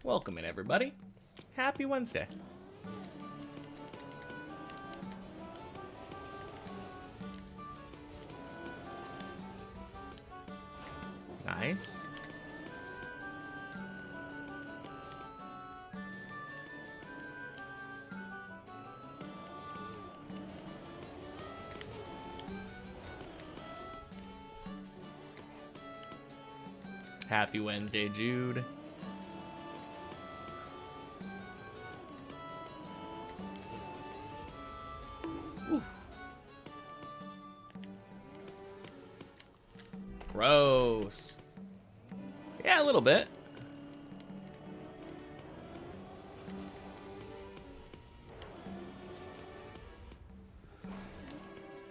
Welcome in, everybody. Happy Wednesday. Nice. Happy Wednesday, Jude. Oof. Gross. Yeah, a little bit.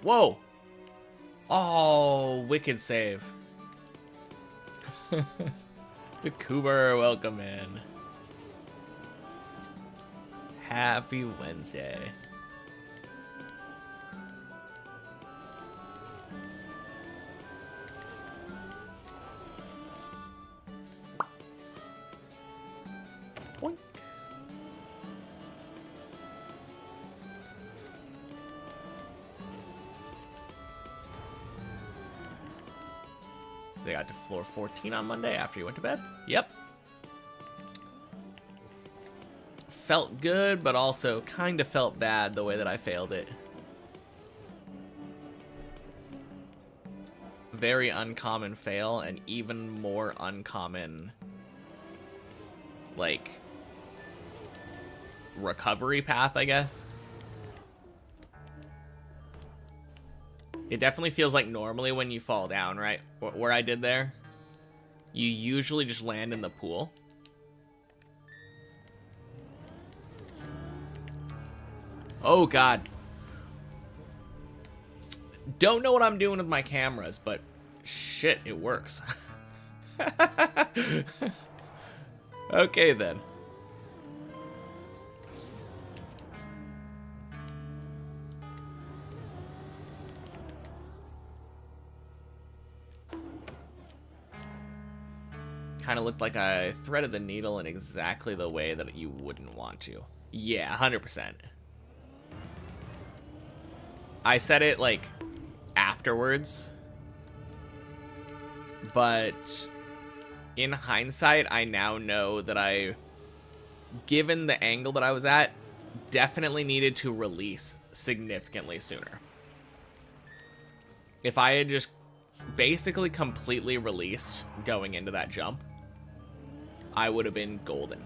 Whoa. Oh, wicked save. Cooper, welcome in. Happy Wednesday. Boink. So I got to floor 14 on Monday after you went to bed? Yep. Felt good, but also kind of felt bad the way that I failed it. Very uncommon fail, and even more uncommon, like, recovery path, I guess. It definitely feels like normally when you fall down, right? Where I did there, you usually just land in the pool. Oh, God. Don't know what I'm doing with my cameras, but shit, it works. Okay, then. Kind of looked like I threaded the needle in exactly the way that you wouldn't want to. Yeah, 100%. I said it, like, afterwards. But in hindsight, I now know that given the angle that I was at, definitely needed to release significantly sooner. If I had just basically completely released going into that jump, I would have been golden.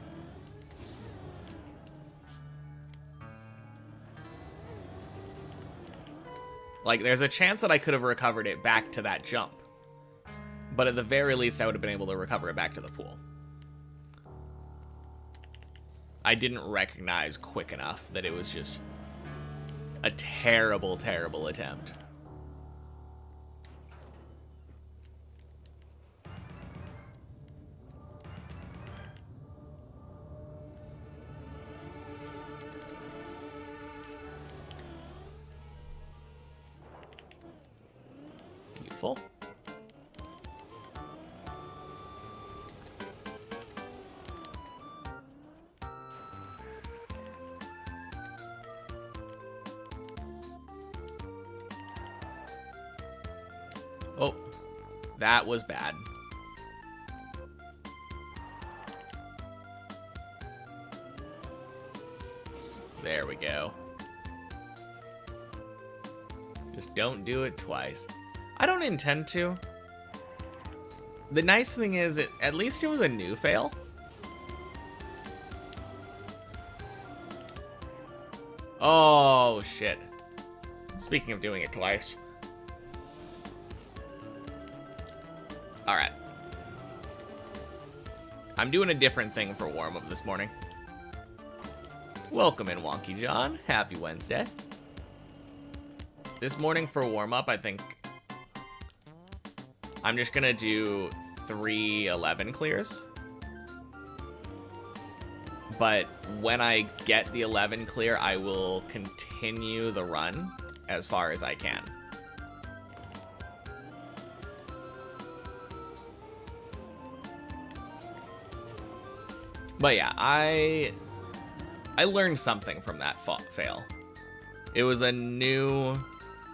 Like, there's a chance that I could have recovered it back to that jump. But at the very least, I would have been able to recover it back to the pool. I didn't recognize quick enough that it was just a terrible, terrible attempt. Beautiful. Oh, that was bad. There we go. Just don't do it twice. I don't intend to. The nice thing is that at least it was a new fail. Oh, shit. Speaking of doing it twice. Alright. I'm doing a different thing for warm-up this morning. Welcome in, Wonky John. Happy Wednesday. This morning for warm-up, I think I'm just gonna do 3 11 clears. But when I get the 11 clear, I will continue the run as far as I can. But yeah, I learned something from that fail. It was a new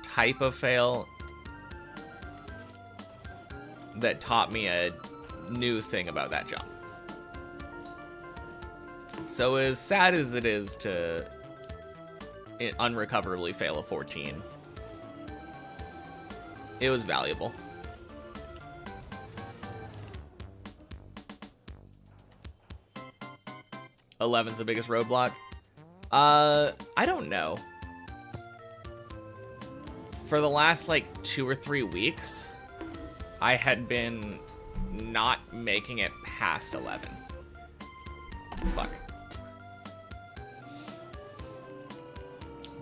type of fail that taught me a new thing about that jump. So as sad as it is to unrecoverably fail a 14, it was valuable. Eleven's the biggest roadblock. I don't know. For the last like 2 or 3 weeks, I had been not making it past 11. Fuck.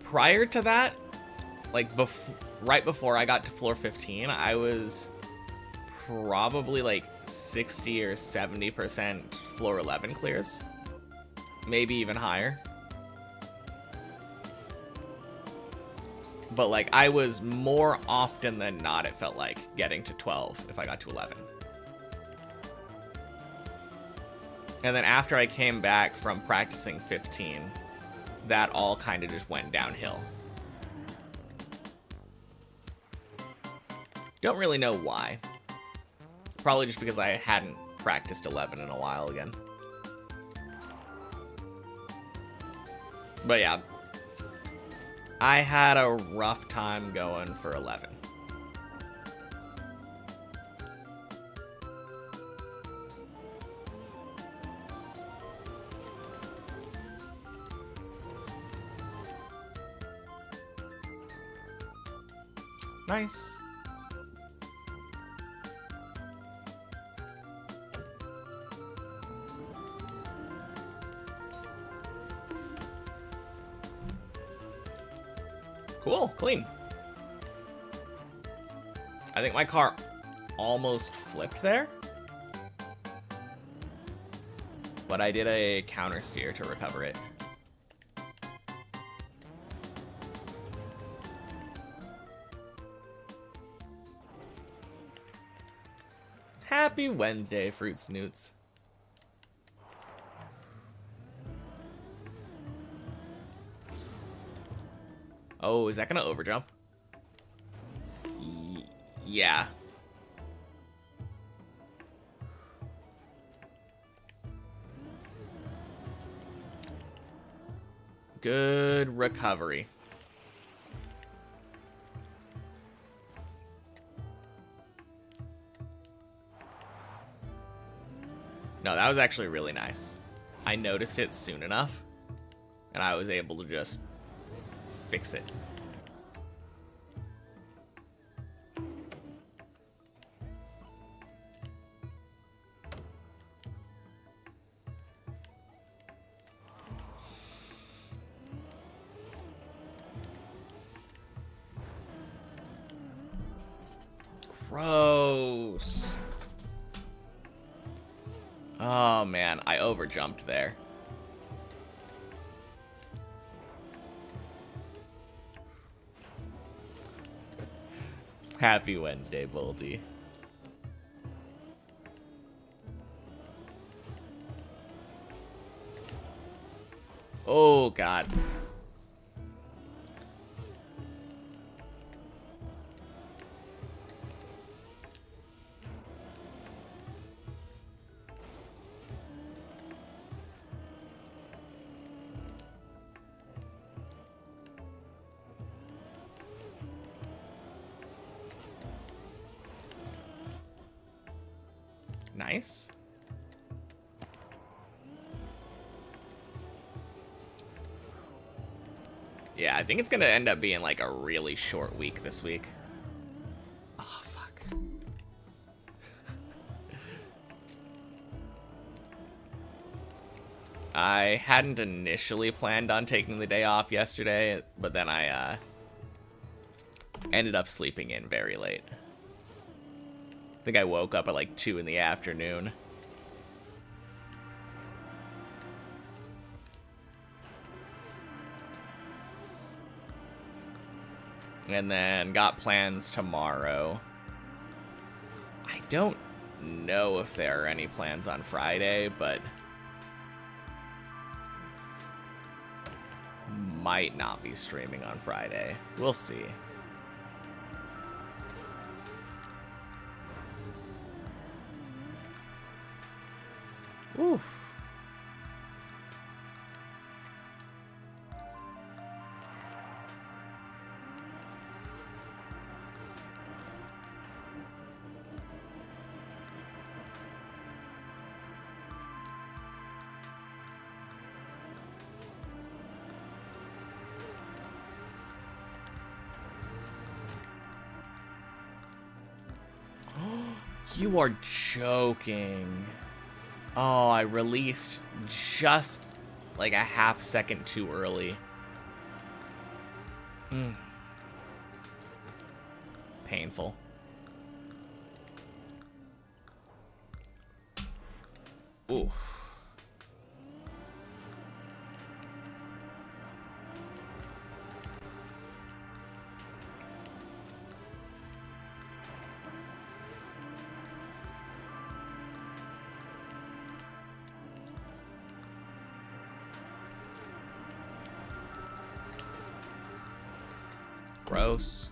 Prior to that, like right before I got to floor 15, I was probably like 60 or 70% floor 11 clears. Maybe even higher. But like I was more often than not, it felt like, getting to 12 if I got to 11. And then after I came back from practicing 15, that all kind of just went downhill. Don't really know why. Probably just because I hadn't practiced 11 in a while again. But yeah, I had a rough time going for 11. Nice. Cool, clean. I think my car almost flipped there, but I did a counter steer to recover it. Happy Wednesday, Fruits Newts. Oh, is that gonna overjump? Yeah. Good recovery. No, that was actually really nice. I noticed it soon enough, and I was able to just fix it. Gross. Oh man, I overjumped there. Happy Wednesday, Bolty. Oh god. Nice. Yeah, I think it's gonna end up being like a really short week this week. Oh, fuck. I hadn't initially planned on taking the day off yesterday, but then I ended up sleeping in very late. I think I woke up at like 2 in the afternoon. And then got plans tomorrow. I don't know if there are any plans on Friday, but might not be streaming on Friday. We'll see. Oof. You are joking. Oh, I released just like a half second too early. Painful. Oof. Gross.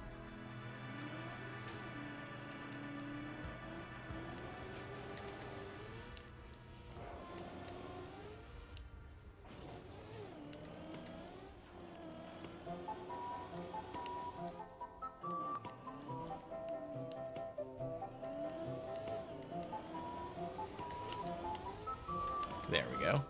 There we go.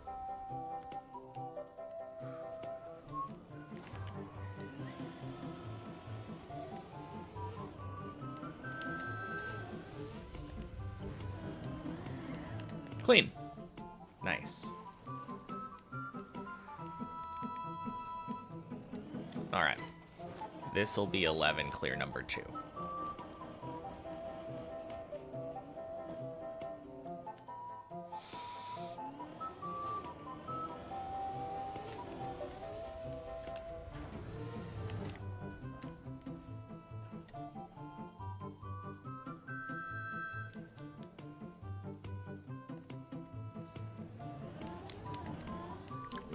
Clean. Nice. All right. This will be 11, clear number 2.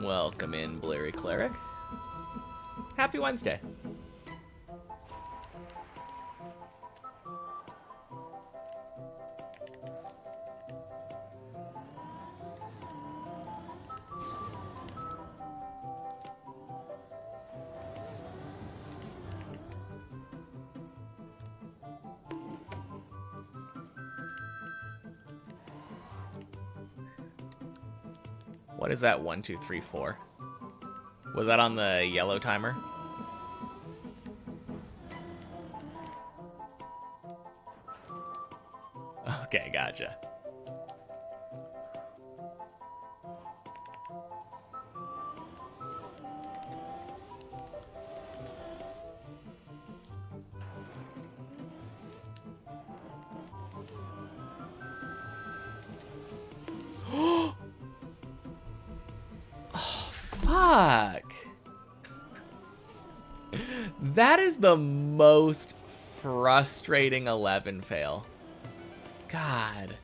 Welcome in, Blurry Cleric. Happy Wednesday. What is that? 1, 2, 3, 4. Was that on the yellow timer? Okay, gotcha. Fuck. That is the most frustrating 11 fail. God.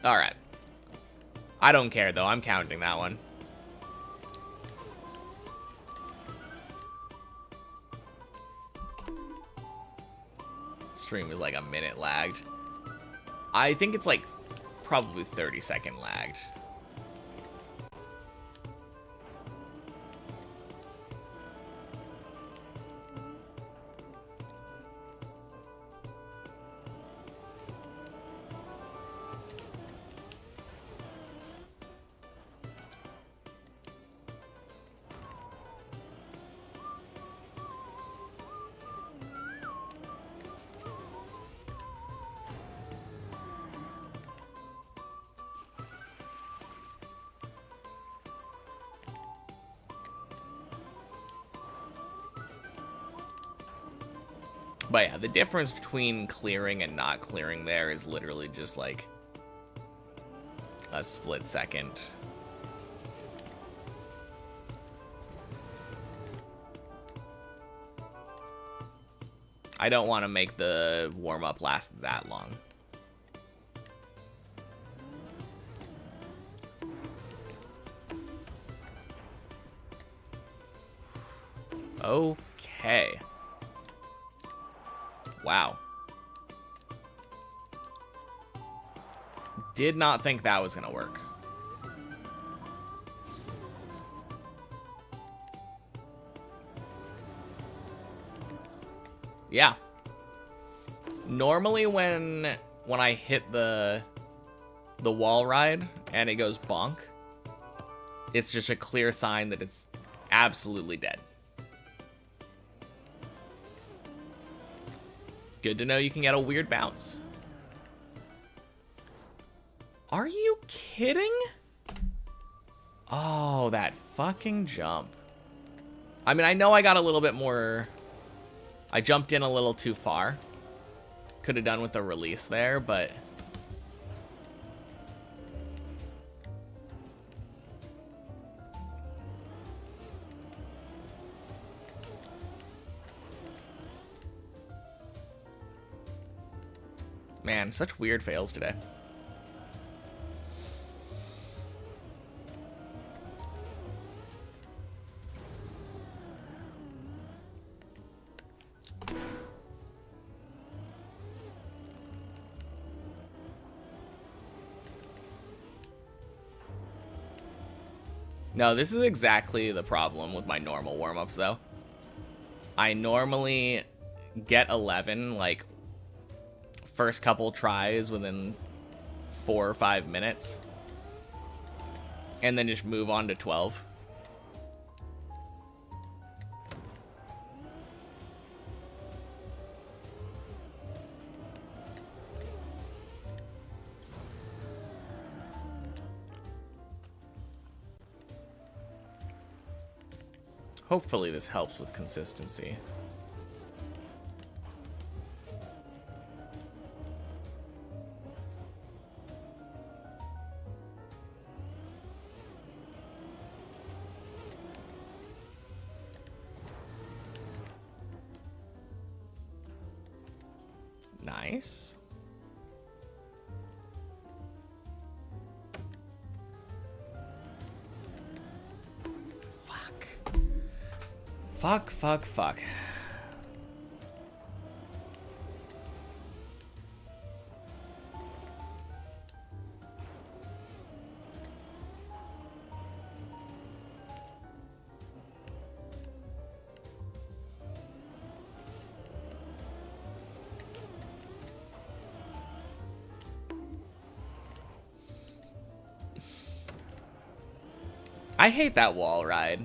Alright. I don't care though, I'm counting that one. Stream is like a minute lagged. I think it's like probably 30-second lagged. But yeah, the difference between clearing and not clearing there is literally just like a split second. I don't want to make the warm-up last that long. Okay. Wow. Did not think that was gonna work. Yeah. Normally when I hit the wall ride and it goes bonk, it's just a clear sign that it's absolutely dead. Good to know you can get a weird bounce. Are you kidding? Oh, that fucking jump. I mean, I know I got a little bit more... I jumped in a little too far. Could have done with the release there, but... Man, such weird fails today. No, this is exactly the problem with my normal warm-ups, though. I normally get 11, like, first couple tries within 4 or 5 minutes. And then just move on to 12. Hopefully this helps with consistency. Nice. Fuck. I hate that wall ride.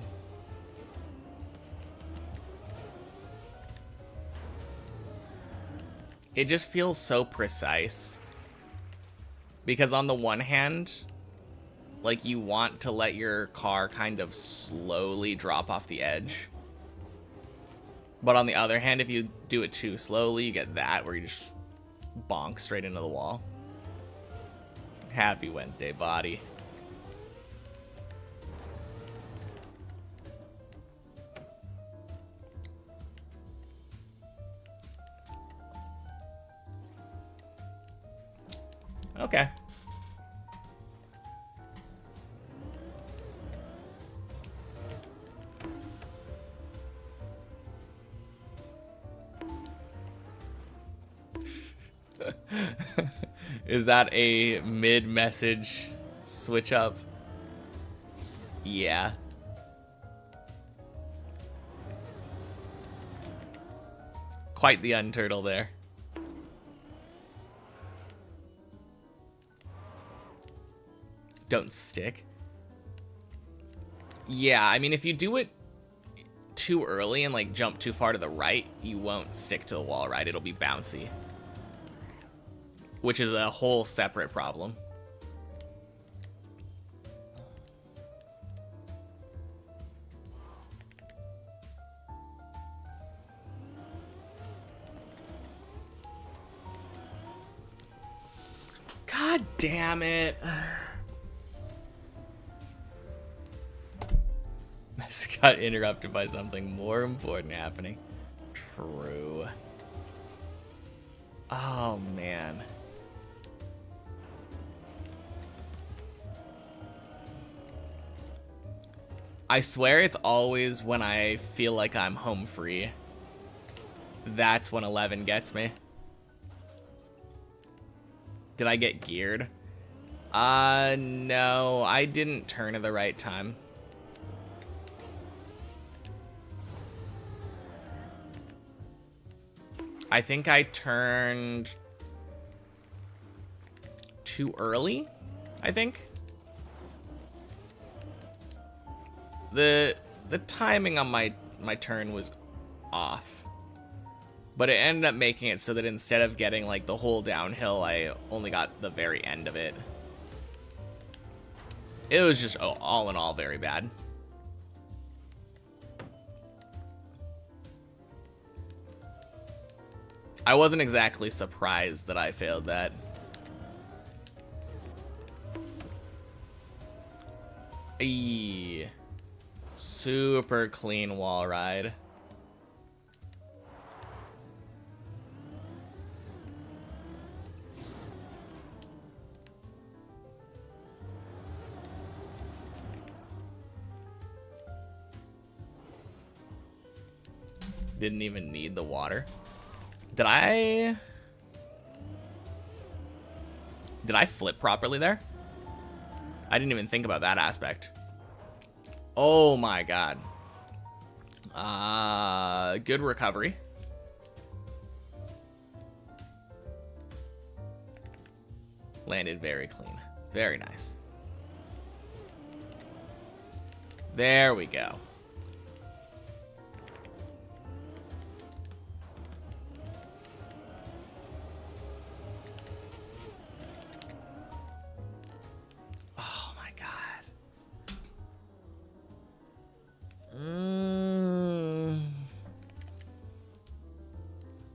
It just feels so precise. Because on the one hand, like, you want to let your car kind of slowly drop off the edge. But on the other hand, if you do it too slowly, you get that where you just bonk straight into the wall. Happy Wednesday, body. Okay. Is that a mid-message switch up? Yeah. Quite the unturtle there. Don't stick. Yeah, I mean, if you do it too early and, like, jump too far to the right, you won't stick to the wall, right? It'll be bouncy. Which is a whole separate problem. God damn it. This got interrupted by something more important happening. True. Oh, man. I swear it's always when I feel like I'm home free. That's when 11 gets me. Did I get geared? No, I didn't turn at the right time. I think I turned too early, I think. The timing on my turn was off. But it ended up making it so that instead of getting like the whole downhill, I only got the very end of it. It was just all in all very bad. I wasn't exactly surprised that I failed that. Eee. Super clean wall ride. Didn't even need the water. Did I flip properly there? I didn't even think about that aspect. Oh my god. Good recovery. Landed very clean. Very nice. There we go.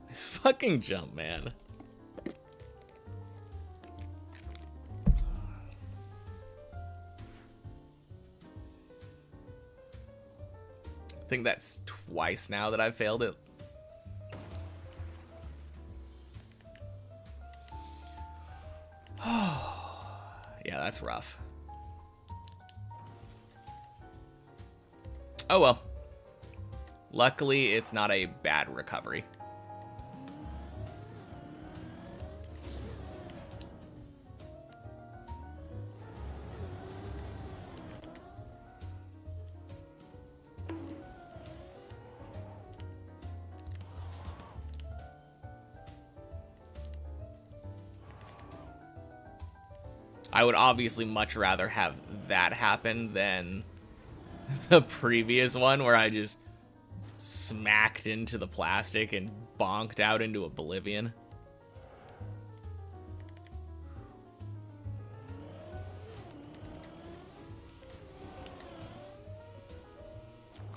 This fucking jump, man. I think that's twice now that I've failed it. Yeah, that's rough. Oh well. Luckily, it's not a bad recovery. I would obviously much rather have that happen than the previous one where I just smacked into the plastic and bonked out into oblivion.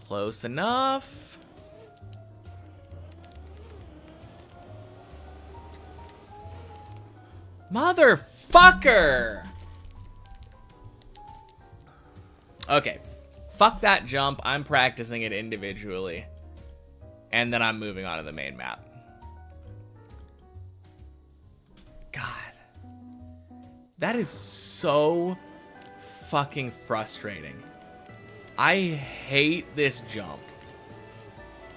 Close enough. Motherfucker! Okay. Fuck that jump. I'm practicing it individually. And then I'm moving on to the main map. God. That is so fucking frustrating. I hate this jump.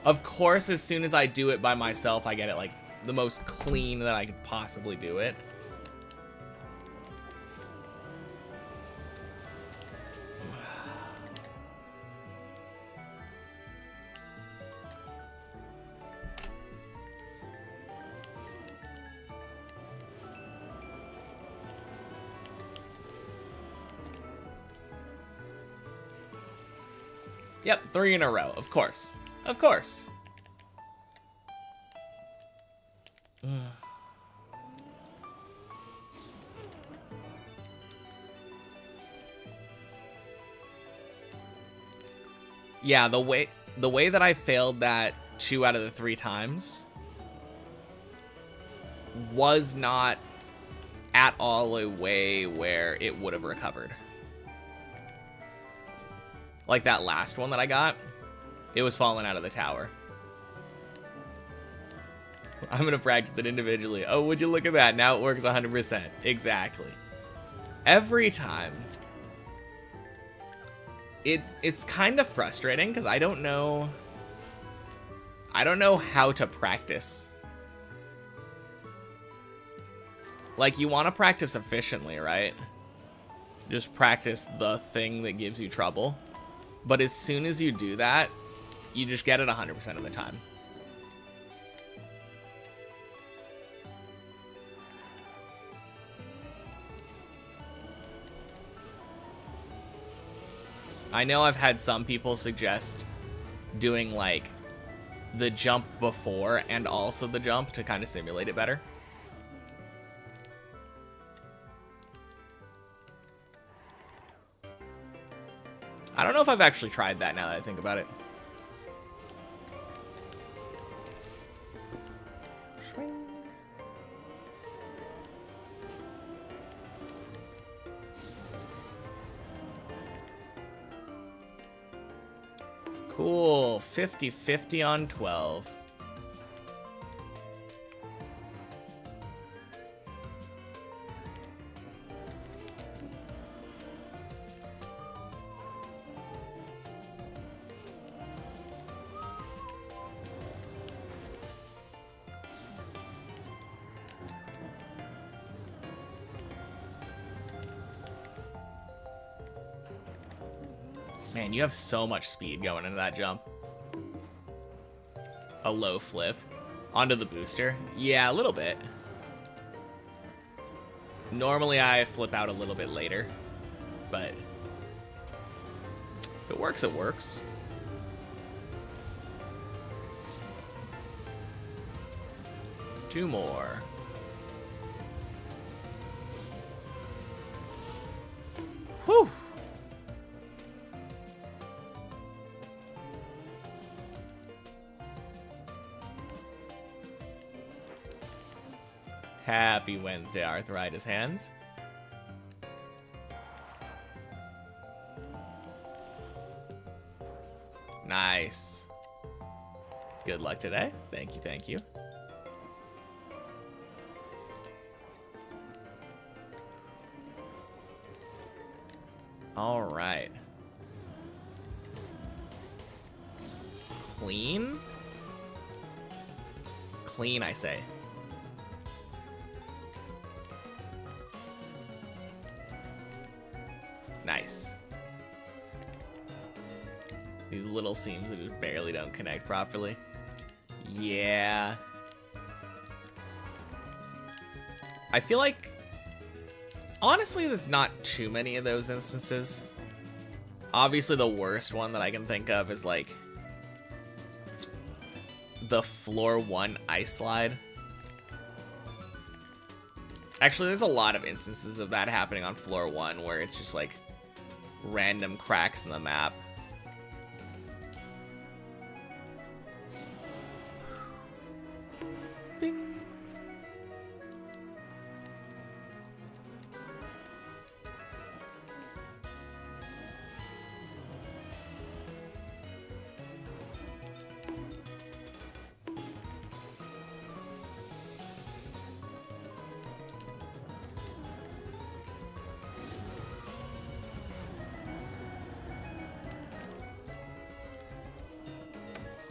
Of course, as soon as I do it by myself, I get it like the most clean that I could possibly do it. Yep, 3 in a row, of course. Of course. Yeah, the way that I failed that 2 out of the 3 times was not at all a way where it would have recovered. Like that last one that I got, it was falling out of the tower. I'm gonna practice it individually. Oh, would you look at that? Now it works 100%. Exactly. Every time. It's kind of frustrating because I don't know how to practice. Like, you want to practice efficiently, right? Just practice the thing that gives you trouble. But as soon as you do that, you just get it 100% of the time. I know I've had some people suggest doing, like, the jump before and also the jump to kind of simulate it better. I don't know if I've actually tried that now that I think about it. Swing. Cool. 50-50 on 12. Man, you have so much speed going into that jump. A low flip. Onto the booster. Yeah, a little bit. Normally I flip out a little bit later. But if it works, it works. Two more. Whew. Happy Wednesday, arthritis hands. Nice. Good luck today. Thank you, thank you. All right. Clean? Clean, I say. Nice. These little seams that just barely don't connect properly. Yeah. I feel like, honestly, there's not too many of those instances. Obviously, the worst one that I can think of is, like, the floor 1 ice slide. Actually, there's a lot of instances of that happening on floor 1 where it's just, like, random cracks in the map. Bing.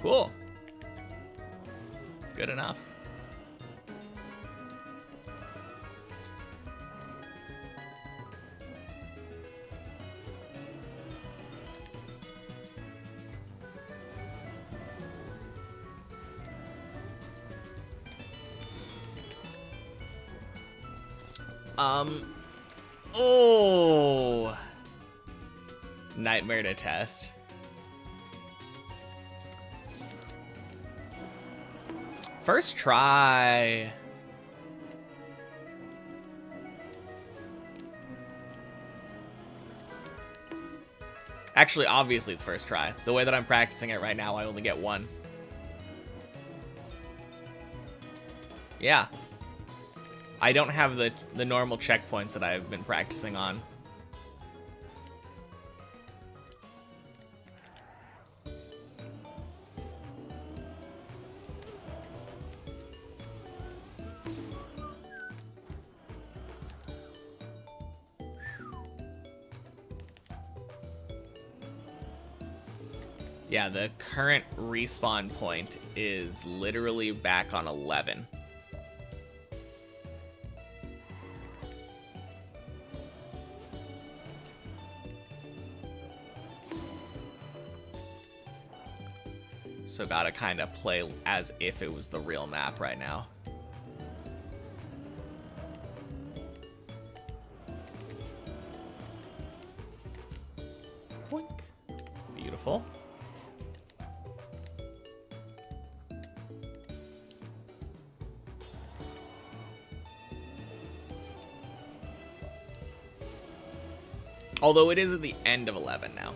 Cool. Good enough. Oh. Nightmare to test. First try. Actually, obviously it's first try. The way that I'm practicing it right now, I only get one. Yeah. I don't have the normal checkpoints that I've been practicing on. Yeah, the current respawn point is literally back on 11. So gotta kind of play as if it was the real map right now. Boink. Beautiful. Although it is at the end of 11 now.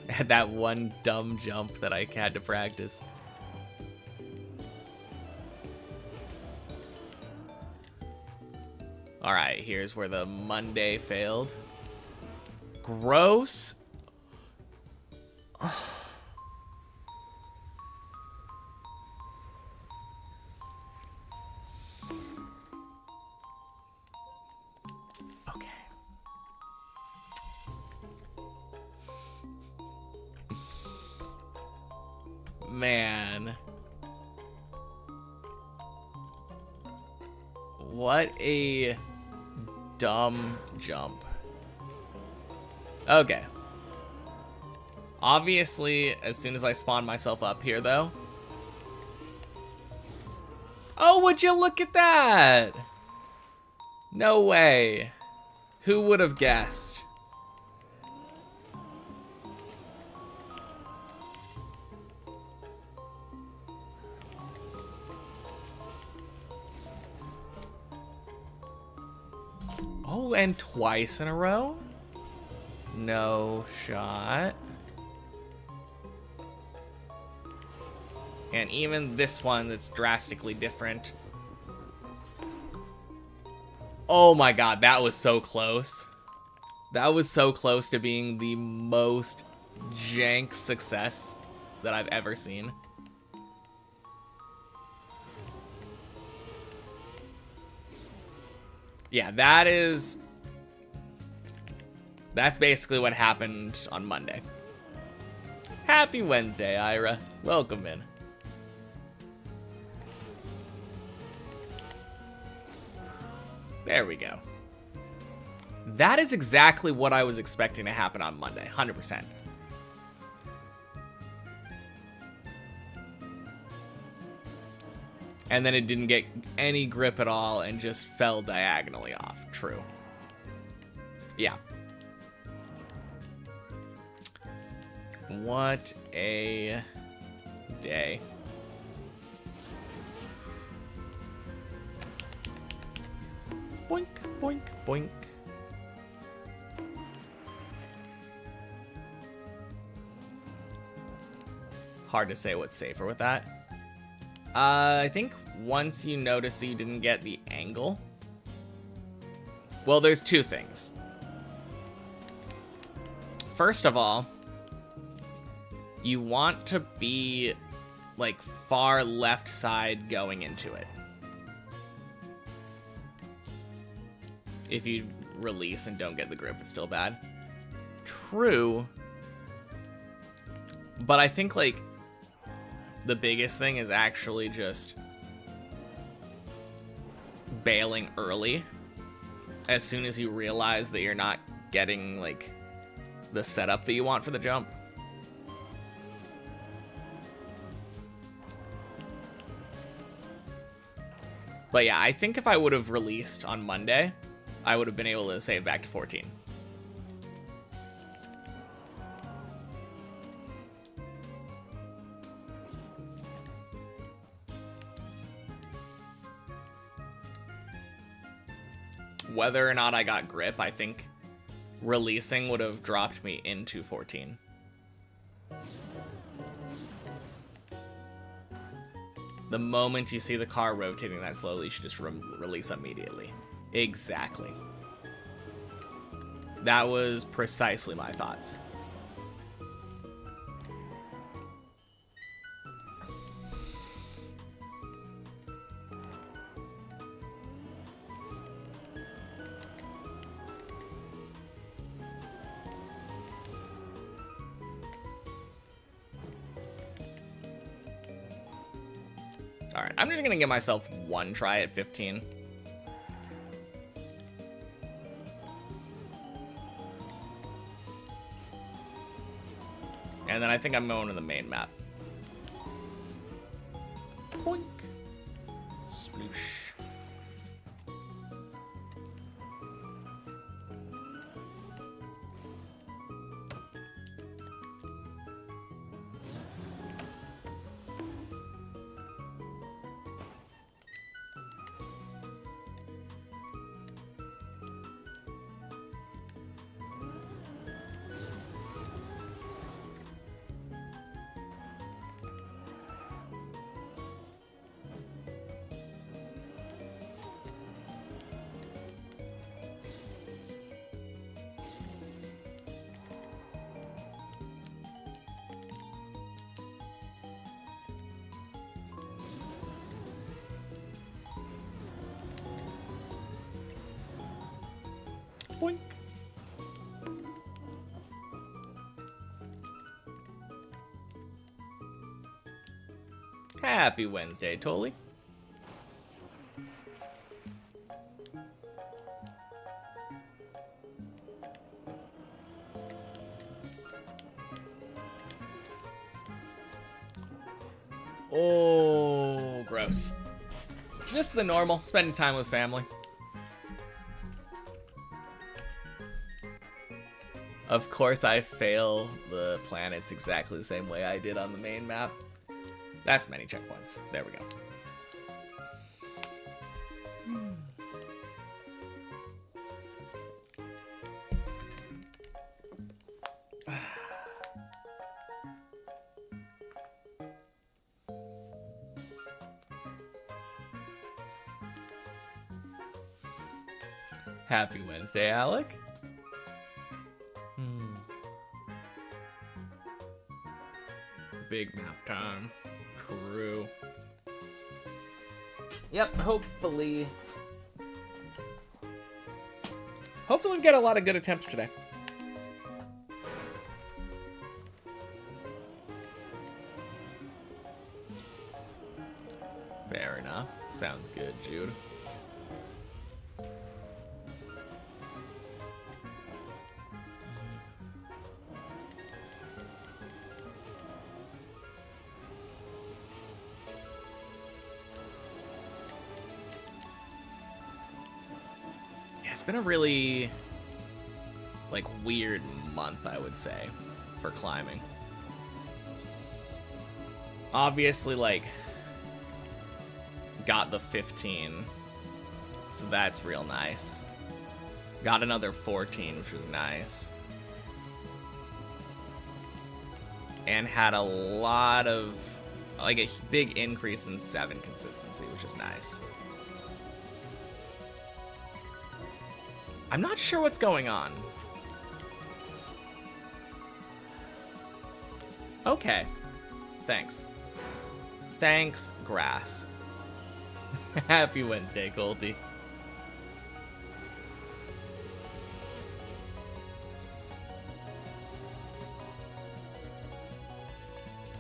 Had that one dumb jump that I had to practice. Alright, here's where the Monday failed. Gross. Man. What a dumb jump. Okay. Obviously, as soon as I spawn myself up here, though. Oh, would you look at that? No way. Who would have guessed? Oh, and twice in a row? No shot. And even this one that's drastically different. Oh my god, that was so close. That was so close to being the most jank success that I've ever seen. Yeah, that's basically what happened on Monday. Happy Wednesday, Ira. Welcome in. There we go. That is exactly what I was expecting to happen on Monday, 100%. And then it didn't get any grip at all and just fell diagonally off. True. Yeah. What a day. Boink, boink, boink. Hard to say what's safer with that. I think once you notice that you didn't get the angle. Well, there's two things. First of all, you want to be like far left side going into it. If you release and don't get the grip, it's still bad. True. But I think like the biggest thing is actually just bailing early as soon as you realize that you're not getting like the setup that you want for the jump. But yeah, I think if I would have released on Monday, I would have been able to save back to 14. Whether or not I got grip, I think releasing would have dropped me into 14. The moment you see the car rotating that slowly, you should just release immediately. Exactly. That was precisely my thoughts. All right, I'm just gonna give myself one try at 15. And then I think I'm going to the main map. Boink. Sploosh. Boink. Happy Wednesday, Tolly. Oh, gross. Just the normal, spending time with family. Of course, I fail the planets exactly the same way I did on the main map. That's many checkpoints. There we go. Happy Wednesday, Alec. Big map time. Crew. Yep, hopefully we get a lot of good attempts today. Fair enough. Sounds good, Jude. It's been a really, like, weird month, I would say, for climbing. Obviously, like, got the 15, so that's real nice. Got another 14, which was nice. And had a lot of, like, a big increase in 7 consistency, which is nice. I'm not sure what's going on. Okay. Thanks. Thanks, grass. Happy Wednesday, Colty.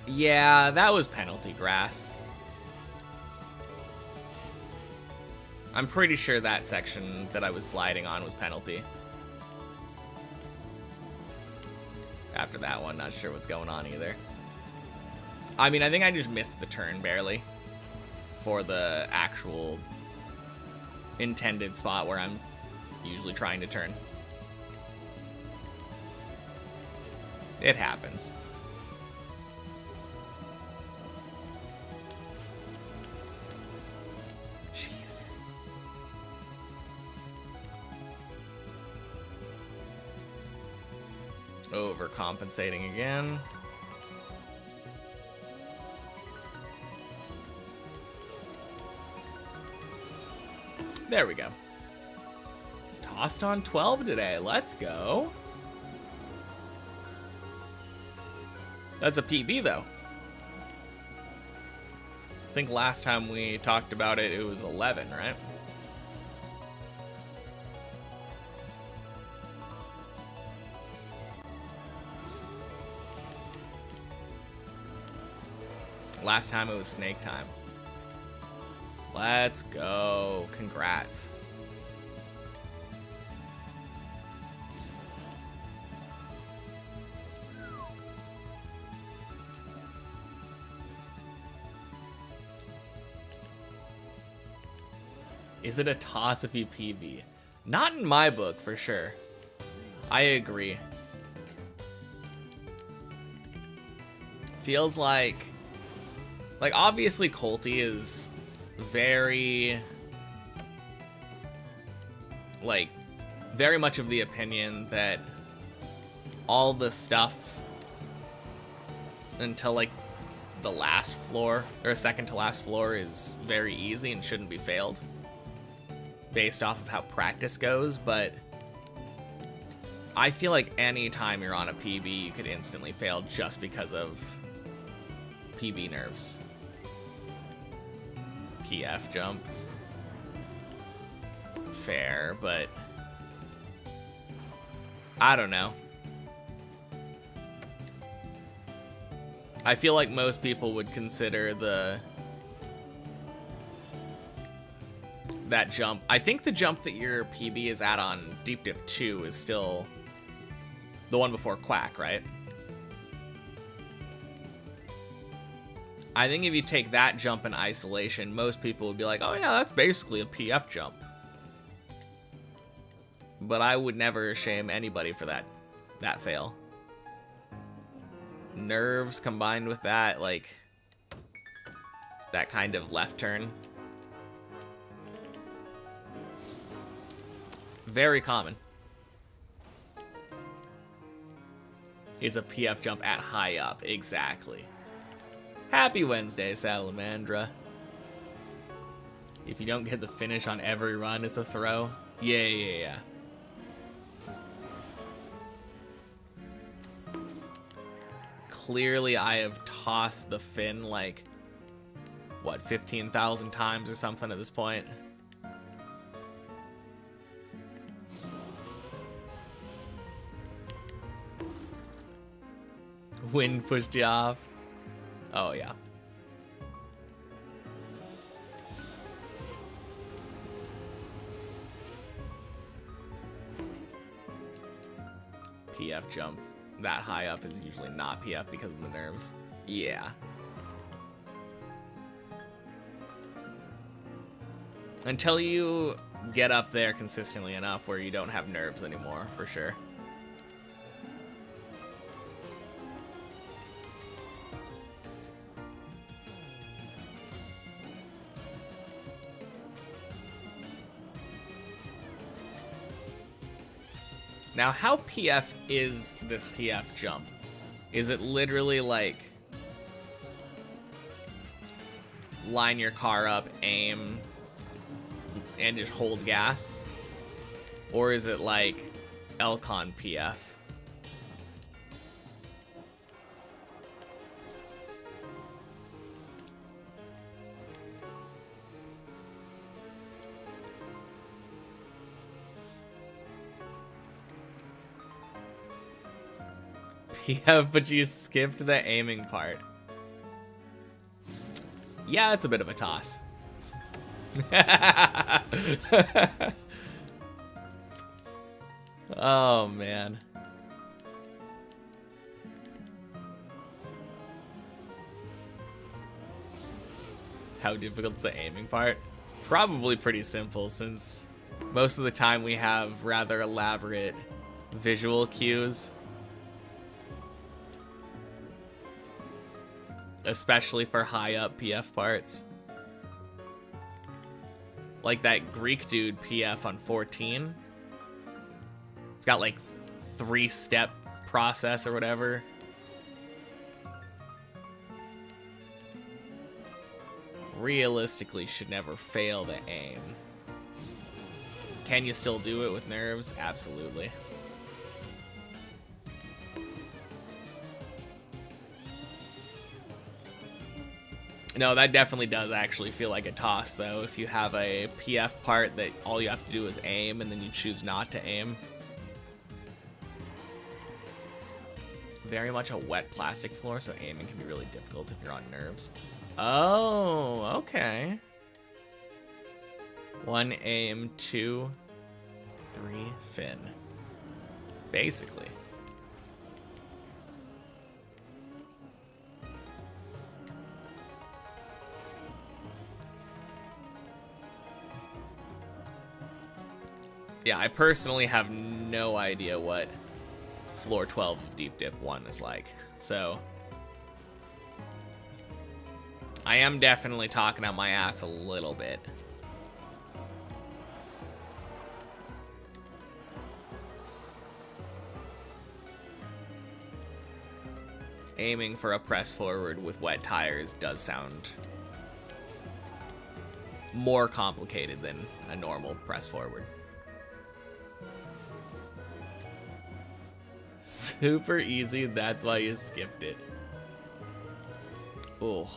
Yeah, that was penalty grass. I'm pretty sure that section that I was sliding on was penalty. After that one, not sure what's going on either. I mean, I think I just missed the turn barely for the actual intended spot where I'm usually trying to turn. It happens. Overcompensating again. There we go. Tossed on 12 today. Let's go. That's a PB though. I think last time we talked about it, it was 11, right? Last time it was snake time. Let's go. Congrats. Is it a toss if you PB? Not in my book, for sure. I agree. Feels like obviously Colty is very much of the opinion that all the stuff until like the last floor or second to last floor is very easy and shouldn't be failed based off of how practice goes, but I feel like any time you're on a PB you could instantly fail just because of PB nerves. PF jump. Fair, but I don't know. I feel like most people would consider that jump. I think the jump that your PB is at on Deep Dip 2 is still the one before Quack, right? I think if you take that jump in isolation, most people would be like, oh yeah, that's basically a PF jump. But I would never shame anybody for that fail. Nerves combined with that, like, that kind of left turn. Very common. It's a PF jump at high up, exactly. Happy Wednesday, Salamandra. If you don't get the finish on every run, it's a throw. Yeah. Clearly, I have tossed the fin like, what, 15,000 times or something at this point. Wind pushed you off. Oh, yeah. PF jump that high up is usually not PF because of the nerves. Yeah. Until you get up there consistently enough where you don't have nerves anymore, for sure. Now, how PF is this PF jump? Is it literally like line your car up, aim, and just hold gas? Or is it like Elcon PF? PF, but you skipped the aiming part. Yeah, it's a bit of a toss. Oh, man. How difficult is the aiming part? Probably pretty simple, since most of the time we have rather elaborate visual cues. Especially for high up PF parts. Like that Greek dude PF on 14. It's got like 3-step process or whatever. Realistically should never fail to aim. Can you still do it with nerves? Absolutely. No, that definitely does actually feel like a toss, though, if you have a PF part that all you have to do is aim and then you choose not to aim. Very much a wet plastic floor, so aiming can be really difficult if you're on nerves. Oh, okay. 1 aim, 2, 3 fin. Basically. Yeah, I personally have no idea what floor 12 of Deep Dip 1 is like, so I am definitely talking out my ass a little bit. Aiming for a press forward with wet tires does sound more complicated than a normal press forward. Super easy, that's why you skipped it. Oh.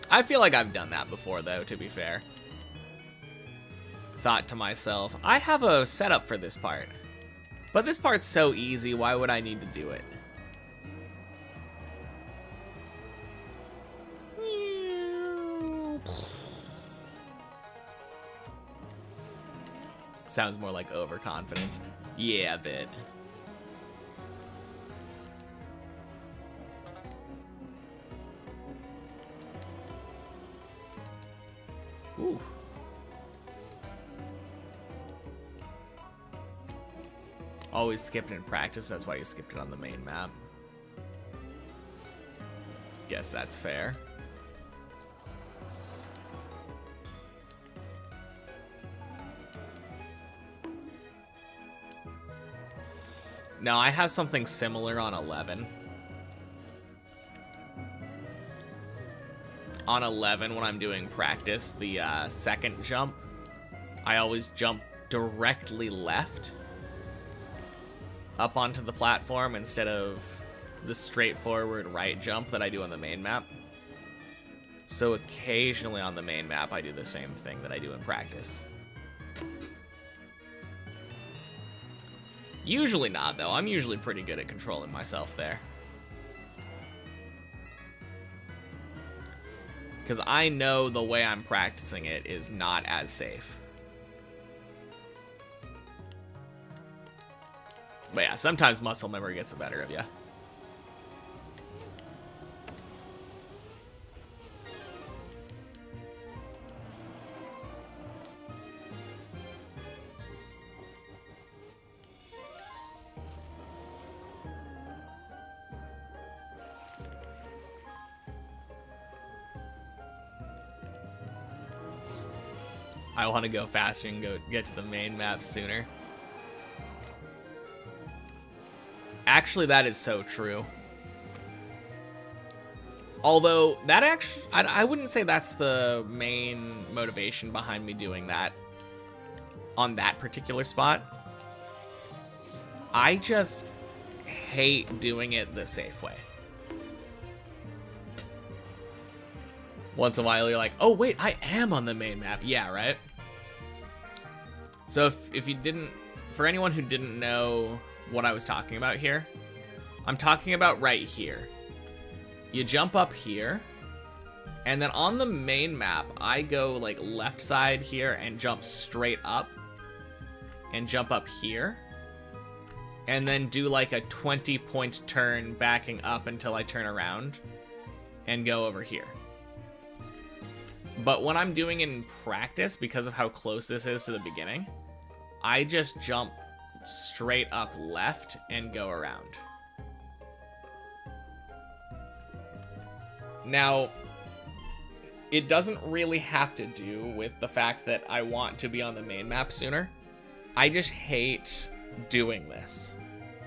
I feel like I've done that before, though, to be fair. Thought to myself, I have a setup for this part. But this part's so easy, why would I need to do it? Sounds more like overconfidence. Yeah, a bit. Ooh. Always skipped it in practice, that's why you skipped it on the main map. Guess that's fair. Now, I have something similar on 11. On 11, when I'm doing practice, the second jump, I always jump directly left up onto the platform instead of the straightforward right jump that I do on the main map. So occasionally on the main map, I do the same thing that I do in practice. Usually not, though. I'm usually pretty good at controlling myself there. Because I know the way I'm practicing it is not as safe. But yeah, sometimes muscle memory gets the better of you. I want to go faster and get to the main map sooner. Actually, that is so true. Although, that actually, I wouldn't say that's the main motivation behind me doing that on that particular spot. I just hate doing it the safe way. Once in a while, you're like, oh, wait, I am on the main map. Yeah, right? So if you didn't, for anyone who didn't know what I was talking about here, I'm talking about right here. You jump up here, and then on the main map, I go like left side here and jump straight up, and jump up here, and then do like a 20-point turn backing up until I turn around and go over here. But when I'm doing in practice, because of how close this is to the beginning, I just jump straight up left and go around. Now, it doesn't really have to do with the fact that I want to be on the main map sooner. I just hate doing this.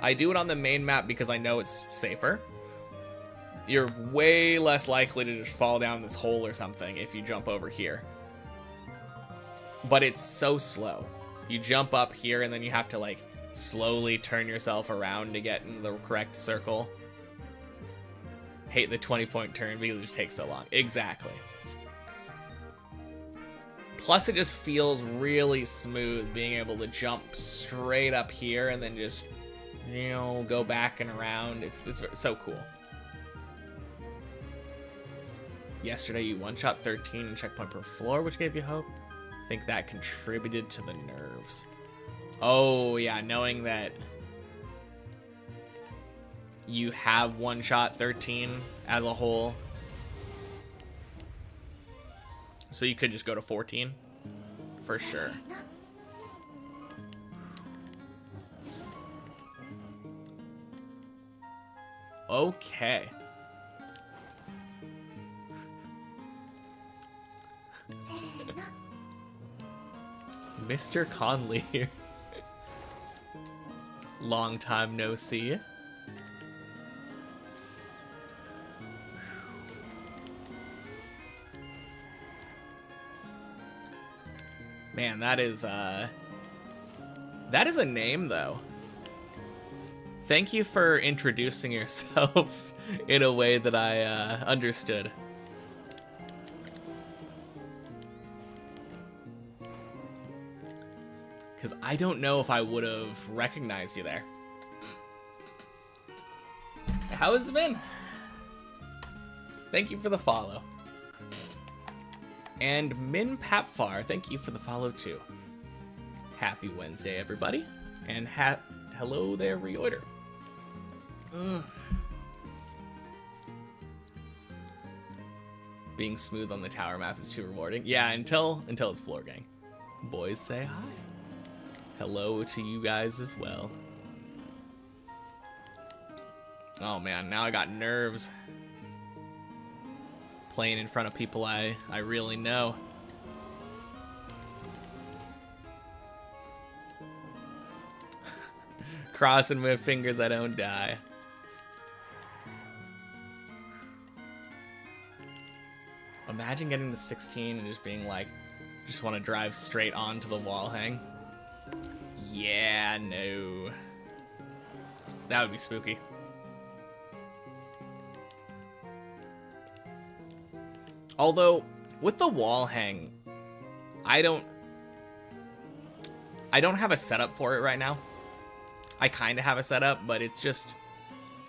I do it on the main map because I know it's safer. You're way less likely to just fall down this hole or something if you jump over here. But it's so slow. You jump up here and then you have to like slowly turn yourself around to get in the correct circle. Hate the 20-point turn because it just takes so long. Exactly. Plus, it just feels really smooth being able to jump straight up here and then just, you know, go back and around. It's so cool. Yesterday, you one-shot 13 and checkpoint per floor, which gave you hope. I think that contributed to the nerves. Oh, yeah, knowing that you have one-shot 13 as a whole. So you could just go to 14, for sure. Okay. Mr. Conley here. Long time no see. Man, that is a name, though. Thank you for introducing yourself in a way that I understood. Because I don't know if I would have recognized you there. How has it been? Thank you for the follow. And Min Papfar, thank you for the follow too. Happy Wednesday, everybody. And hello there, Reorder. Being smooth on the tower map is too rewarding. Yeah, until it's floor gang. Boys say hi. Hello to you guys as well. Oh man, now I got nerves. Playing in front of people I really know. Crossing my fingers I don't die. Imagine getting to 16 and just being like, just want to drive straight onto the wall hang. Yeah, no. That would be spooky. Although, with the wall hang, I don't have a setup for it right now. I kind of have a setup, but it's just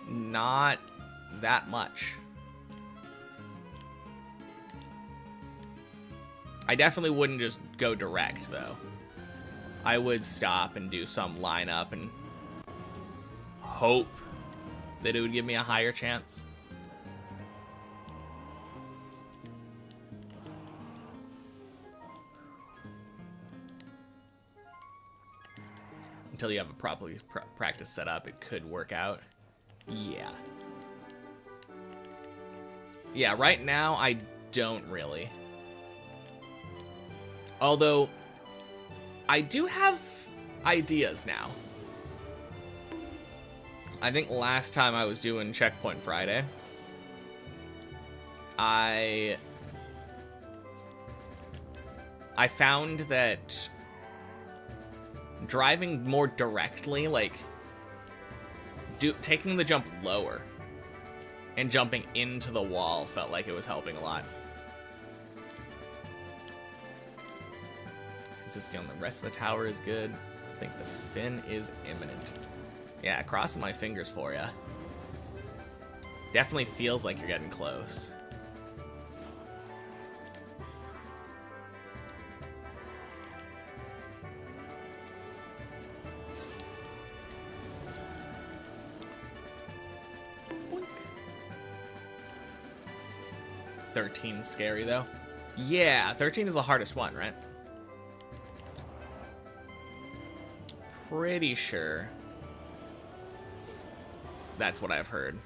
not that much. I definitely wouldn't just go direct, though. I would stop and do some lineup and hope that it would give me a higher chance. Until you have a properly practice set up, it could work out. Yeah. Yeah, right now, I don't really. Although, I do have ideas now. I think last time I was doing Checkpoint Friday, I found that driving more directly, like taking the jump lower and jumping into the wall felt like it was helping a lot. Consistency on the rest of the tower is good. I think the fin is imminent. Yeah, crossing my fingers for ya. Definitely feels like you're getting close. Boink. 13's scary though. Yeah, 13 is the hardest one, right? Pretty sure that's what I've heard.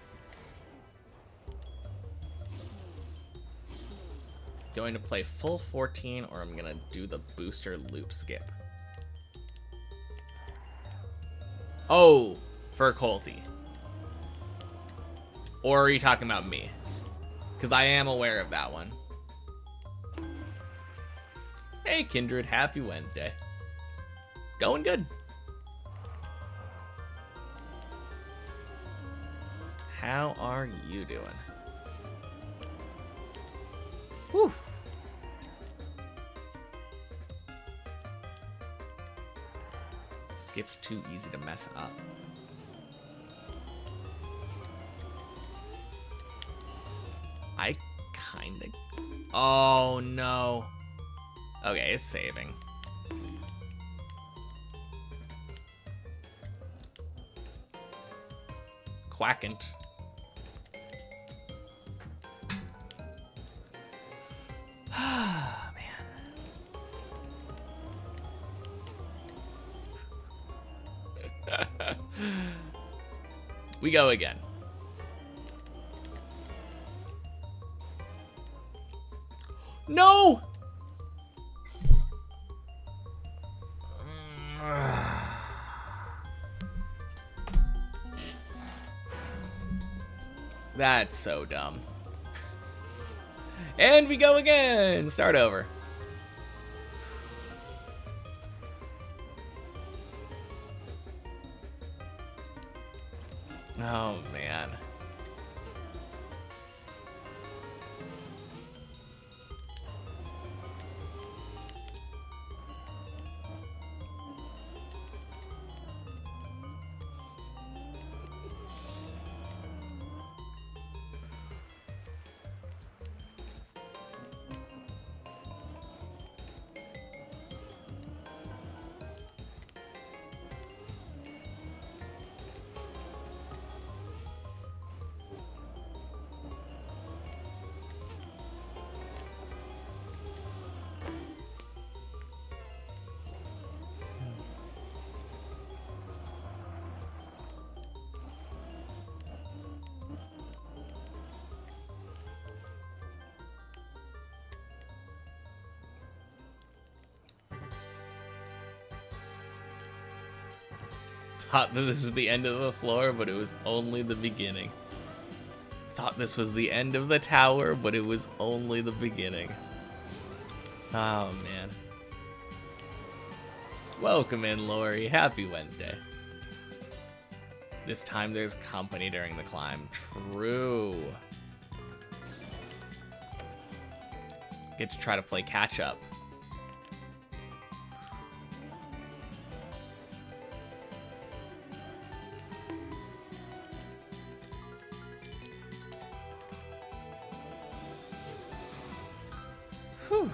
Going to play full 14, or I'm gonna do the booster loop skip. Oh, for Colty. Or are you talking about me? Because I am aware of that one. Hey Kindred, happy Wednesday. Going good. How are you doing? Whew. Skip's too easy to mess up. I kinda... Oh, no. Okay, it's saving. Quackant. We go again. No! That's so dumb. And we go again. Start over. Oh, man. Thought that this was the end of the floor, but it was only the beginning. Thought this was the end of the tower, but it was only the beginning. Oh, man. Welcome in, Lori. Happy Wednesday. This time there's company during the climb. True. Get to try to play catch up. Whew.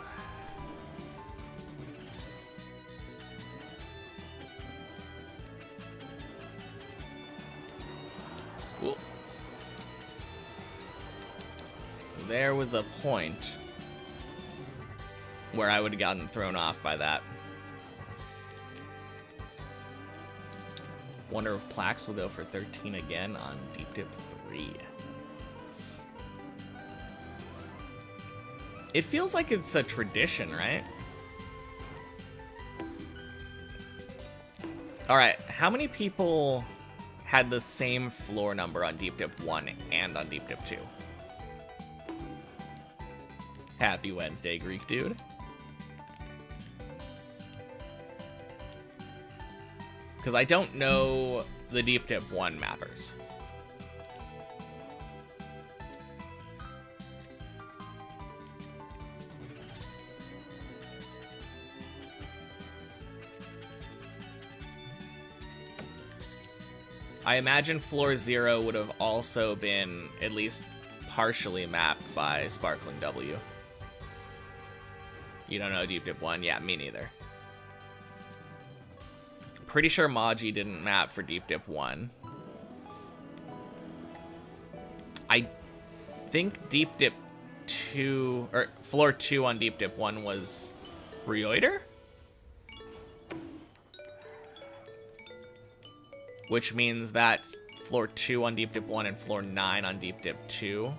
Cool. There was a point where I would have gotten thrown off by that. Wonder if Plax will go for 13 again on Deep Dip 3. It feels like it's a tradition, right? Alright, how many people had the same floor number on Deep Dip 1 and on Deep Dip 2? Happy Wednesday, Greek dude. Because I don't know the Deep Dip 1 mappers. I imagine floor 0 would have also been at least partially mapped by Sparkling W. You don't know Deep Dip 1? Yeah, me neither. Pretty sure Maji didn't map for Deep Dip 1. I think Deep Dip 2, or floor 2 on Deep Dip 1 was Reuter? Which means that's floor 2 on Deep Dip 1 and floor 9 on Deep Dip 2.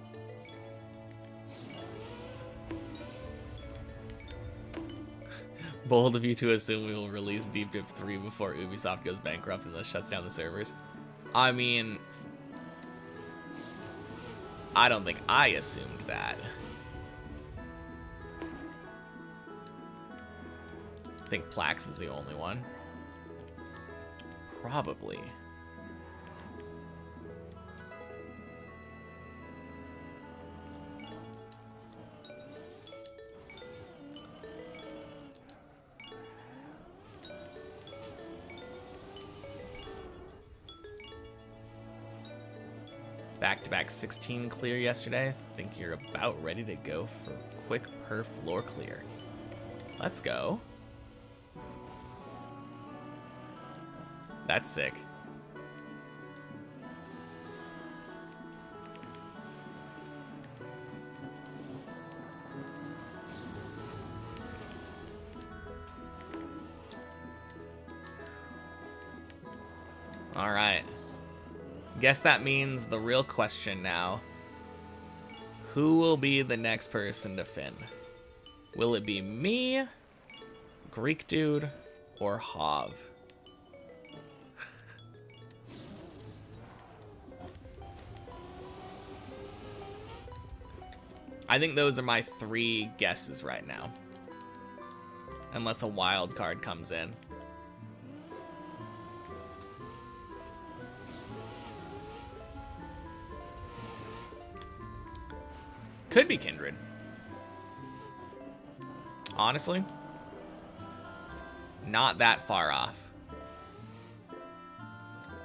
Bold of you to assume we will release Deep Dip 3 before Ubisoft goes bankrupt and thus shuts down the servers. I mean, I don't think I assumed that. I think Plax is the only one. Probably. Back-to-back 16 clear yesterday. I think you're about ready to go for quick per floor clear. Let's go. That's sick. All right. Guess that means the real question now. Who will be the next person to fin? Will it be me, Greek Dude, or Hav? I think those are my 3 guesses right now. Unless a wild card comes in. Could be Kindred. Honestly, not that far off.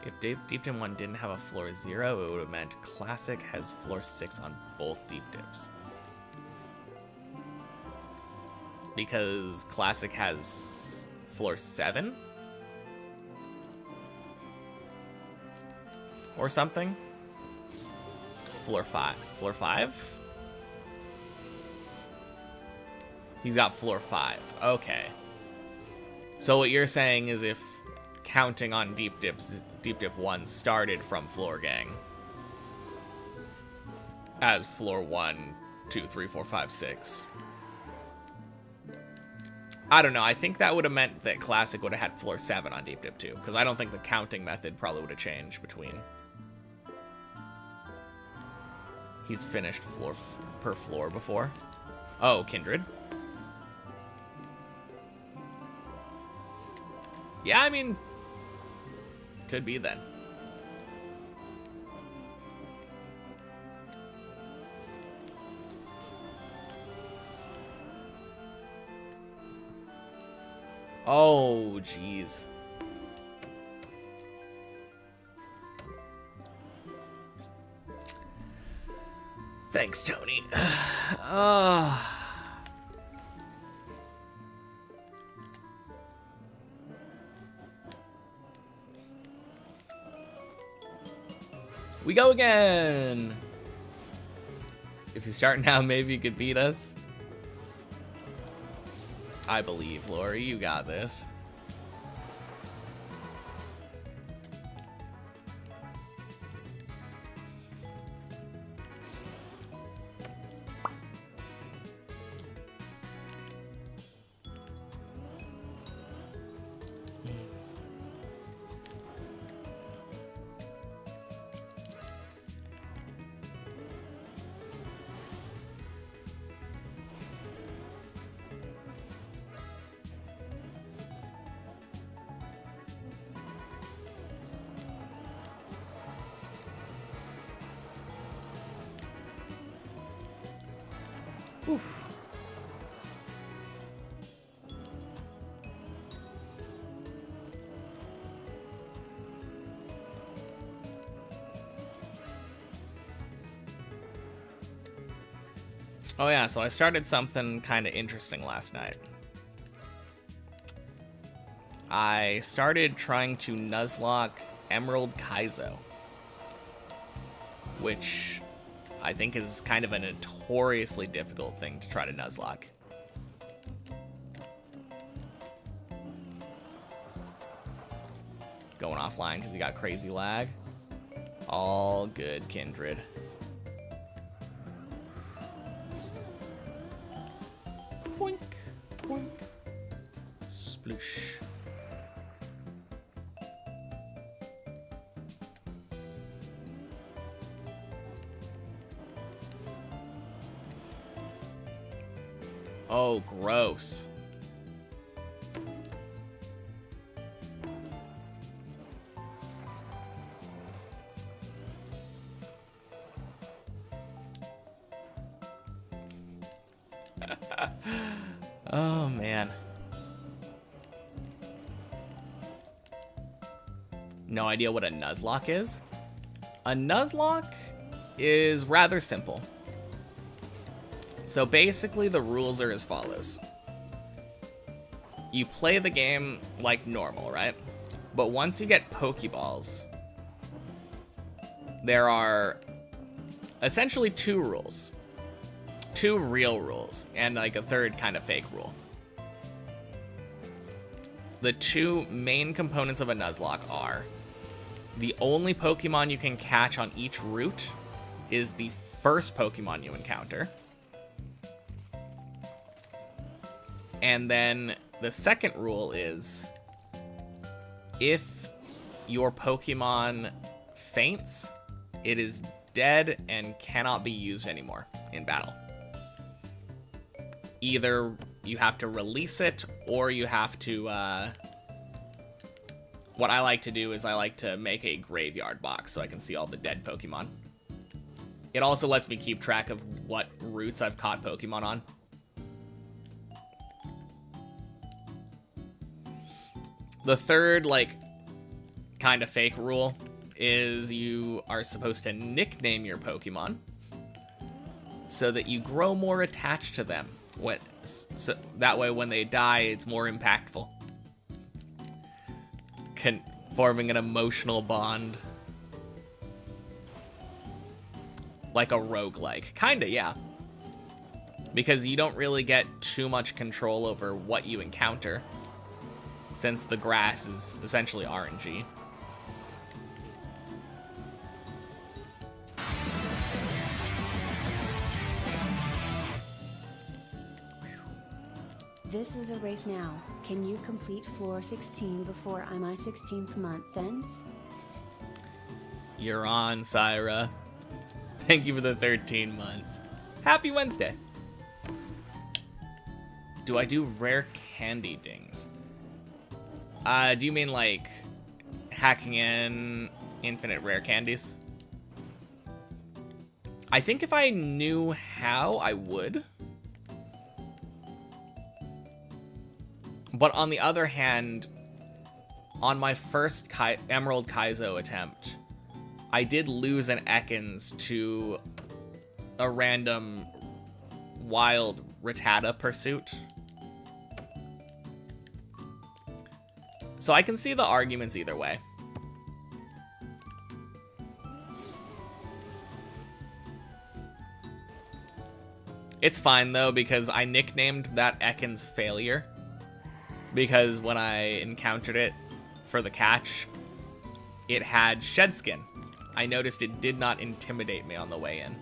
If Deep Dim 1 didn't have a floor 0, it would have meant Classic has floor 6 on both Deep Dips. Because Classic has floor 7? Or something? Floor 5. Floor 5? He's got floor 5. Okay. So what you're saying is if counting on Deep Dip 1 started from Floor Gang as floor 1, 2, 3, 4, 5, 6. I don't know. I think that would have meant that Classic would have had floor 7 on Deep Dip 2, because I don't think the counting method probably would have changed between. He's finished per floor before. Oh, Kindred. Yeah, I mean, could be then. Oh, jeez. Thanks, Tony. We go again. If you start now, maybe you could beat us. I believe, Lori, you got this. Oof. Oh yeah, so I started something kind of interesting last night. I started trying to Nuzlocke Emerald Kaizo, which I think is kind of a notoriously difficult thing to try to Nuzlocke. Going offline because he got crazy lag. All good, Kindred. Boink, boink. Sploosh. Oh, gross. Oh, man. No idea what a Nuzlocke is? A Nuzlocke is rather simple. So basically the rules are as follows. You play the game like normal, right? But once you get Pokeballs, there are essentially 2 rules. 2 real rules, and like a third kind of fake rule. The 2 main components of a Nuzlocke are: the only Pokemon you can catch on each route is the first Pokemon you encounter. And then the second rule is, if your Pokemon faints, it is dead and cannot be used anymore in battle. Either you have to release it, or you have to, what I like to do is I like to make a graveyard box so I can see all the dead Pokemon. It also lets me keep track of what routes I've caught Pokemon on. The third, like, kind of fake rule is you are supposed to nickname your Pokemon so that you grow more attached to them. So that way when they die, it's more impactful. Forming an emotional bond. Like a roguelike. Kinda, yeah. Because you don't really get too much control over what you encounter, since the grass is essentially RNG. This is a race now. Can you complete floor 16 before my 16th month ends? You're on, Syra. Thank you for the 13 months. Happy Wednesday. Do I do rare candy dings? Do you mean like hacking in infinite rare candies? I think if I knew how, I would. But on the other hand, on my first Emerald Kaizo attempt, I did lose an Ekans to a random wild Rattata pursuit. So I can see the arguments either way. It's fine though, because I nicknamed that Ekans Failure. Because when I encountered it for the catch, it had shed skin. I noticed it did not intimidate me on the way in.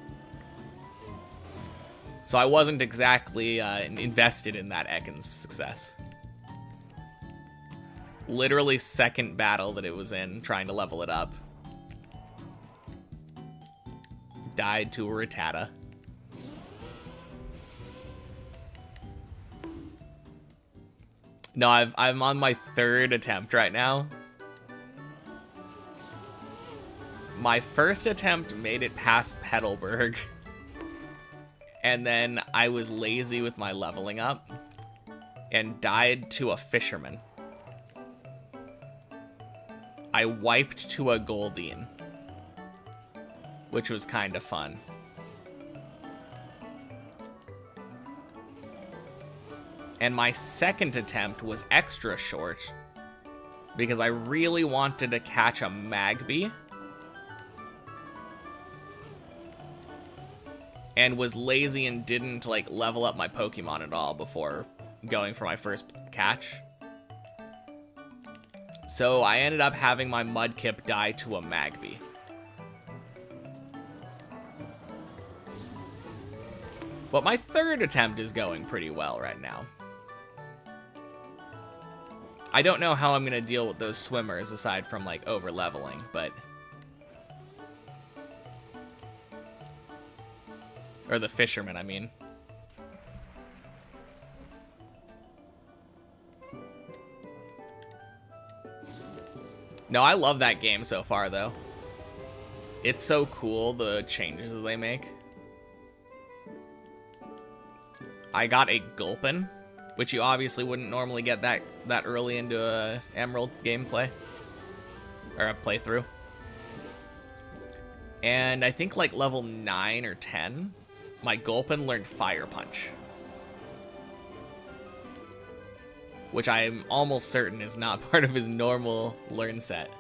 So I wasn't exactly invested in that Ekans success. Literally second battle that it was in, trying to level it up. Died to a Rattata. No, I'm on my 3rd attempt right now. My first attempt made it past Petalburg. And then I was lazy with my leveling up and died to a fisherman. I wiped to a Goldeen, which was kind of fun. And my second attempt was extra short because I really wanted to catch a Magby and was lazy and didn't like level up my Pokemon at all before going for my first catch. So I ended up having my Mudkip die to a Magby. But my 3rd attempt is going pretty well right now. I don't know how I'm going to deal with those swimmers aside from like over leveling, but or the fishermen, I mean. No, I love that game so far though. It's so cool, the changes that they make. I got a Gulpin, which you obviously wouldn't normally get that early into a Emerald gameplay or a playthrough. And I think like level 9 or 10, my Gulpin learned Fire Punch. Which I'm almost certain is not part of his normal learn set.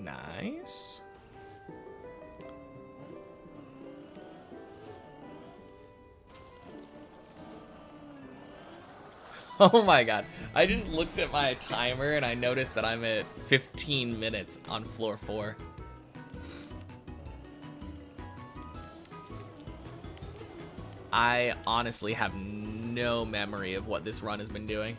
Nice. Oh my god. I just looked at my timer and I noticed that I'm at 15 minutes on floor 4. I honestly have no memory of what this run has been doing.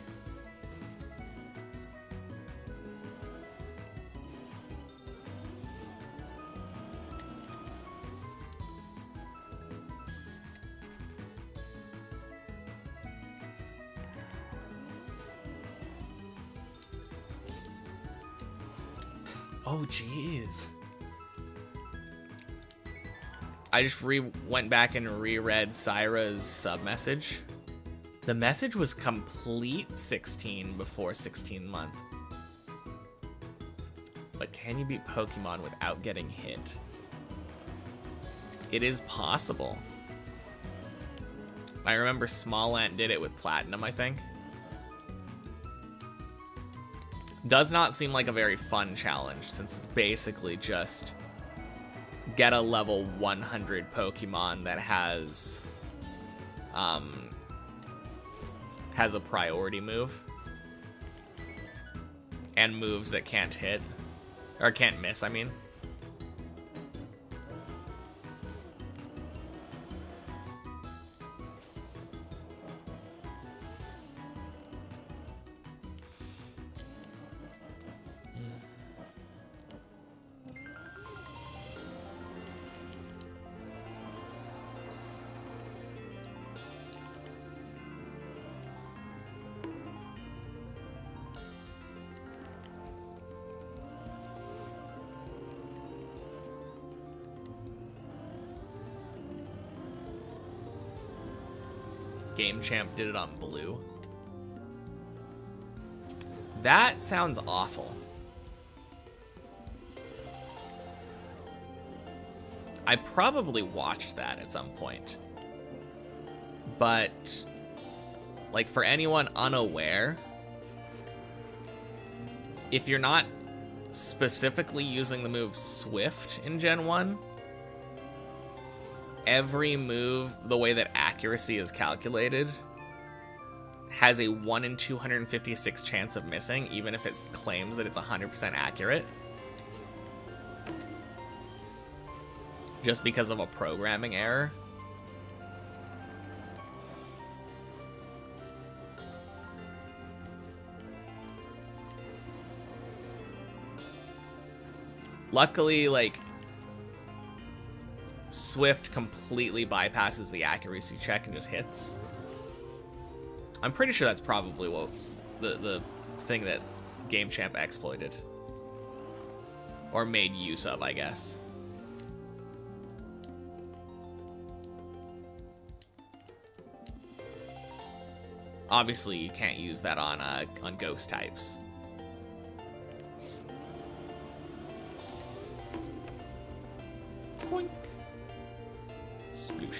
Oh, jeez. I just went back and reread Syra's sub-message. The message was complete 16 before 16 month. But can you beat Pokemon without getting hit? It is possible. I remember Smallant did it with Platinum, I think. Does not seem like a very fun challenge, since it's basically just get a level 100 Pokemon that has a priority move. And moves that can't hit. Or can't miss, I mean. Game Champ did it on blue. That sounds awful. I probably watched that at some point. But, like, for anyone unaware, if you're not specifically using the move Swift in Gen 1, every move, the way that accuracy is calculated, has a 1 in 256 chance of missing, even if it claims that it's 100% accurate. Just because of a programming error. Luckily, like, Swift completely bypasses the accuracy check and just hits. I'm pretty sure that's probably what the thing that Game Champ exploited. Or made use of, I guess. Obviously, you can't use that on ghost types. Boink. Sploosh.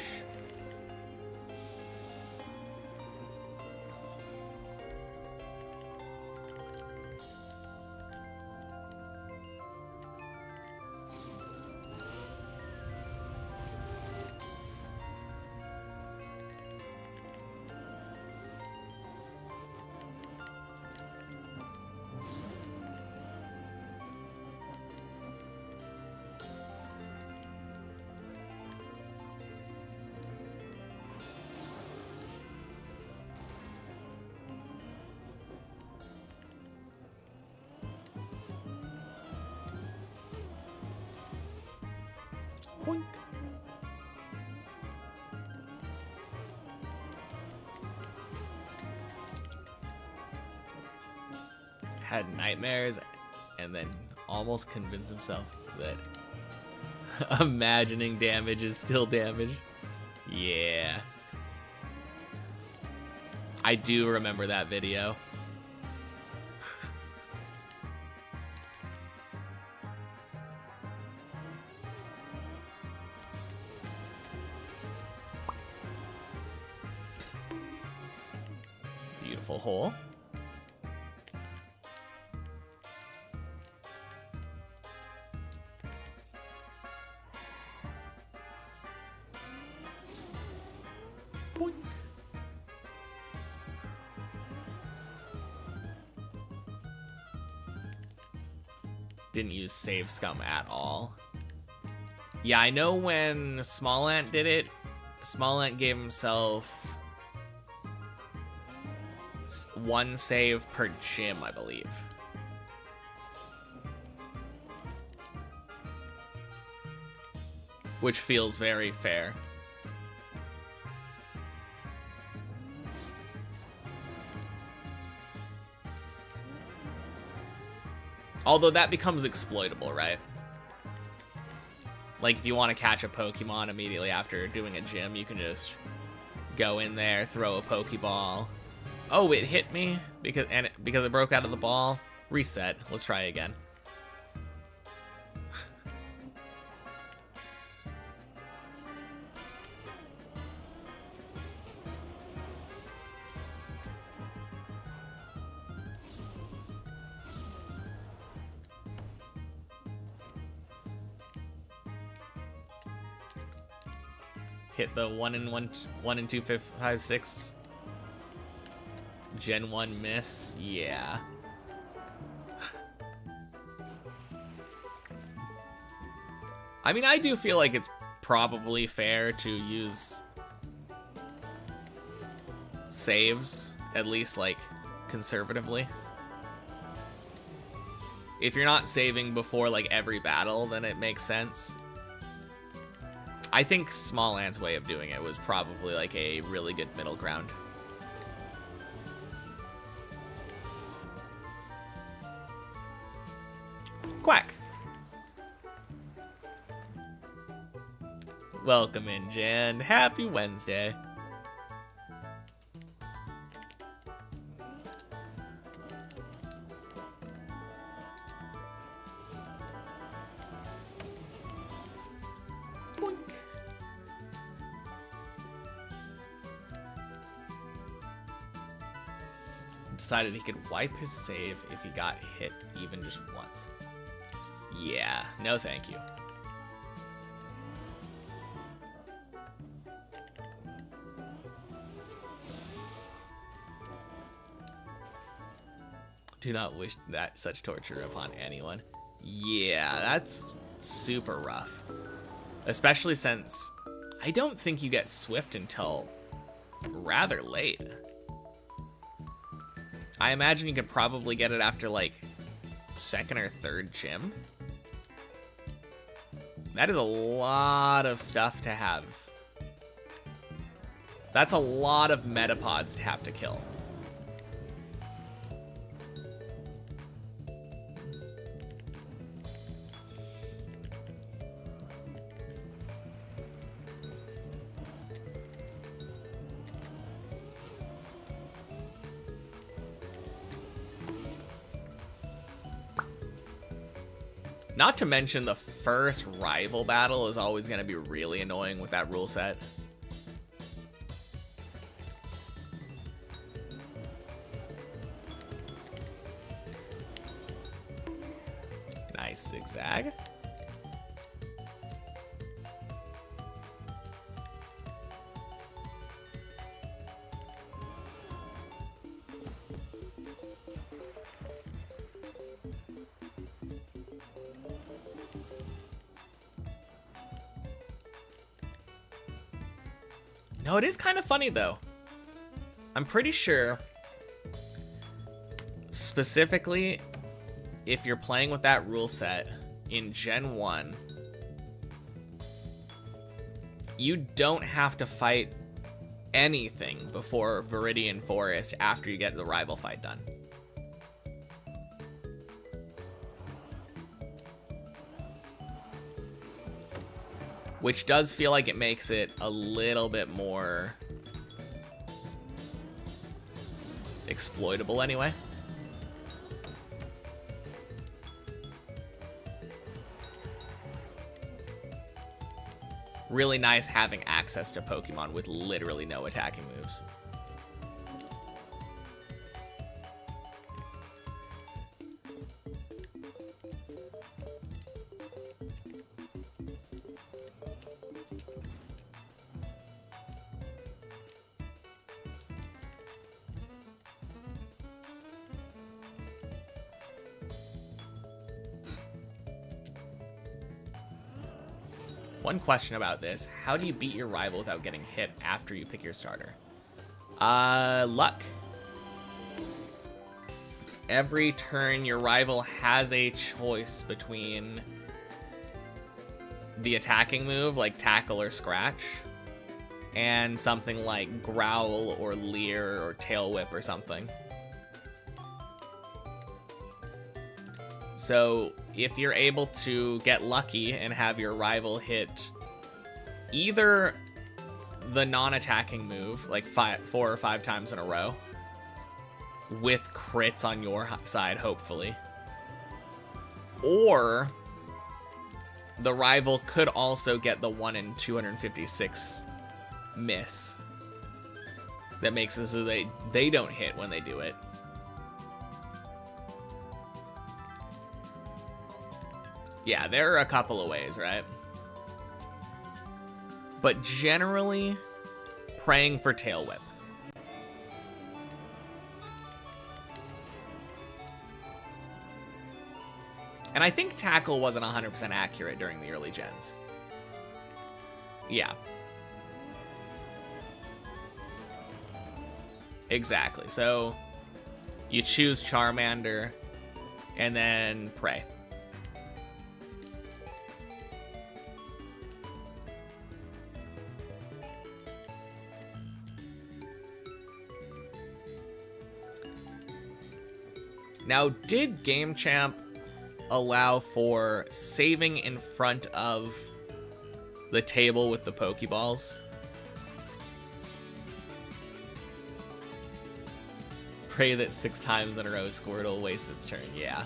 Boink. Had nightmares and then almost convinced himself that imagining damage is still damage. Yeah. I do remember that video. Beautiful hole. Boink. Didn't use save scum at all. Yeah, I know when Small Ant did it, Small Ant gave himself 1 save per gym, I believe. Which feels very fair. Although that becomes exploitable, right? Like if you want to catch a Pokemon immediately after doing a gym, you can just go in there, throw a Pokeball. Oh, it hit me because it broke out of the ball. Reset. Let's try again. Hit the 1 and 2 5 6 Gen 1 miss. Yeah. I mean, I do feel like it's probably fair to use saves, at least like conservatively. If you're not saving before like every battle, then it makes sense. I think Small Ant's way of doing it was probably like a really good middle ground. Quack. Welcome in, Jan. Happy Wednesday. Boink. Decided he could wipe his save if he got hit even just once. Yeah, no thank you. Do not wish that such torture upon anyone. Yeah, that's super rough. Especially since I don't think you get Swift until rather late. I imagine you could probably get it after like 2nd or 3rd gym. That is a lot of stuff to have. That's a lot of Metapods to have to kill. Not to mention the first rival battle is always going to be really annoying with that rule set. Nice zigzag. No, it is kind of funny, though. I'm pretty sure, specifically, if you're playing with that rule set in Gen 1, you don't have to fight anything before Viridian Forest after you get the rival fight done. Which does feel like it makes it a little bit more exploitable anyway. Really nice having access to Pokemon with literally no attacking moves. One question about this: how do you beat your rival without getting hit after you pick your starter? Luck. Every turn, your rival has a choice between the attacking move, like Tackle or Scratch, and something like Growl or Leer or Tail Whip or something. So if you're able to get lucky and have your rival hit either the non-attacking move, like 4 or 5 times in a row, with crits on your side, hopefully, or the rival could also get the 1 in 256 miss that makes it so they don't hit when they do it. Yeah, there are a couple of ways, right? But generally, praying for Tail Whip. And I think Tackle wasn't 100% accurate during the early gens. Yeah. Exactly. So, you choose Charmander, and then pray. Now, did Game Champ allow for saving in front of the table with the Pokeballs? Pray that 6 times in a row Squirtle wastes its turn. Yeah.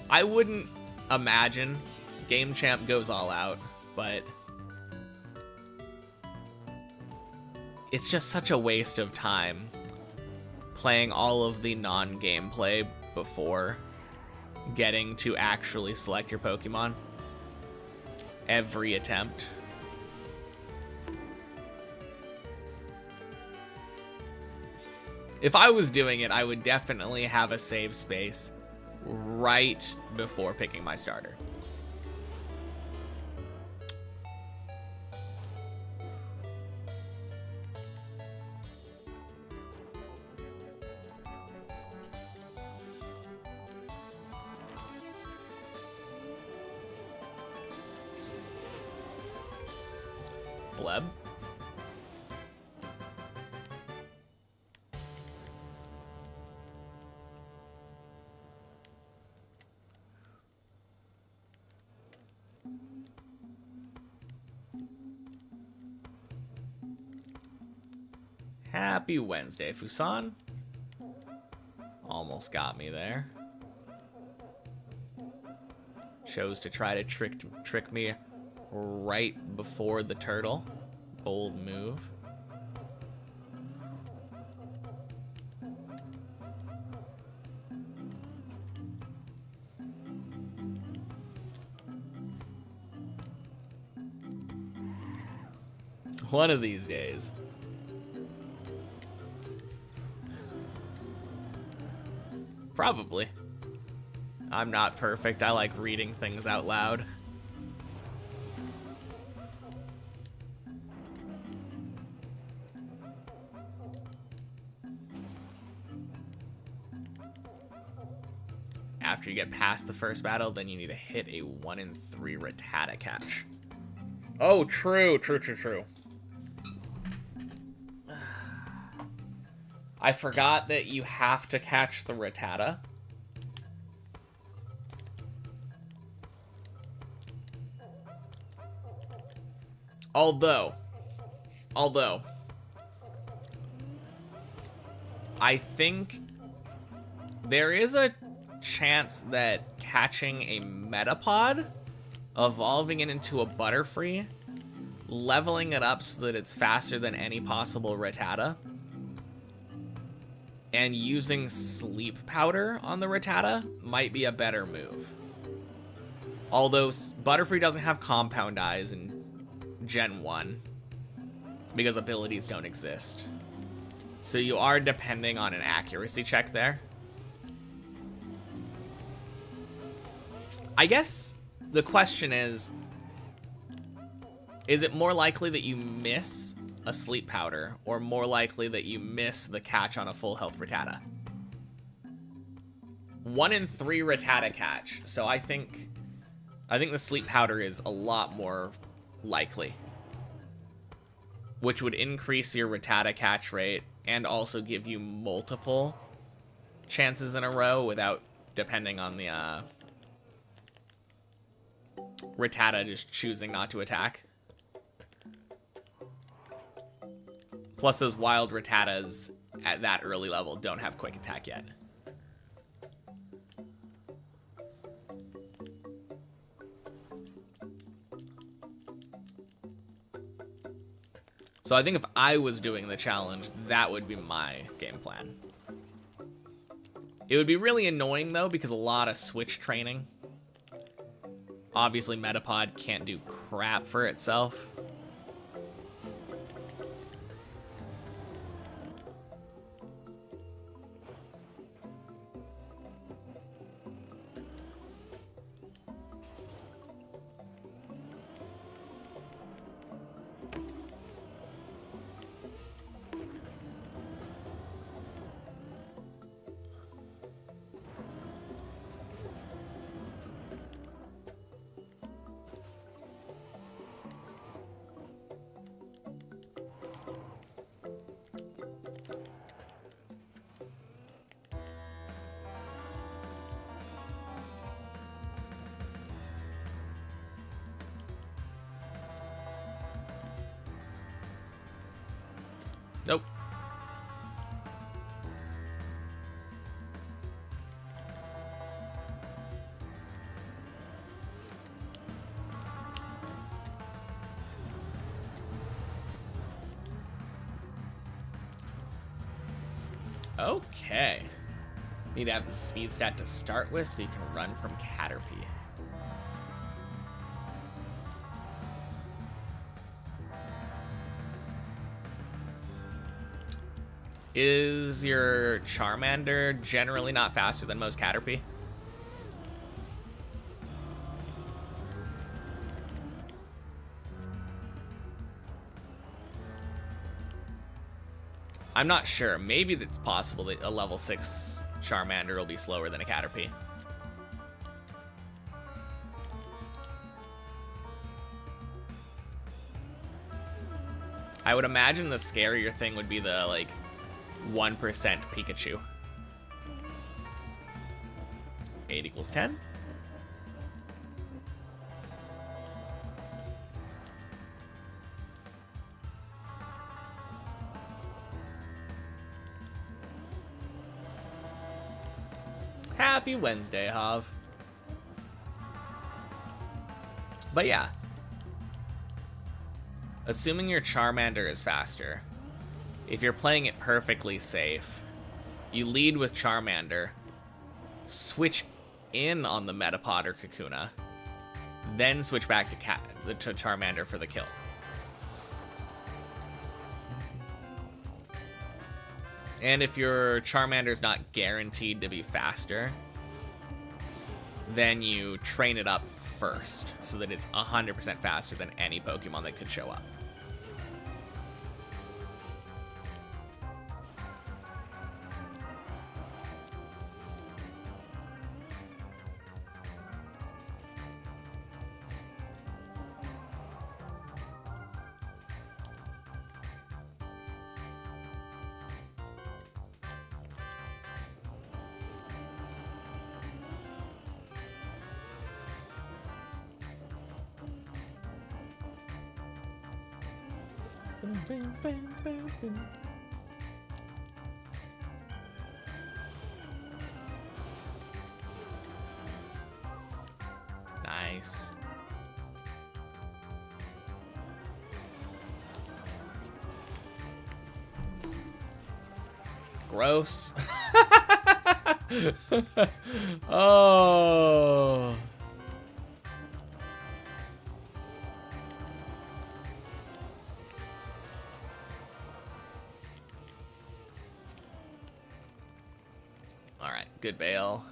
I wouldn't imagine Game Champ goes all out, but it's just such a waste of time playing all of the non-gameplay before getting to actually select your Pokemon every attempt. If I was doing it, I would definitely have a save space right before picking my starter. Bleb. Happy Wednesday, Fusan. Almost got me there. Chose to try to trick me right before the turtle. Bold move. One of these days. Probably. I'm not perfect. I like reading things out loud. After you get past the first battle, then you need to hit a 1 in 3 Rattata catch. Oh, true. I forgot that you have to catch the Rattata. Although, I think there is a chance that catching a Metapod, evolving it into a Butterfree, leveling it up so that it's faster than any possible Rattata, and using Sleep Powder on the Rattata might be a better move. Although Butterfree doesn't have Compound Eyes in Gen 1 because abilities don't exist. So you are depending on an accuracy check there. I guess the question is it more likely that you miss a Sleep Powder or more likely that you miss the catch on a full health Rattata? 1 in 3 Rattata catch. So I think the Sleep Powder is a lot more likely, which would increase your Rattata catch rate and also give you multiple chances in a row without depending on the Rattata just choosing not to attack. Plus those wild Rattatas at that early level don't have quick attack yet. So I think if I was doing the challenge, that would be my game plan. It would be really annoying, though, because a lot of switch training. Obviously, Metapod can't do crap for itself. Nope. Okay. Need to have the speed stat to start with so you can run from Caterpie. Is your Charmander generally not faster than most Caterpie? I'm not sure. Maybe it's possible that a level 6 Charmander will be slower than a Caterpie. I would imagine the scarier thing would be the, like, 1% Pikachu. 8 equals 10. Happy Wednesday, Hav. But yeah. Assuming your Charmander is faster, if you're playing it perfectly safe, you lead with Charmander, switch in on the Metapod or Kakuna, then switch back to Charmander for the kill. And if your Charmander's not guaranteed to be faster, then you train it up first so that it's 100% faster than any Pokemon that could show up. Nice. Gross. Oh. All right, good bail.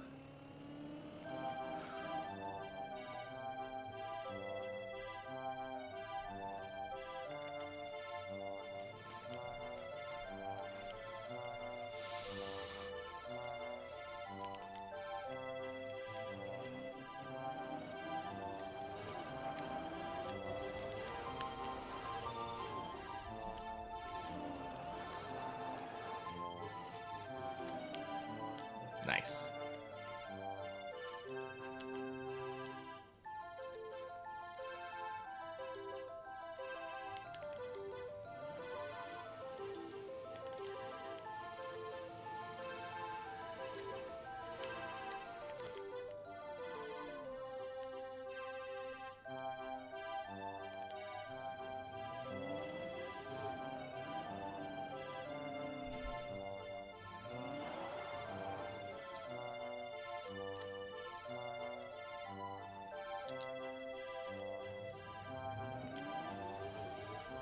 Nice.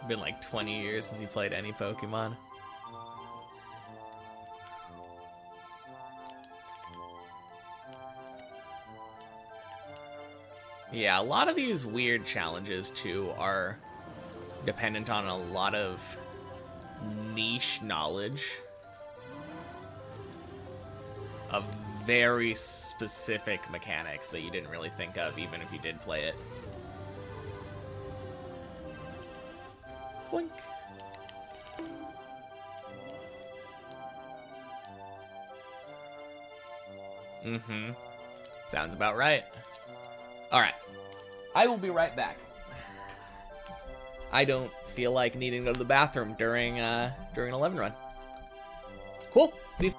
Been like 20 years since he played any Pokemon. Yeah, a lot of these weird challenges too are dependent on a lot of niche knowledge of very specific mechanics that you didn't really think of even if you did play it. Boink. Mm-hmm. Sounds about right. Alright. I will be right back. I don't feel like needing to go to the bathroom during an 11 run. Cool. See you.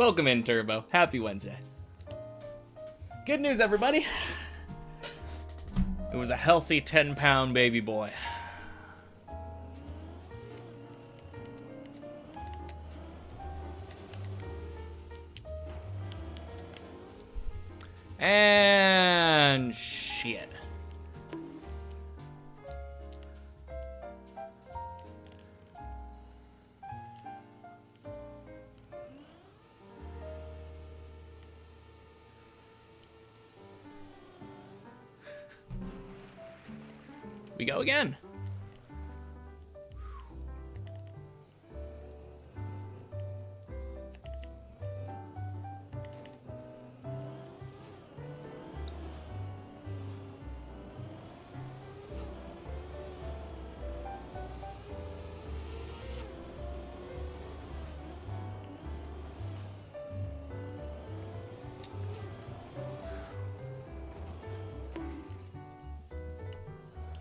Welcome in, Turbo. Happy Wednesday. Good news, everybody. It was a healthy 10-pound baby boy. And shit. We go again.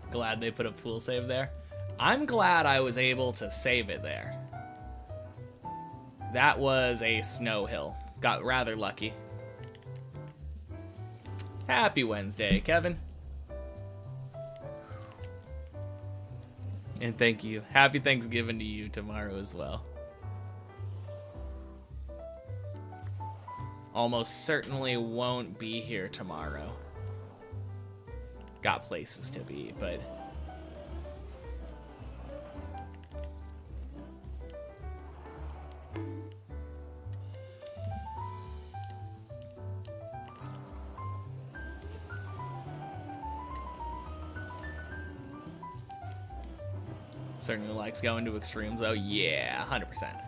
Glad they put a pool save there. I'm glad I was able to save it there. That was a snow hill. Got rather lucky. Happy Wednesday, Kevin. And thank you. Happy Thanksgiving to you tomorrow as well. Almost certainly won't be here tomorrow. Got places to be, but certainly likes going to extremes though. Yeah, 100%.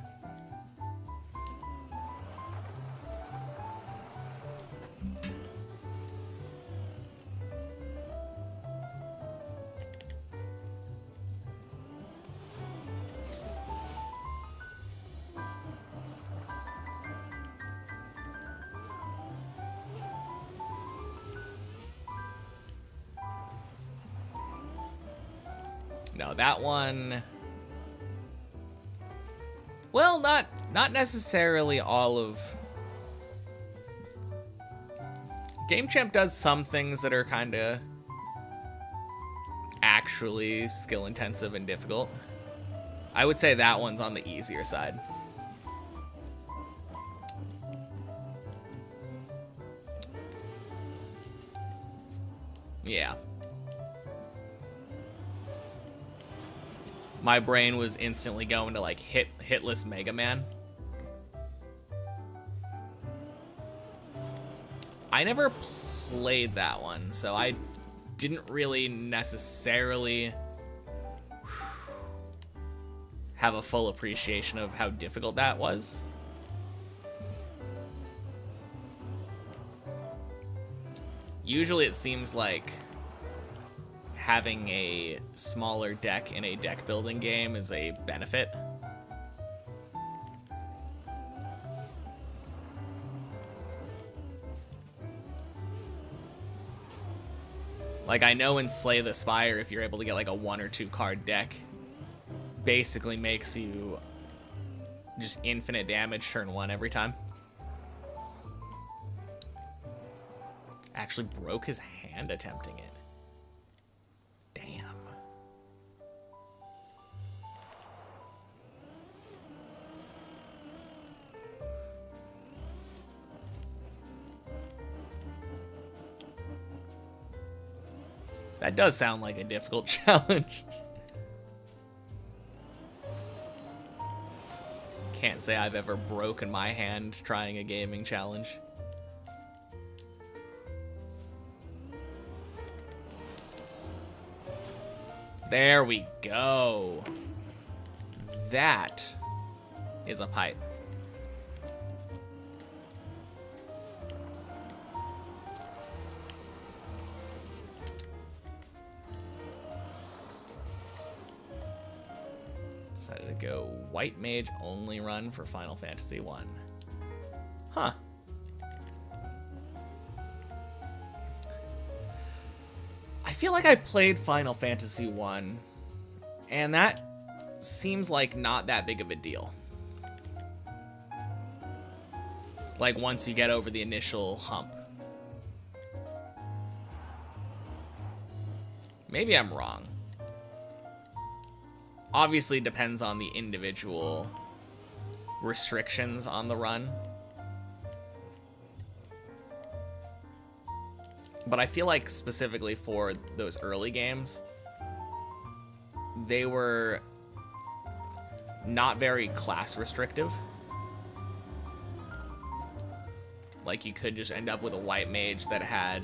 No, that one... Well, not necessarily all of... Game Champ does some things that are kind of actually skill-intensive and difficult. I would say that one's on the easier side. Yeah. My brain was instantly going to like hitless Mega Man. I never played that one, so I didn't really necessarily have a full appreciation of how difficult that was. Usually it seems like having a smaller deck in a deck building game is a benefit. Like, I know in Slay the Spire, if you're able to get like a 1 or 2 card deck, basically makes you just infinite damage turn 1 every time. Actually broke his hand attempting it. Damn. That does sound like a difficult challenge. Can't say I've ever broken my hand trying a gaming challenge. There we go. That is a pipe. Decided to go white mage only run for Final Fantasy 1. Huh. I feel like I played Final Fantasy 1, and that seems like not that big of a deal. Like, once you get over the initial hump. Maybe I'm wrong. Obviously, it depends on the individual restrictions on the run. But I feel like specifically for those early games, they were not very class restrictive. Like, you could just end up with a white mage that had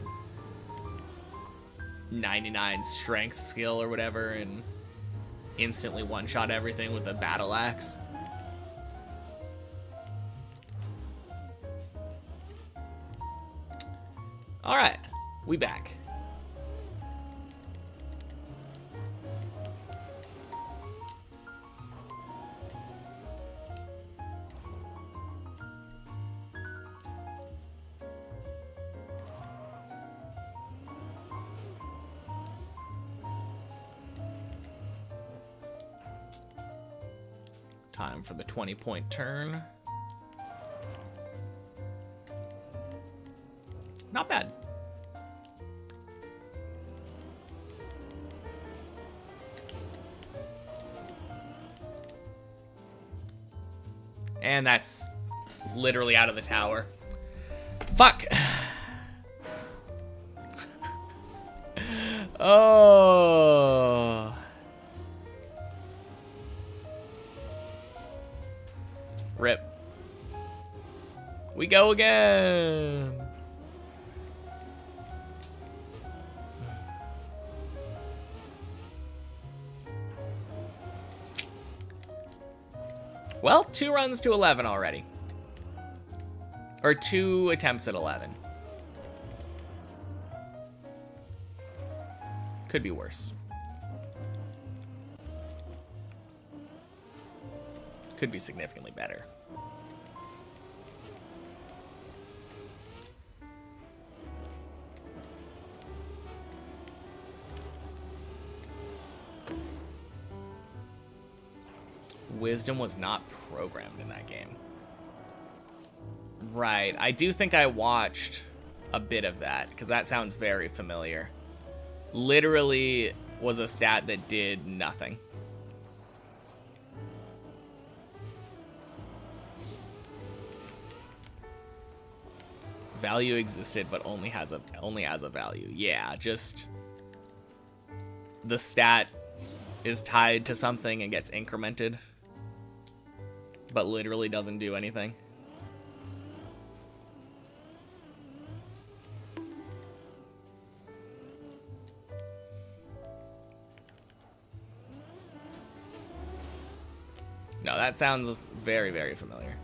99 strength skill or whatever and instantly one-shot everything with a battle axe. Alright, we back. Time for the 20-point turn. Not bad. And that's literally out of the tower. Fuck. Oh. Rip. We go again. Well, 2 runs to 11 already. Or 2 attempts at 11. Could be worse. Could be significantly better. Wisdom was not programmed in that game. Right. I do think I watched a bit of that, because that sounds very familiar. Literally was a stat that did nothing. Value existed, but only has a value. Yeah, just the stat is tied to something and gets incremented, but literally doesn't do anything. No, that sounds very, very familiar.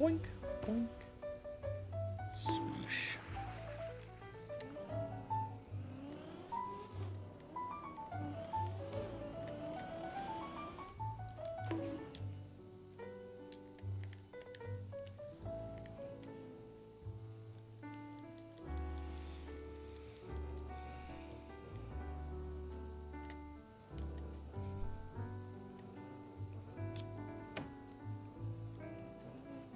Boink, boink. Swoosh.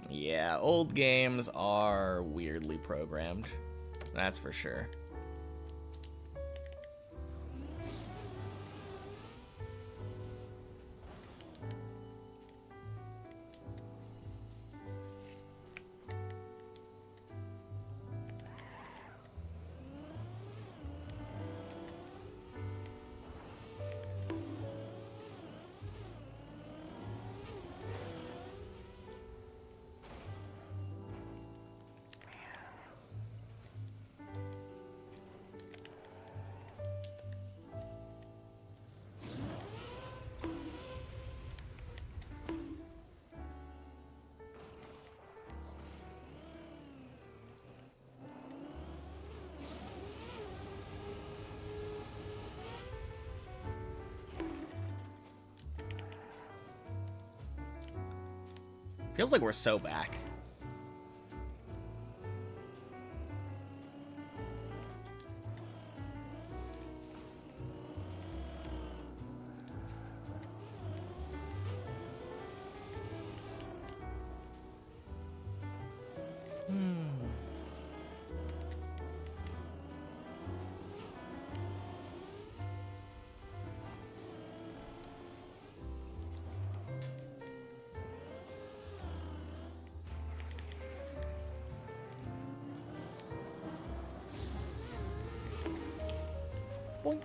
Yeah, old games are weirdly programmed. That's for sure. Feels like we're so back. Boink.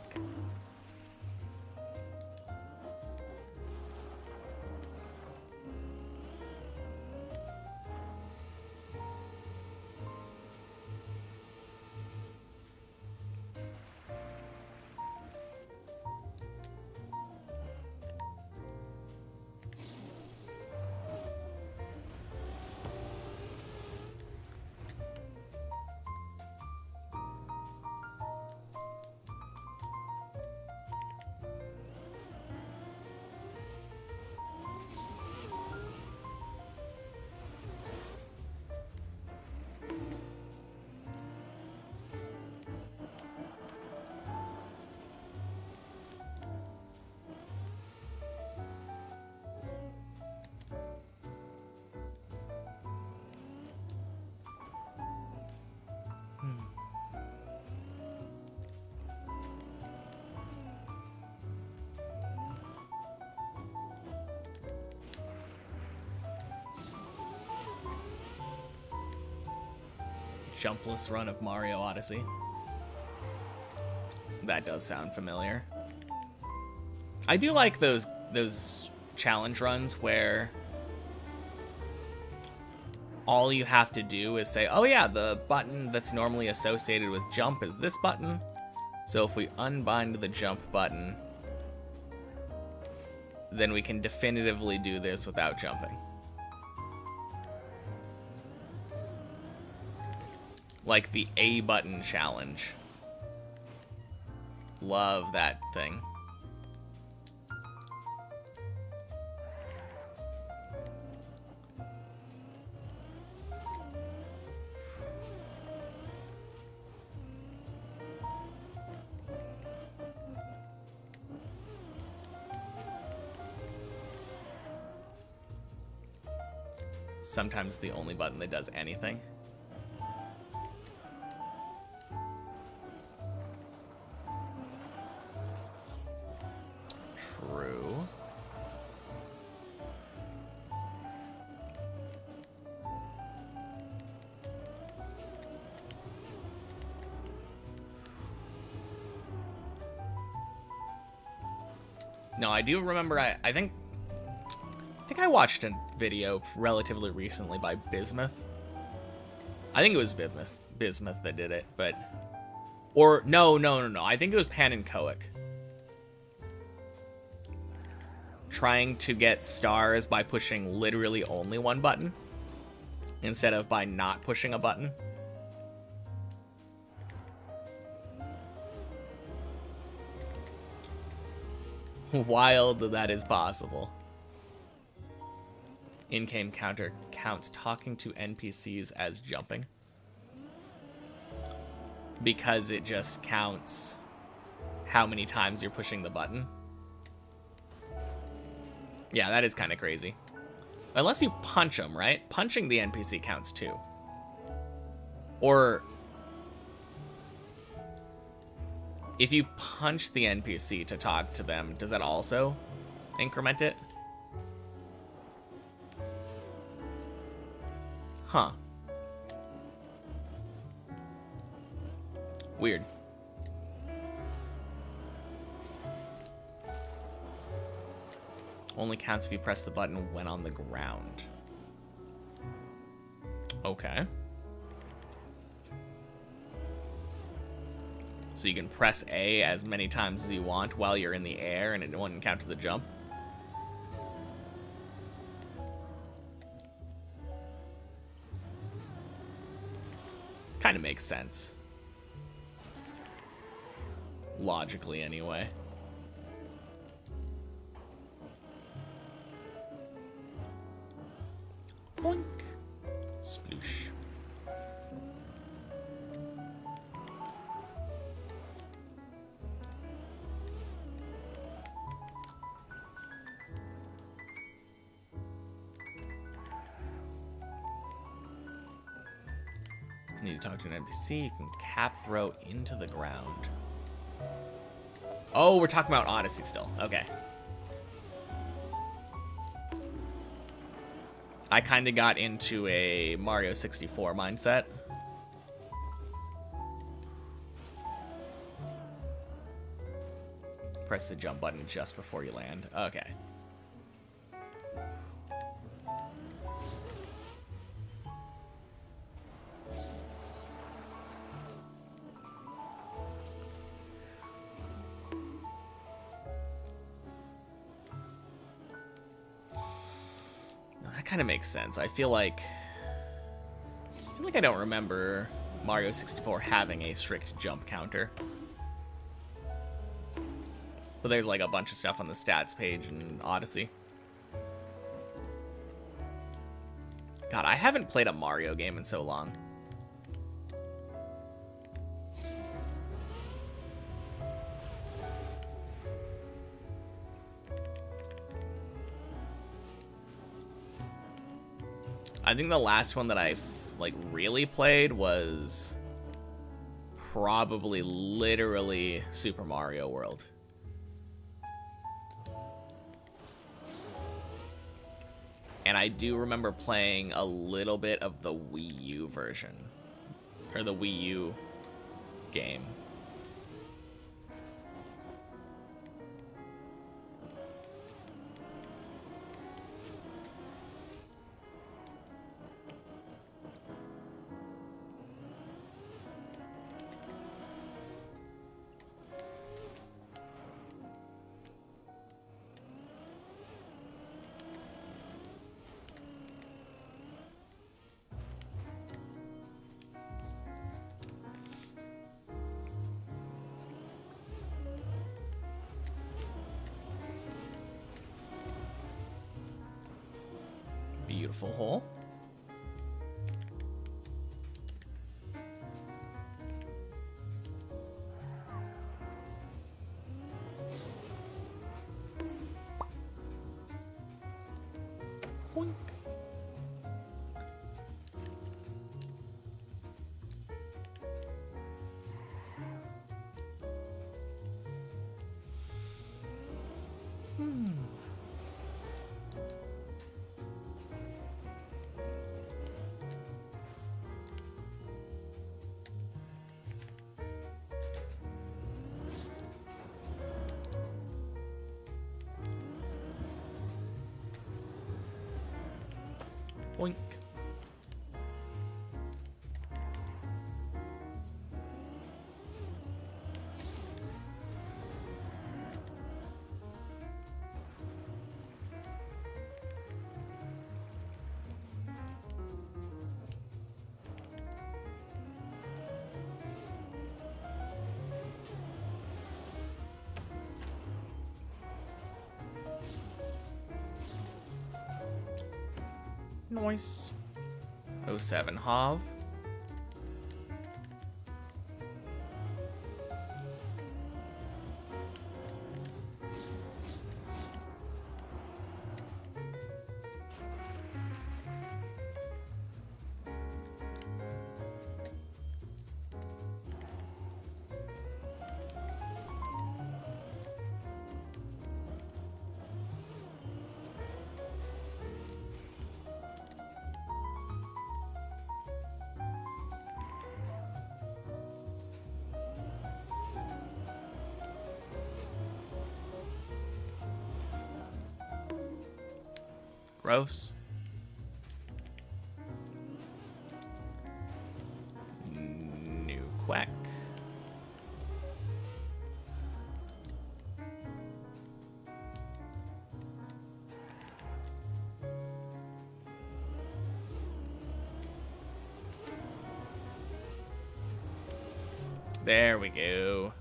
Jumpless run of Mario Odyssey. That does sound familiar. I do like those challenge runs where all you have to do is say, oh yeah, the button that's normally associated with jump is this button. So if we unbind the jump button, then we can definitively do this without jumping. Like the A button challenge. Love that thing. Sometimes the only button that does anything. True. No, I do remember I think I watched a video relatively recently by Bismuth. I think it was Bismuth that did it, but or no. I think it was Pan and Coic. Trying to get stars by pushing literally only one button instead of by not pushing a button. Wild that is possible. In-game counter counts talking to NPCs as jumping. Because it just counts how many times you're pushing the button. Yeah, that is kind of crazy. Unless you punch them, right? Punching the NPC counts too. Or if you punch the NPC to talk to them, does that also increment it? Huh. Weird. Only counts if you press the button when on the ground. Okay. So you can press A as many times as you want while you're in the air and it wouldn't count as a jump. Kind of makes sense. Logically, anyway. Boink. Sploosh. Need to talk to an NPC. You can cap throw into the ground. Oh, we're talking about Odyssey still. Okay. I kind of got into a Mario 64 mindset. Press the jump button just before you land. Okay. That kind of makes sense. I feel like I don't remember Mario 64 having a strict jump counter. But there's like a bunch of stuff on the stats page in Odyssey. God, I haven't played a Mario game in so long. I think the last one that I like really played was probably literally Super Mario World. And I do remember playing a little bit of the Wii U version, or the Wii U game. Beautiful hole. Boink. Boink. Nice. 07 Hav. Gross. New quack. There we go.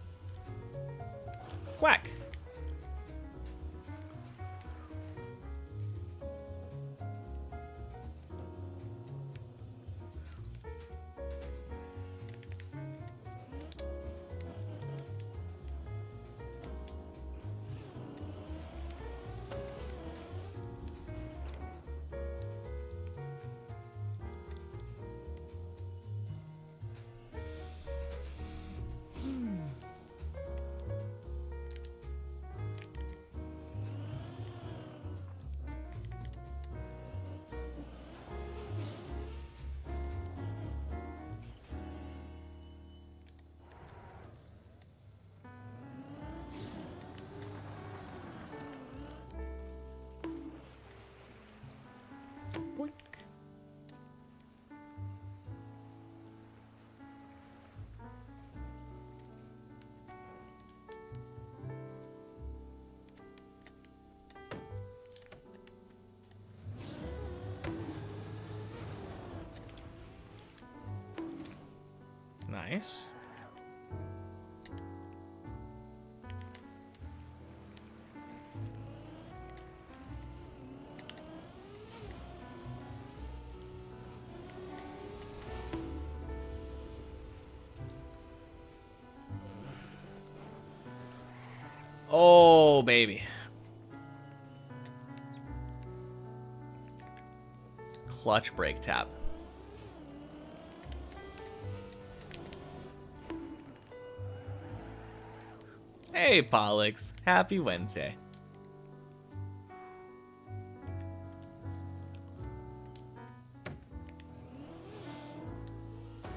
Quack. Boink. Nice. Oh, baby. Clutch break tap. Hey, Pollux. Happy Wednesday.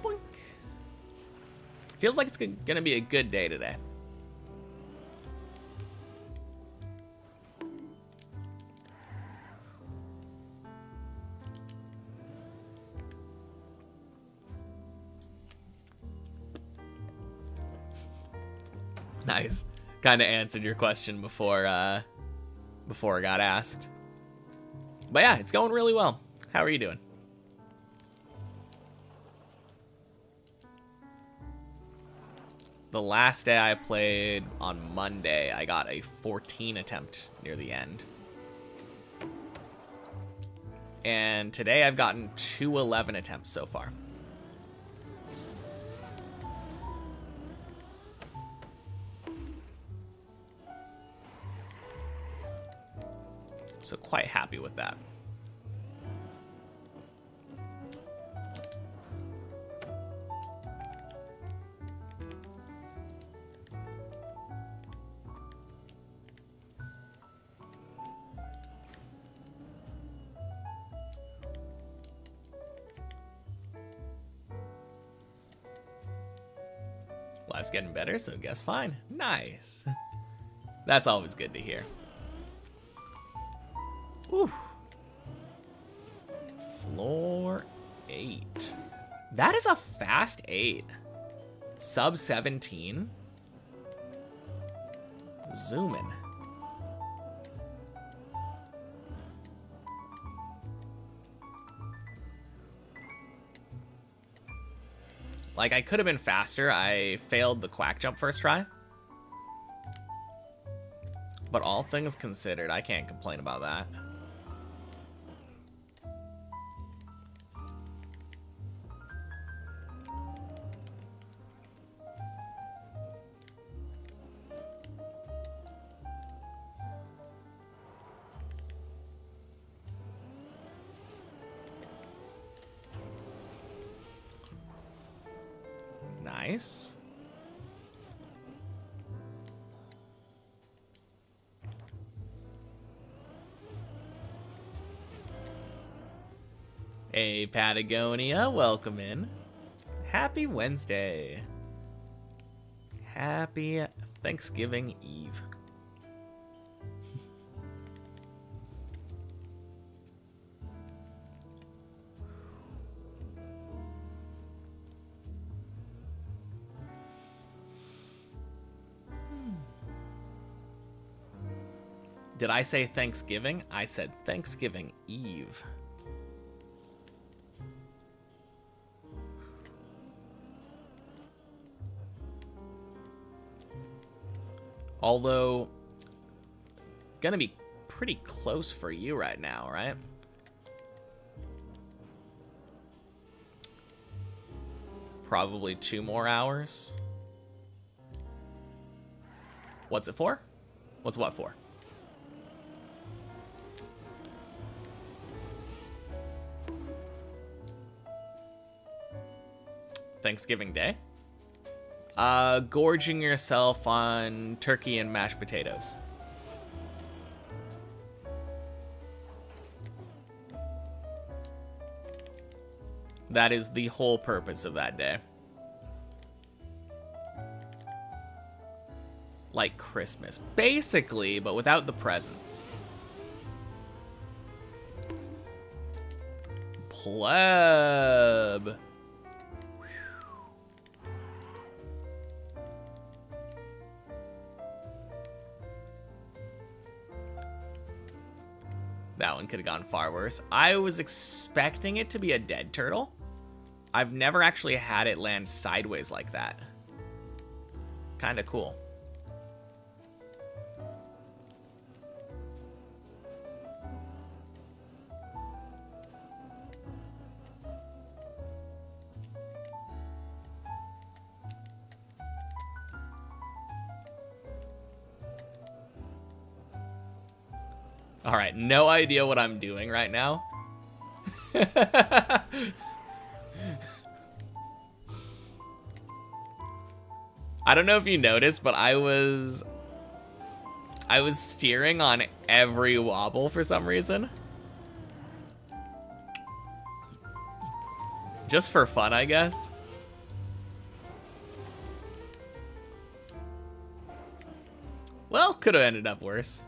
Boink. Feels like it's gonna be a good day today. Nice. Kind of answered your question before it got asked. But yeah, it's going really well. How are you doing? The last day I played on Monday, I got a 14 attempt near the end. And today I've gotten 211 attempts so far. So quite happy with that. Life's getting better, so guess fine. Nice. That's always good to hear. Whew. Floor 8. That is a fast 8. Sub 17. Zoom in. Like, I could have been faster. I failed the quack jump first try. But all things considered, I can't complain about that. Nice. Hey, Patagonia, welcome in. Happy Wednesday. Happy Thanksgiving Eve. Did I say Thanksgiving? I said Thanksgiving Eve. Although, gonna be pretty close for you right now, right? Probably 2 more hours. What's it for? What's what for? Thanksgiving Day? Gorging yourself on turkey and mashed potatoes. That is the whole purpose of that day. Like Christmas, basically, but without the presents. Pleb. That one could have gone far worse. I was expecting it to be a dead turtle. I've never actually had it land sideways like that. Kind of cool. All right, no idea what I'm doing right now. I don't know if you noticed, but I was steering on every wobble for some reason. Just for fun, I guess. Well, could have ended up worse.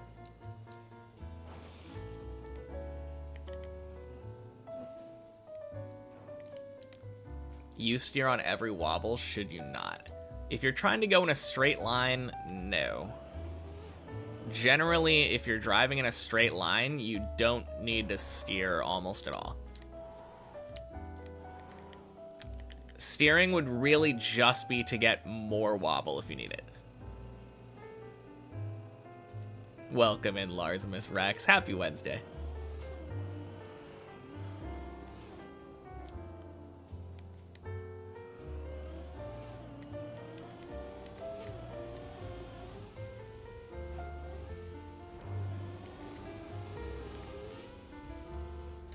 You steer on every wobble, should you not? If you're trying to go in a straight line, no. Generally, if you're driving in a straight line, you don't need to steer almost at all. Steering would really just be to get more wobble if you need it. Welcome in, Lars, Miss Rex. Happy Wednesday.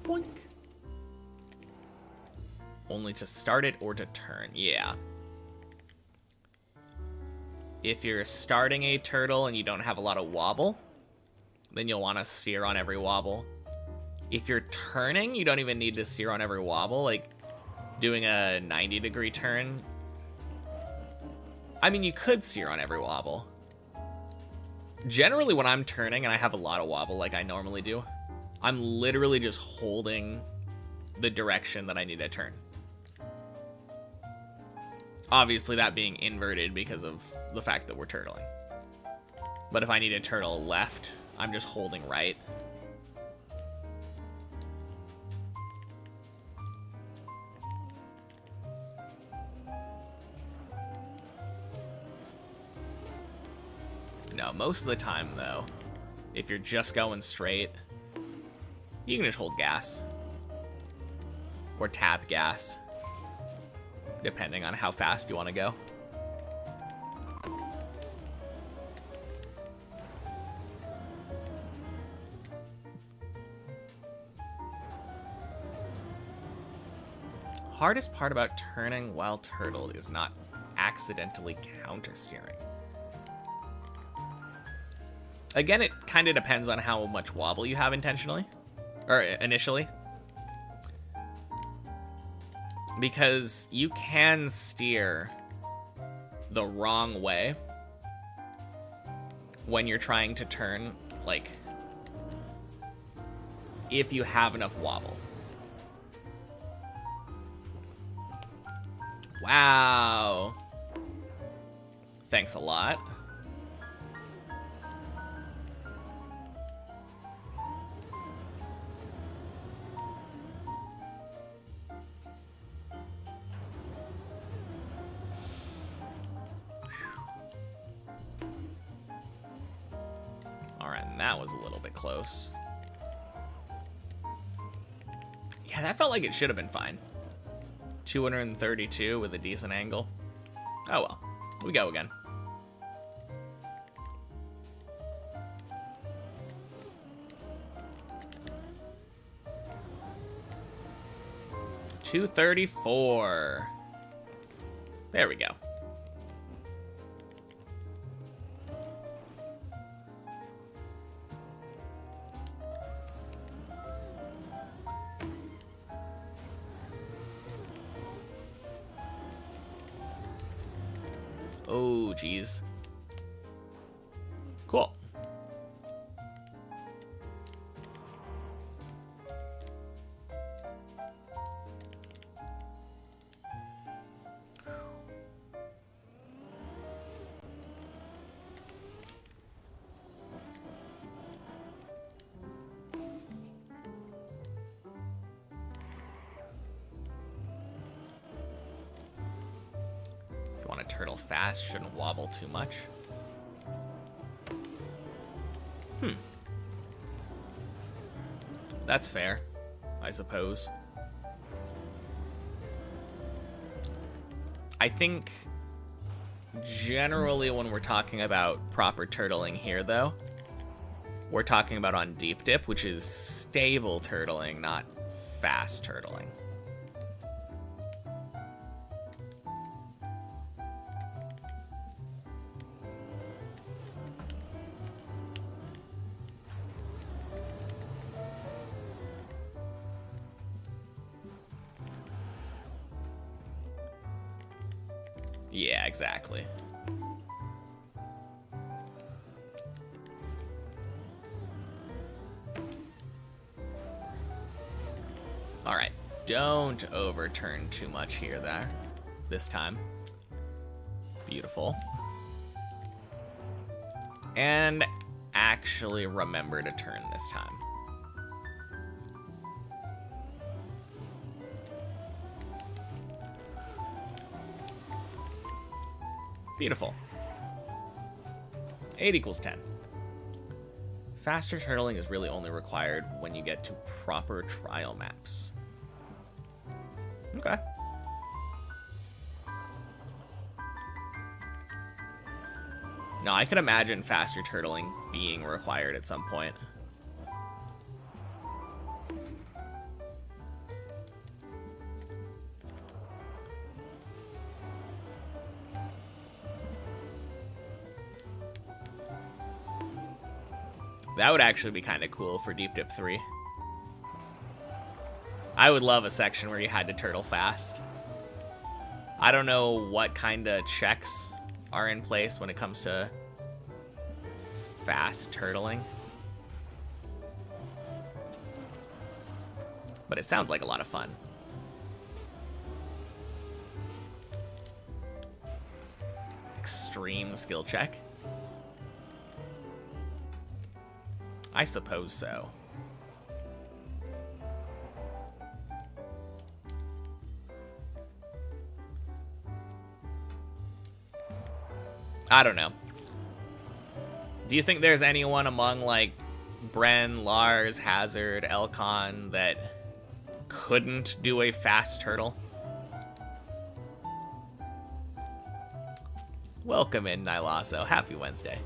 Boink. Only to start it or to turn. Yeah. If you're starting a turtle and you don't have a lot of wobble, then you'll want to steer on every wobble. If you're turning, you don't even need to steer on every wobble. Like doing a 90-degree turn. I mean, you could steer on every wobble. Generally, when I'm turning and I have a lot of wobble like I normally do, I'm literally just holding the direction that I need to turn. Obviously, that being inverted because of the fact that we're turtling. But if I need to turtle left, I'm just holding right. No, most of the time, though, if you're just going straight, you can just hold gas. Or tap gas. Depending on how fast you want to go. Hardest part about turning while turtle is not accidentally counter-steering. Again, it kind of depends on how much wobble you have intentionally. Or initially. Because you can steer the wrong way when you're trying to turn, like, if you have enough wobble. Wow. Thanks a lot. Alright, and that was a little bit close. Yeah, that felt like it should have been fine. 232 with a decent angle. Oh well, we go again. $234. There we go. Oh, geez. Cool. turtle fast, shouldn't wobble too much. That's fair, I suppose. I think generally when we're talking about proper turtling here, though, we're talking about on deep dip, which is stable turtling, not fast turtling. Yeah, exactly. All right, don't overturn too much here there this time. Beautiful. And actually remember to turn this time. Beautiful. 8 equals 10. Faster turtling is really only required when you get to proper trial maps. Okay. Now, I could imagine faster turtling being required at some point. That would actually be kind of cool for Deep Dip 3. I would love a section where you had to turtle fast. I don't know what kind of checks are in place when it comes to fast turtling, but it sounds like a lot of fun. Extreme skill check? I suppose so. I don't know. Do you think there's anyone among, like, Bren, Lars, Hazard, Elcon that couldn't do a fast turtle? Welcome in, Nylasso. Happy Wednesday.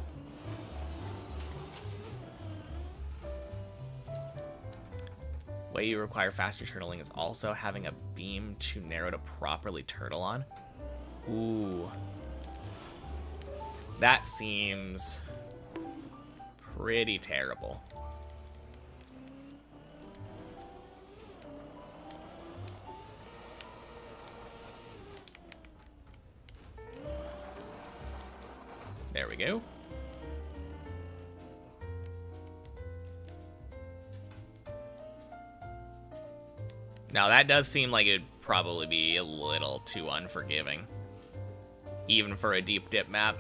Way you require faster turtling is also having a beam too narrow to properly turtle on. Ooh. That seems pretty terrible. There we go. Now that does seem like it'd probably be a little too unforgiving, even for a deep dip map.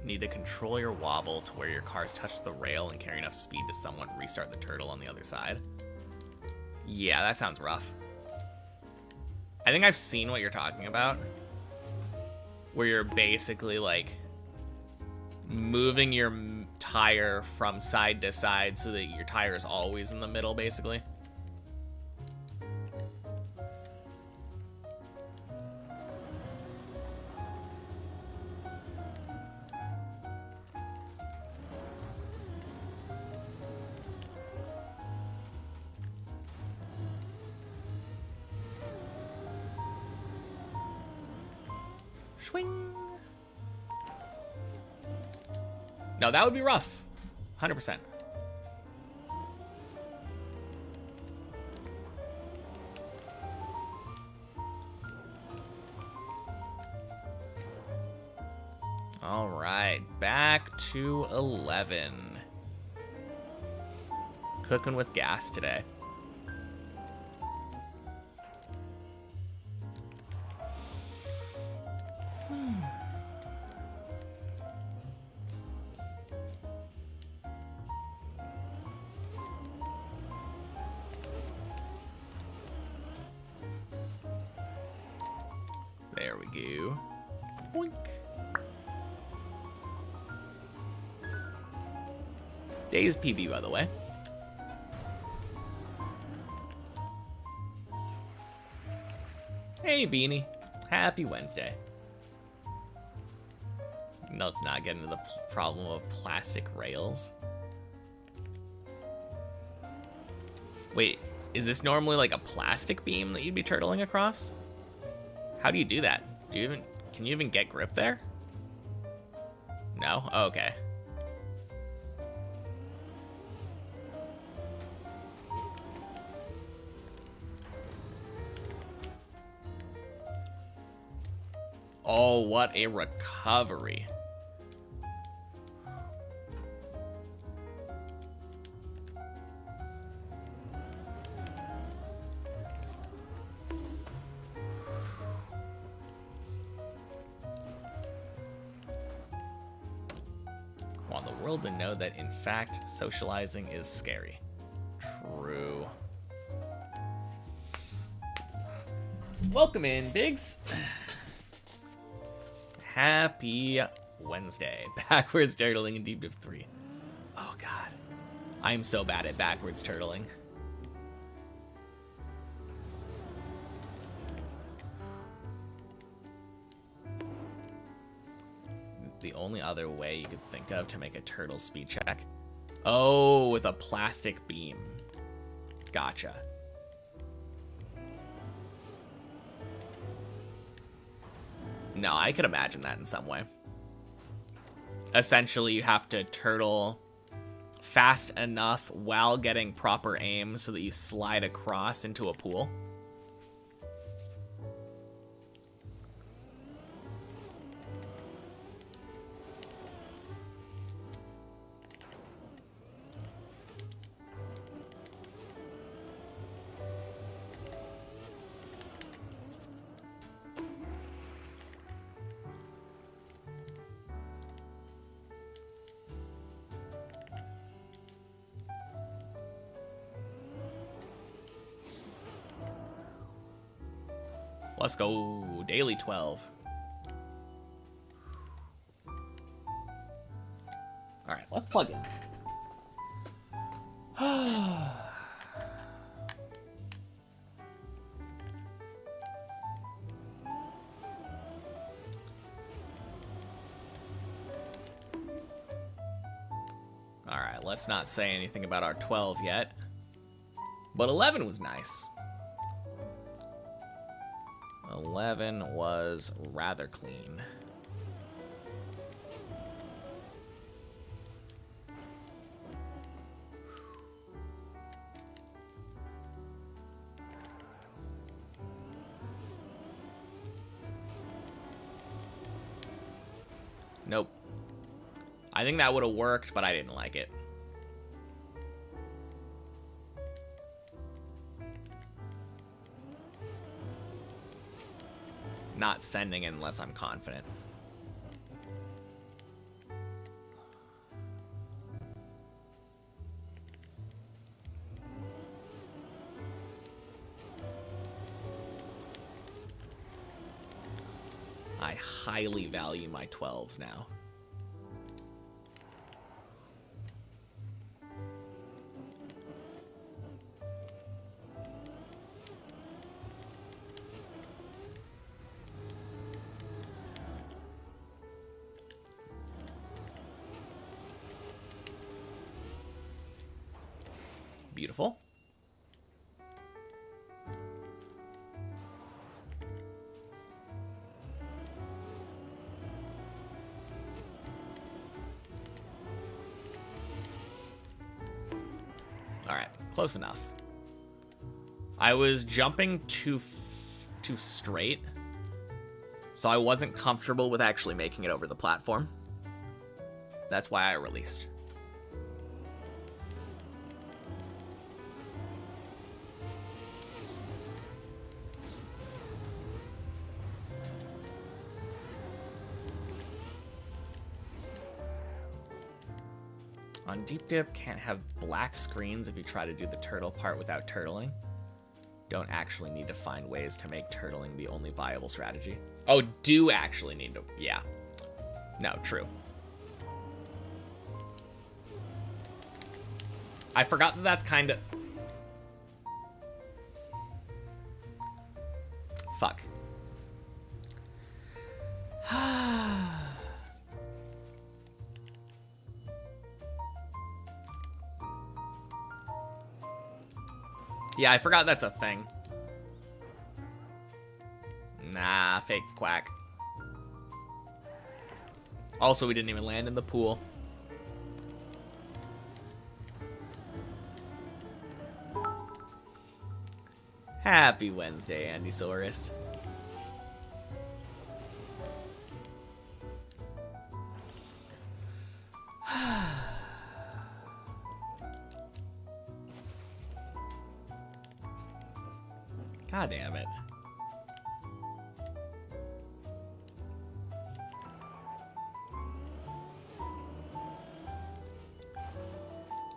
Need to control your wobble to where your cars touch the rail and carry enough speed to somewhat restart the turtle on the other side. Yeah, that sounds rough. I think I've seen what you're talking about, where you're basically like moving your tire from side to side so that your tire is always in the middle, basically. Swing. No, that would be rough. 100%. All right, back to 11. Cooking with gas today. we go. Boink. Day's PB, by the way. Hey, Beanie. Happy Wednesday. No, let's not get into the problem of plastic rails. Wait, is this normally like a plastic beam that you'd be turtling across? How do you do that? Can you even get grip there? No? Oh, okay. Oh, what a recovery. Want the world to know that, in fact, socializing is scary. True. Welcome in, Biggs. Happy Wednesday. Backwards turtling in Deep Div 3. Oh, God. I'm so bad at backwards turtling. The only other way you could think of to make a turtle speed check. Oh, with a plastic beam. Gotcha. No, I could imagine that in some way. Essentially, you have to turtle fast enough while getting proper aim so that you slide across into a pool. Let's go. Daily 12. Alright, let's plug in. Alright, let's not say anything about our 12 yet. But 11 was nice. 11 was rather clean. Nope. I think that would have worked, but I didn't like it. Not sending it unless I'm confident. I highly value my 12s now. Beautiful. All right, close enough. I was jumping too straight, so I wasn't comfortable with actually making it over the platform. That's why I released. On Deep Dip, can't have black screens if you try to do the turtle part without turtling. Don't actually need to find ways to make turtling the only viable strategy. Oh, do actually need to... Yeah. No, true. I forgot that that's kind of... Fuck. Yeah, I forgot that's a thing. Nah, fake quack. Also, we didn't even land in the pool. Happy Wednesday, Andysaurus. God damn it.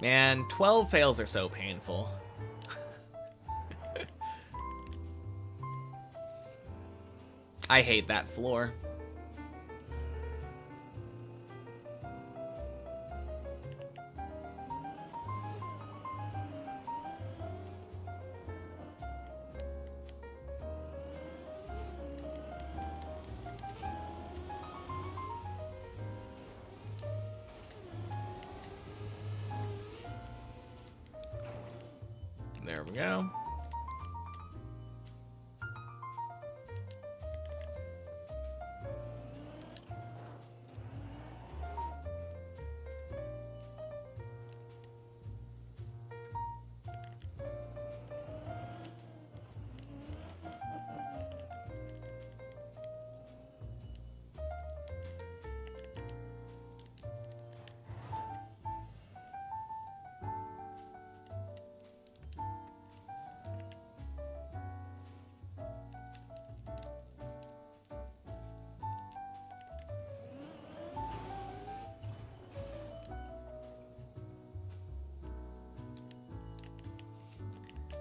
Man, 12 fails are so painful. I hate that floor. There we go.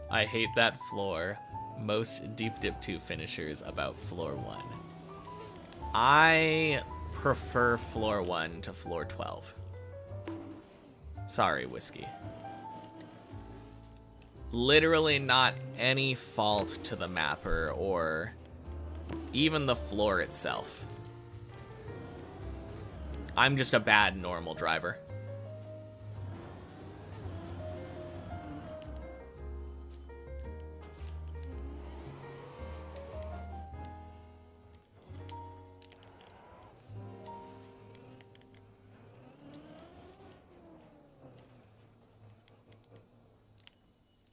I hate that floor. Most Deep Dip 2 finishers about floor 1. I prefer floor 1 to floor 12. Sorry, Whiskey. Literally not any fault to the mapper or even the floor itself. I'm just a bad normal driver.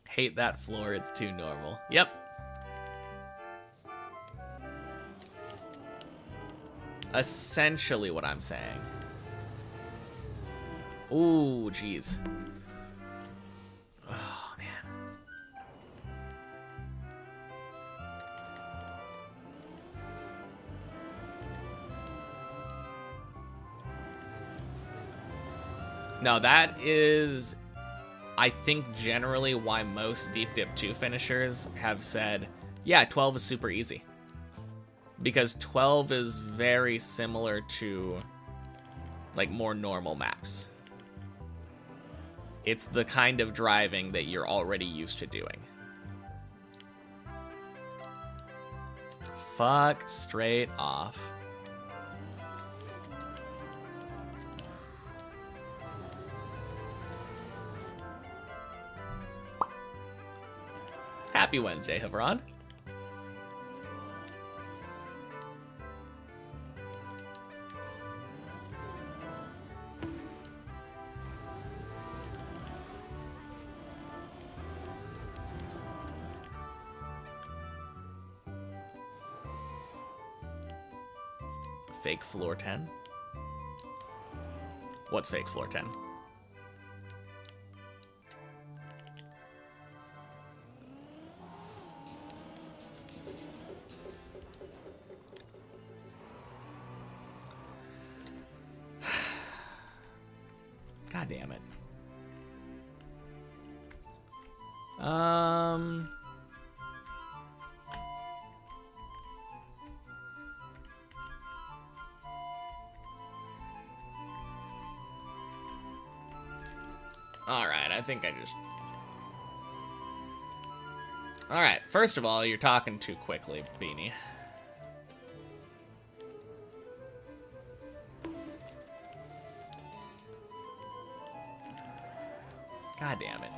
Hate that floor, it's too normal. Yep. Essentially what I'm saying. Ooh, jeez. Oh, man. No, that is... I think generally why most Deep Dip 2 finishers have said, yeah, 12 is super easy. Because 12 is very similar to, like, more normal maps. It's the kind of driving that you're already used to doing. Fuck straight off. Happy Wednesday, Havron. Fake floor 10? What's fake floor 10? God damn it. Alright, I think I just... Alright, first of all, you're talking too quickly, Beanie. God damn it.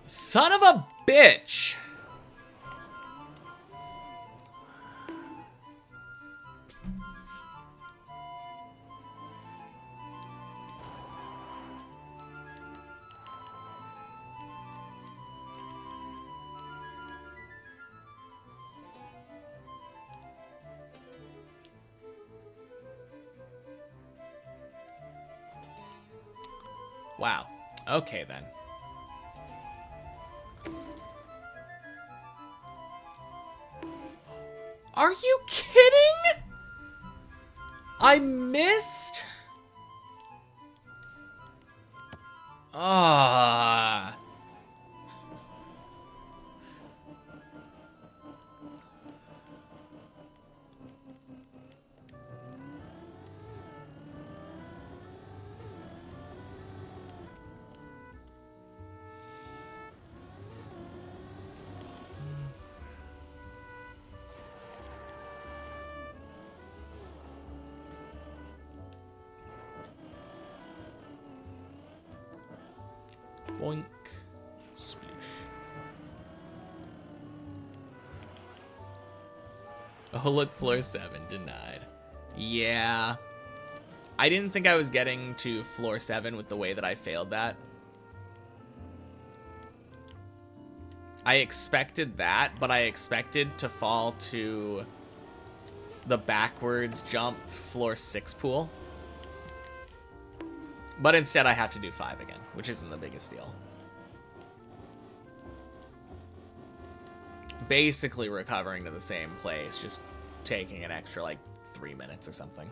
Son of a bitch! Wow. Okay, then. Are you kidding? I missed? Ah. Boink. Sploosh. Oh, look, floor 7 denied. Yeah. I didn't think I was getting to floor 7 with the way that I failed that. I expected that, but I expected to fall to the backwards jump floor 6 pool. But instead I have to do 5 again, which isn't the biggest deal. Basically recovering to the same place, just taking an extra, like, 3 minutes or something.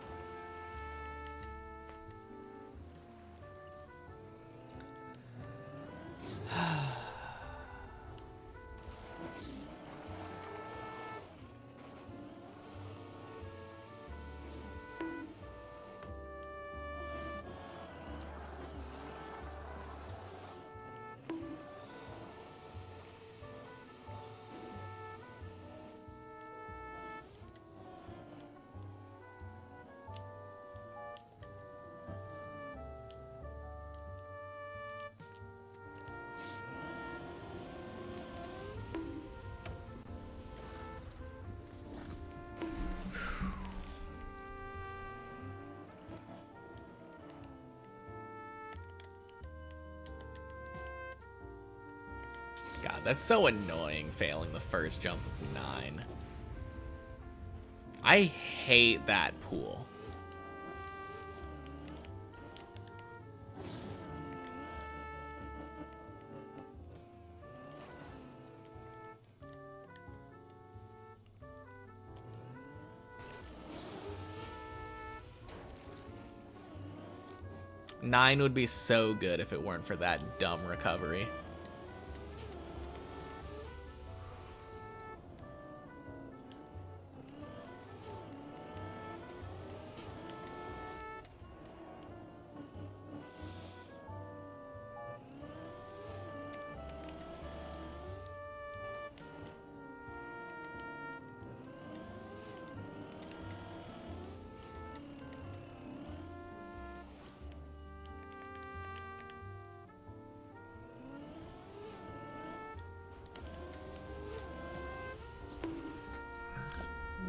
God, that's so annoying, failing the first jump of 9. I hate that pool. Nine would be so good if it weren't for that dumb recovery.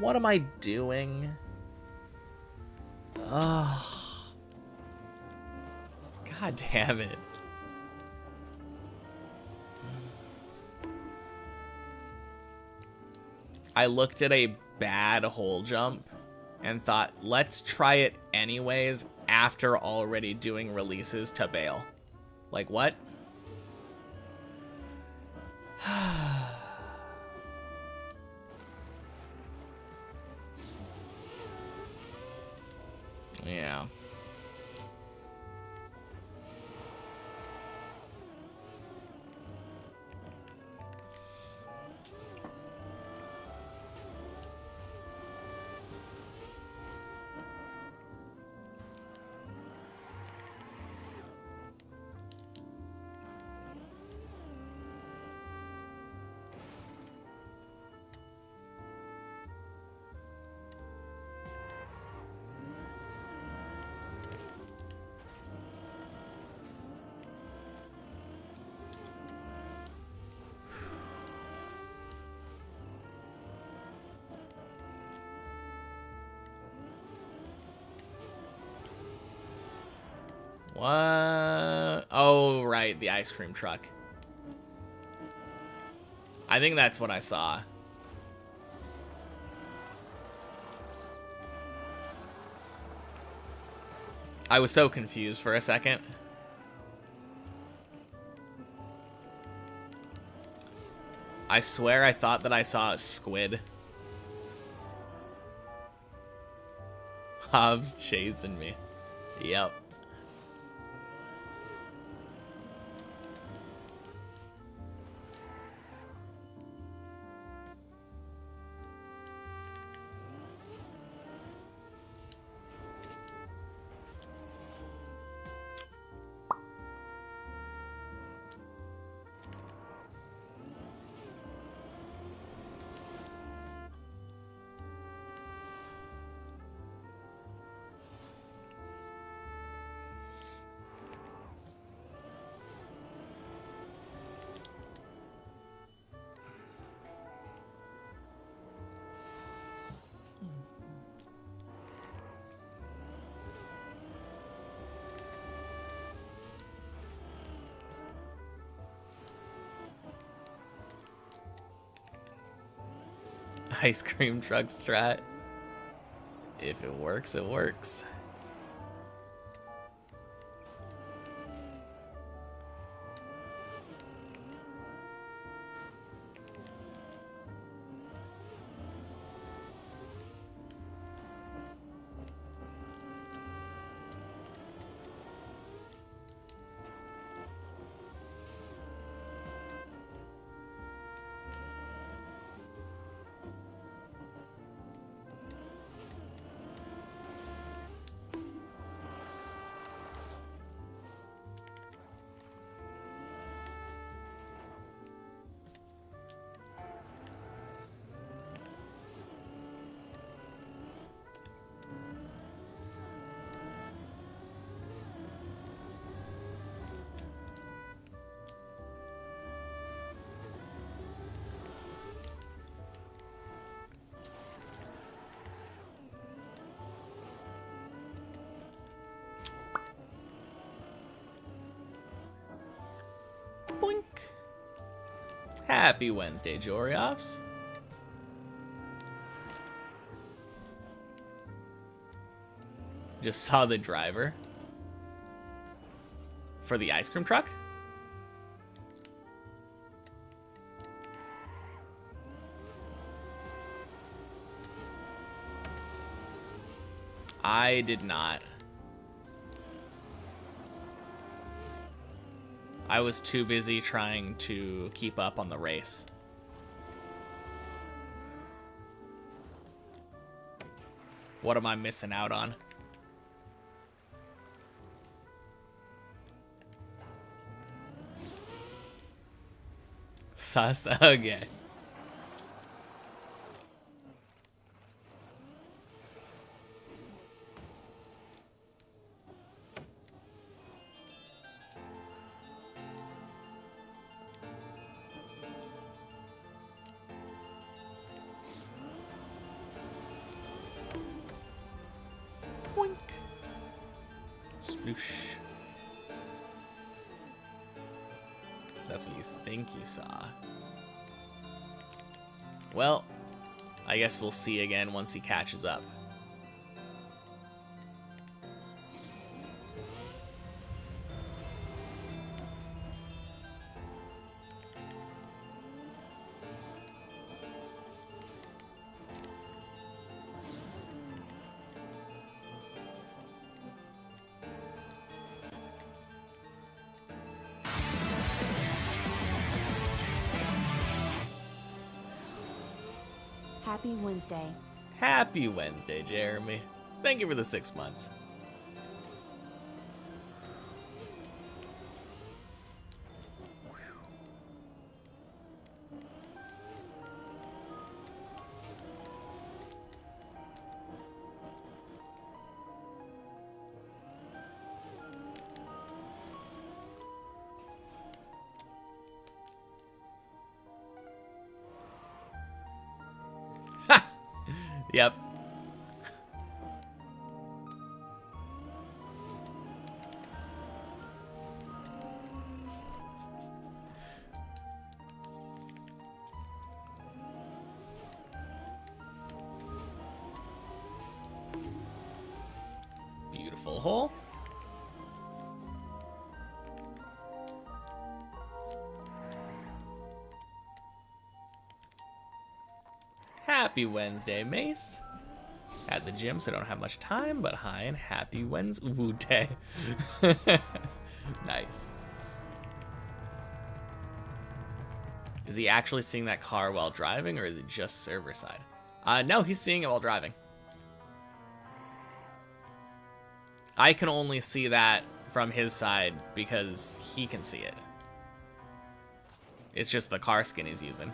What am I doing? Ugh. God damn it. I looked at a bad hole jump and thought, let's try it anyways after already doing releases to bail. Like, what? Yeah. What? Oh, right, the ice cream truck. I think that's what I saw. I was so confused for a second. I swear I thought that I saw a squid. Hobbs chasing me. Yep. Ice cream truck strat. If it works, it works. Boink. Happy Wednesday, Jorioffs. Just saw the driver for the ice cream truck. I did not. I was too busy trying to keep up on the race. What am I missing out on? Sus, okay. Boink. Sploosh. That's what you think you saw. Well, I guess we'll see again once he catches up. Happy Wednesday. Happy Wednesday, Jeremy. Thank you for the 6 months. Yep. Beautiful hole. Happy Wednesday, Mace. At the gym, so I don't have much time, but hi and happy Wednesday. Nice. Is he actually seeing that car while driving, or is it just server side? No, he's seeing it while driving. I can only see that from his side because he can see it. It's just the car skin he's using.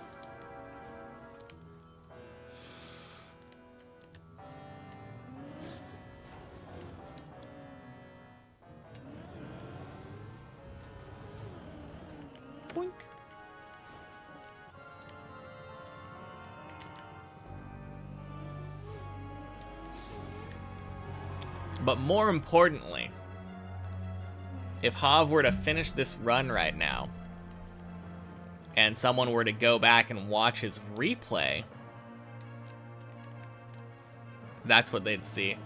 Boink. But more importantly, if Hav were to finish this run right now, and someone were to go back and watch his replay, that's what they'd see.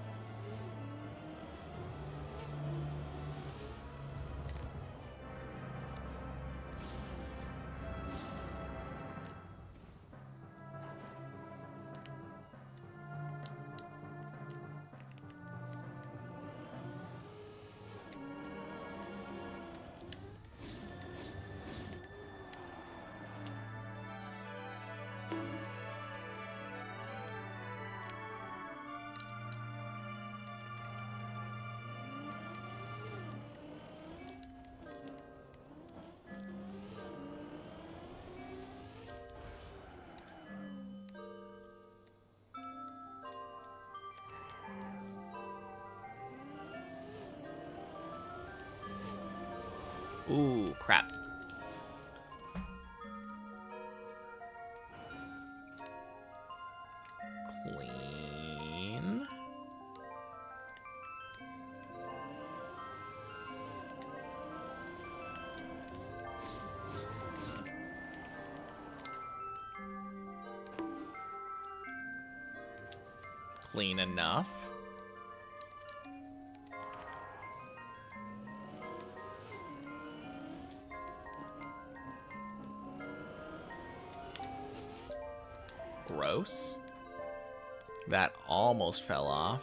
Ooh, crap. Clean. Clean enough. Gross. That almost fell off.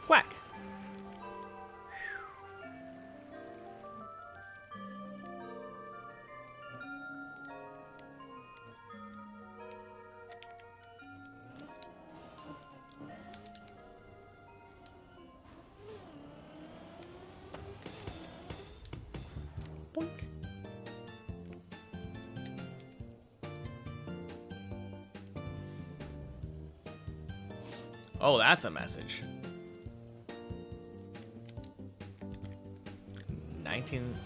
Whack. Boink. Oh, that's a message.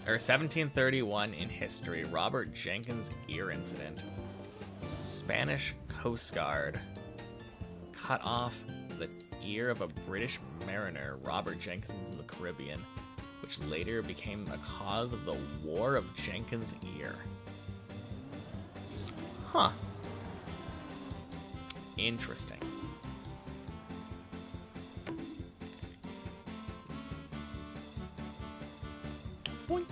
1731 in history. Robert Jenkins ear incident. Spanish Coast Guard cut off the ear of a British mariner, Robert Jenkins, in the Caribbean, which later became a cause of the War of Jenkins' Ear. Huh. Interesting. Boink.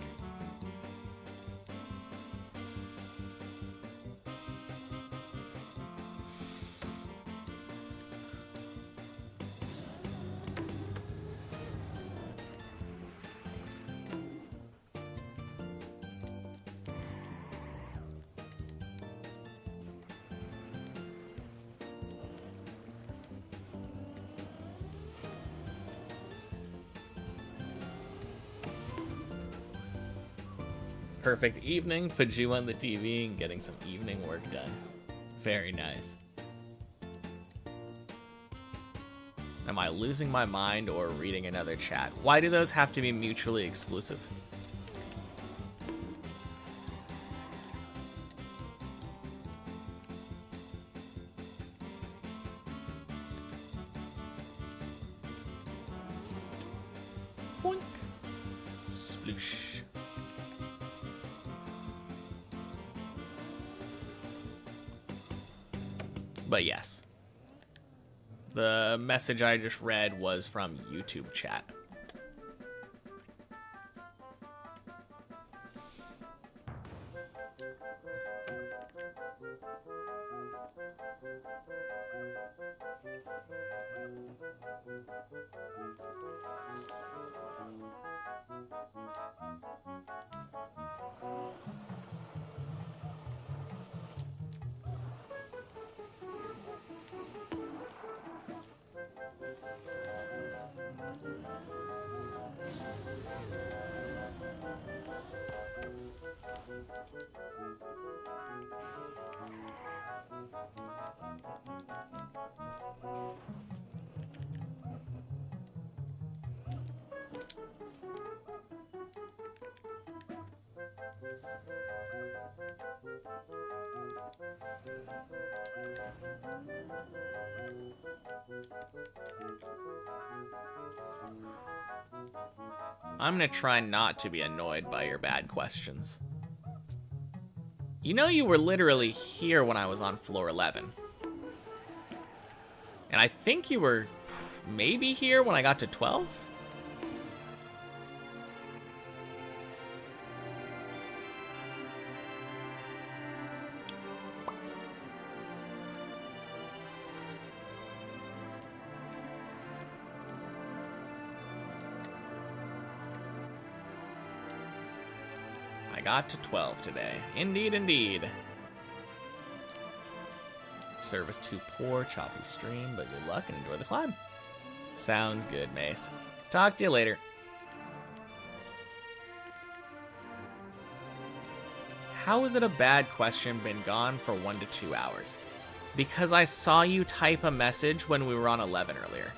Perfect evening, put you on the TV and getting some evening work done. Very nice. Am I losing my mind or reading another chat? Why do those have to be mutually exclusive? Boink. Sploosh. But yes, the message I just read was from YouTube chat. I'm gonna try not to be annoyed by your bad questions. You know you were literally here when I was on floor 11. And I think you were maybe here when I got to 12? I got to 12 today. Indeed, indeed. Service too poor, choppy stream, but good luck and enjoy the climb. Sounds good, Mace. Talk to you later. How is it a bad question been gone for 1 to 2 hours? Because I saw you type a message when we were on 11 earlier.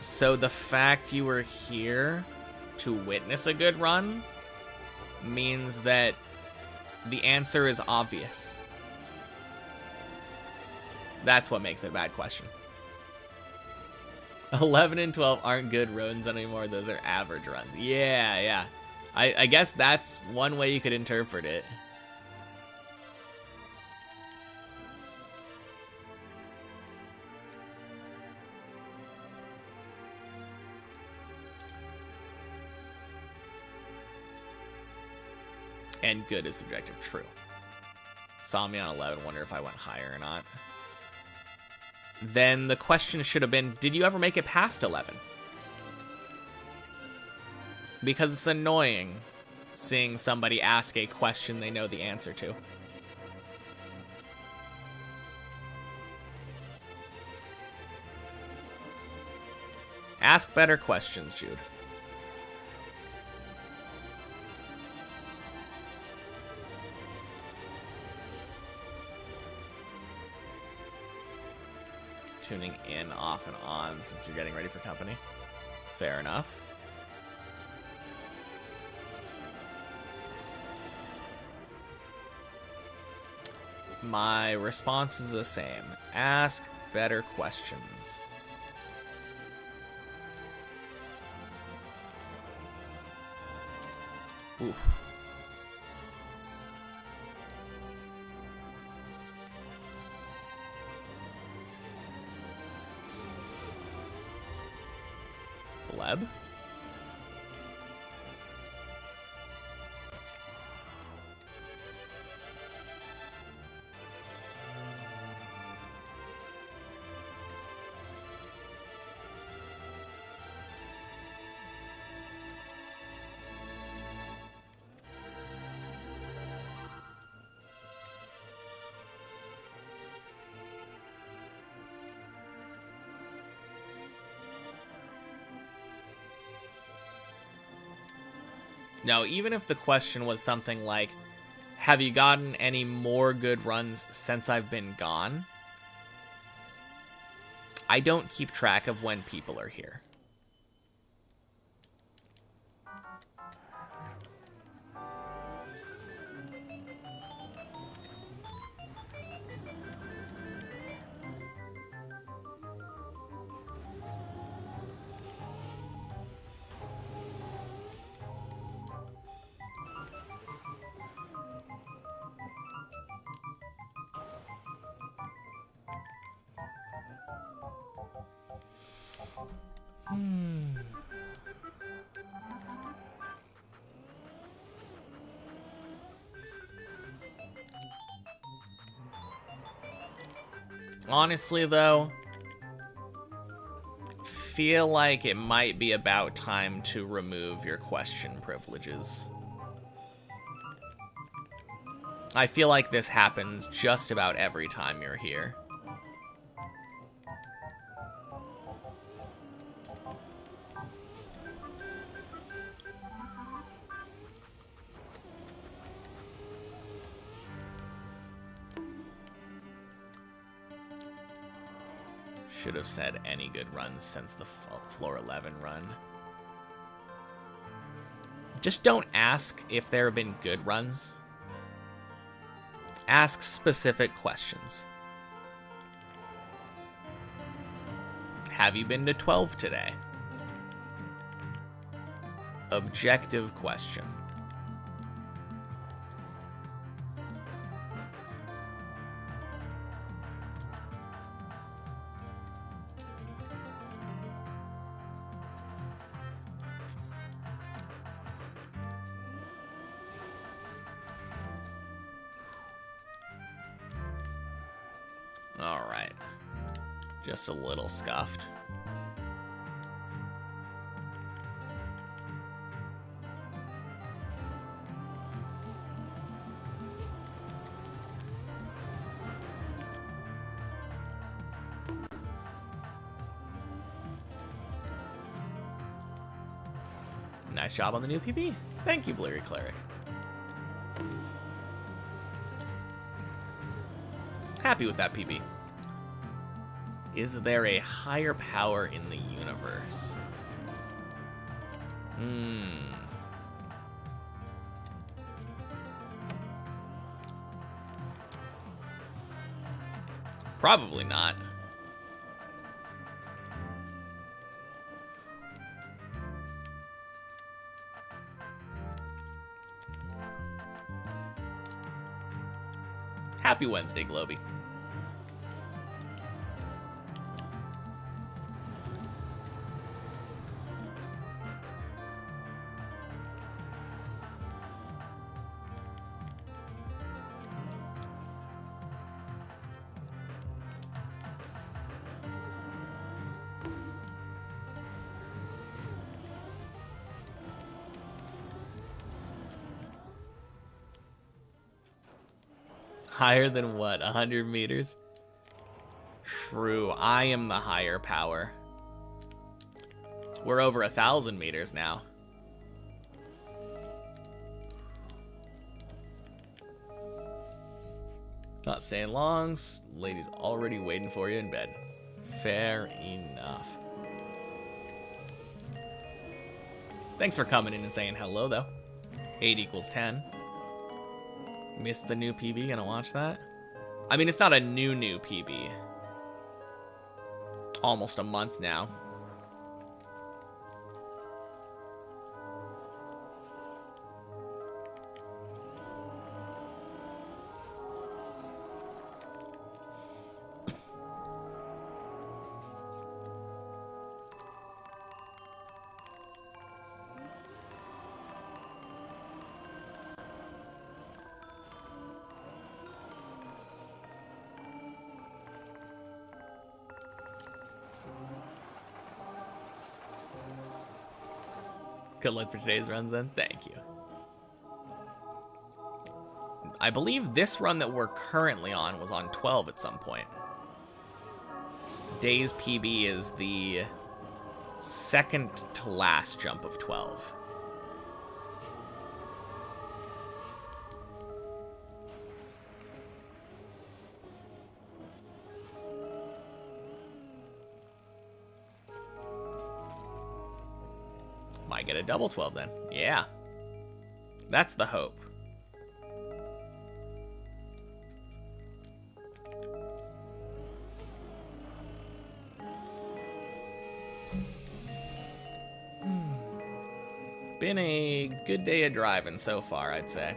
So the fact you were here to witness a good run means that the answer is obvious. That's what makes it a bad question. 11 and 12 aren't good runs anymore. Those are average runs. Yeah. I guess that's one way you could interpret it. And good is subjective, true. Saw me on 11, wonder if I went higher or not. Then the question should have been, did you ever make it past 11? Because it's annoying seeing somebody ask a question they know the answer to. Ask better questions, Jude. Tuning in off and on since you're getting ready for company. Fair enough. My response is the same. Ask better questions. Oof. Bleb? No, even if the question was something like, have you gotten any more good runs since I've been gone? I don't keep track of when people are here. Honestly, though, feel like it might be about time to remove your question privileges. I feel like this happens just about every time you're here. Should have said any good runs since the floor 11 run. Just don't ask if there have been good runs. Ask specific questions. Have you been to 12 today? Objective question. Alright. Just a little scuffed. Nice job on the new PB. Thank you, Blurry Cleric. Happy with that PB. Is there a higher power in the universe? Probably not. Happy Wednesday, Globy. Higher than what? 100 meters? True, I am the higher power. We're over 1,000 meters now. Not staying long. Lady's already waiting for you in bed. Fair enough. Thanks for coming in and saying hello, though. 8 equals 10. Missed the new PB, gonna watch that? I mean, it's not a new PB. Almost a month now. Good luck for today's runs then. Thank you. I believe this run that we're currently on was on 12 at some point. Day's PB is the second to last jump of 12. Might get a double 12 then. Yeah. That's the hope. Been a good day of driving so far, I'd say.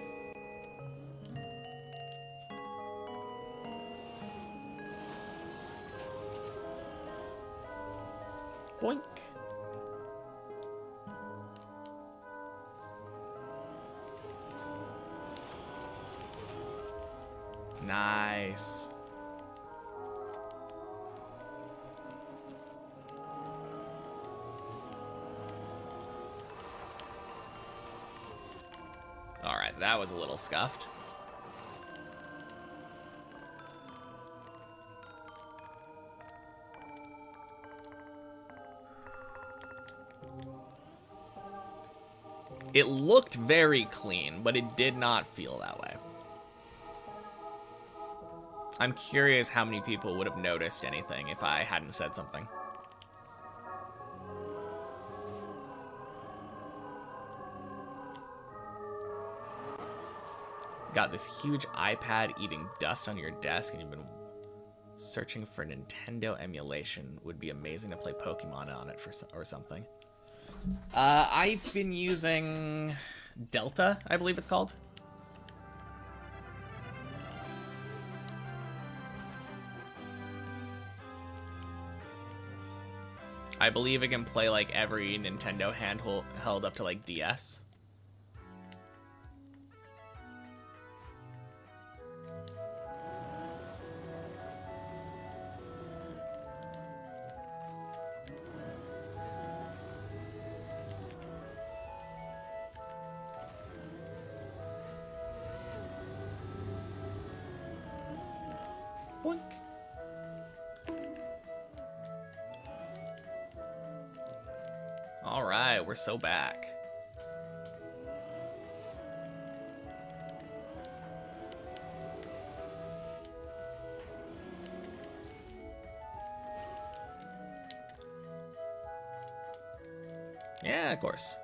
Boink. Nice. All right, that was a little scuffed. It looked very clean, but it did not feel that way. I'm curious how many people would have noticed anything if I hadn't said something. Got this huge iPad eating dust on your desk and you've been searching for Nintendo emulation. Would be amazing to play Pokemon on it or something. I've been using Delta, I believe it's called. I believe it can play like every Nintendo handheld held up to like DS. Boink. All right, we're so back. Yeah, of course.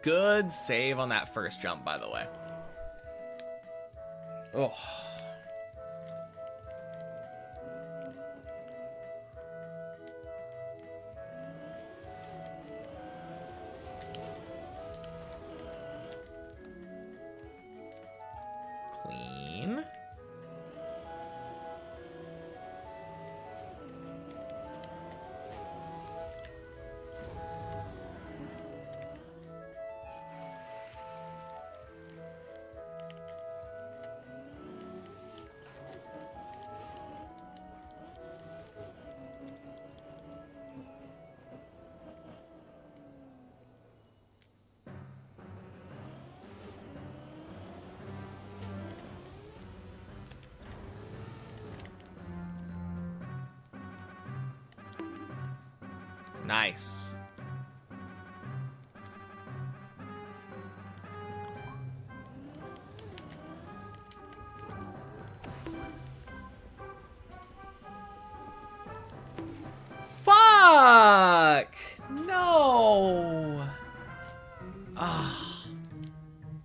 Good save on that first jump, by the way. Oh. Clean. Nice.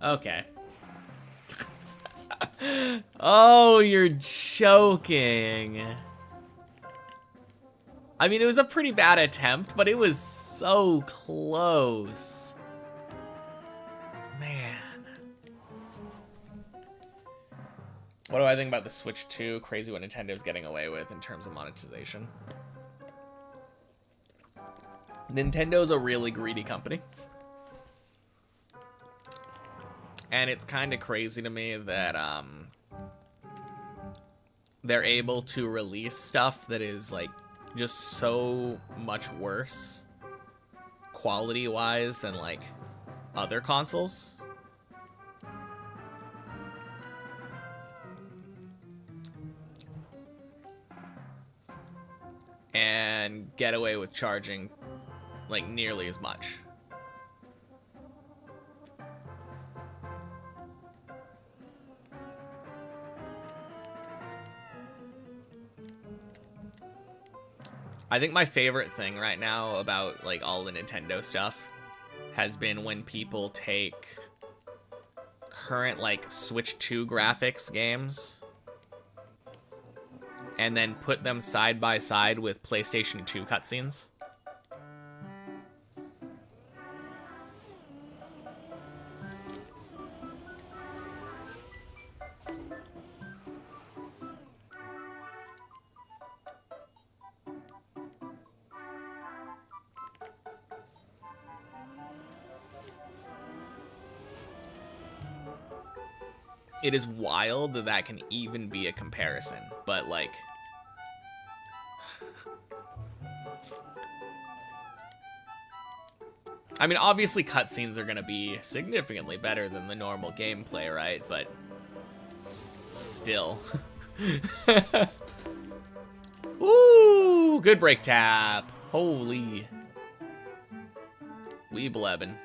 Okay. Oh, you're joking. I mean, it was a pretty bad attempt, but it was so close. Man. What do I think about the Switch 2? Crazy what Nintendo's getting away with in terms of monetization. Nintendo's a really greedy company. And it's kind of crazy to me that they're able to release stuff that is like just so much worse quality-wise than like other consoles. And get away with charging like nearly as much. I think my favorite thing right now about like all the Nintendo stuff has been when people take current like Switch 2 graphics games and then put them side by side with PlayStation 2 cutscenes. It is wild that that can even be a comparison, but like... I mean, obviously cutscenes are gonna be significantly better than the normal gameplay, right? But... still. Ooh, good break tap. Holy. Weeblebin.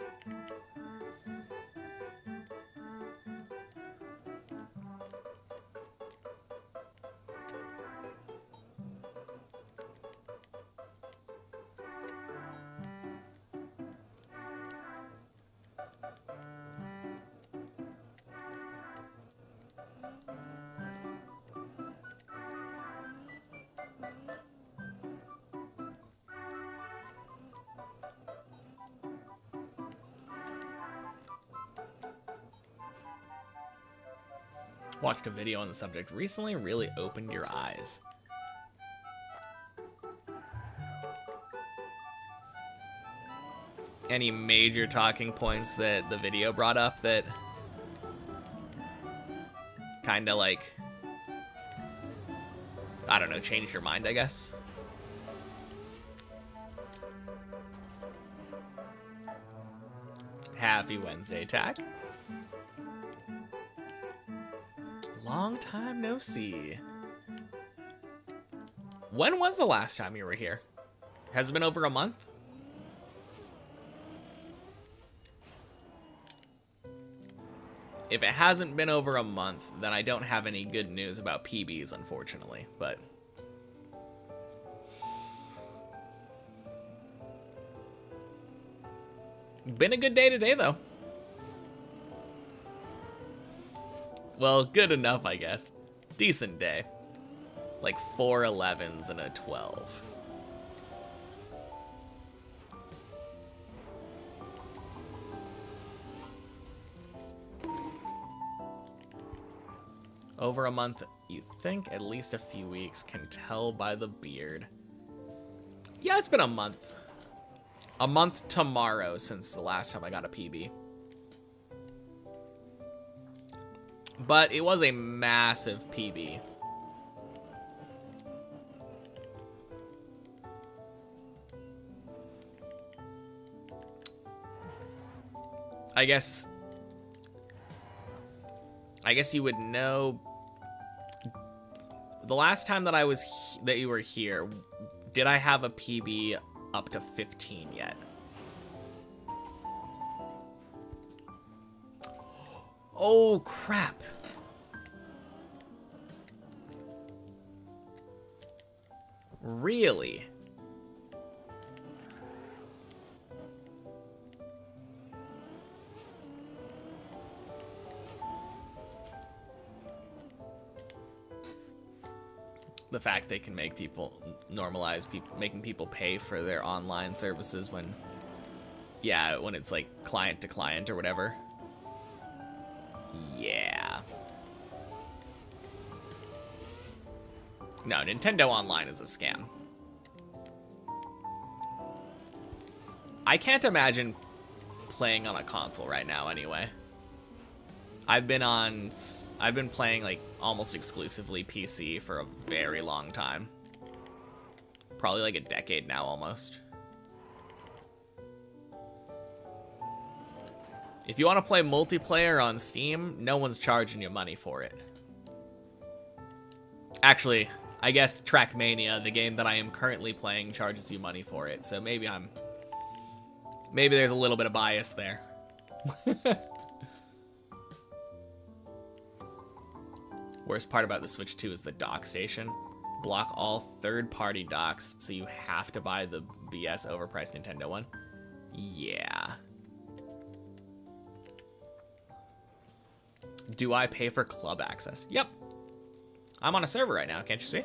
Watched a video on the subject recently, really opened your eyes. Any major talking points that the video brought up that kind of like, I don't know, changed your mind, I guess? Happy Wednesday, Tack. Long time no see. When was the last time you were here? Has it been over a month? If it hasn't been over a month, then I don't have any good news about PBs, unfortunately, but... been a good day today, though. Well, good enough, I guess. Decent day. Like 4 11s and a 12. Over a month, you think? At least a few weeks. Can tell by the beard. Yeah, it's been a month. A month tomorrow since the last time I got a PB. But it was a massive PB. I guess you would know. The last time that that you were here, did I have a PB up to 15 yet? Oh, crap. Really? The fact they can make people normalize making people pay for their online services when, yeah, when it's like client to client or whatever. Yeah. No, Nintendo Online is a scam. I can't imagine playing on a console right now anyway. I've been playing like almost exclusively PC for a very long time. Probably like a decade now almost. If you want to play multiplayer on Steam, no one's charging you money for it. Actually, I guess Trackmania, the game that I am currently playing, charges you money for it. So maybe there's a little bit of bias there. Worst part about the Switch 2 is the dock station. Block all third-party docks, so you have to buy the BS overpriced Nintendo one. Yeah. Do I pay for club access? Yep. I'm on a server right now, can't you see?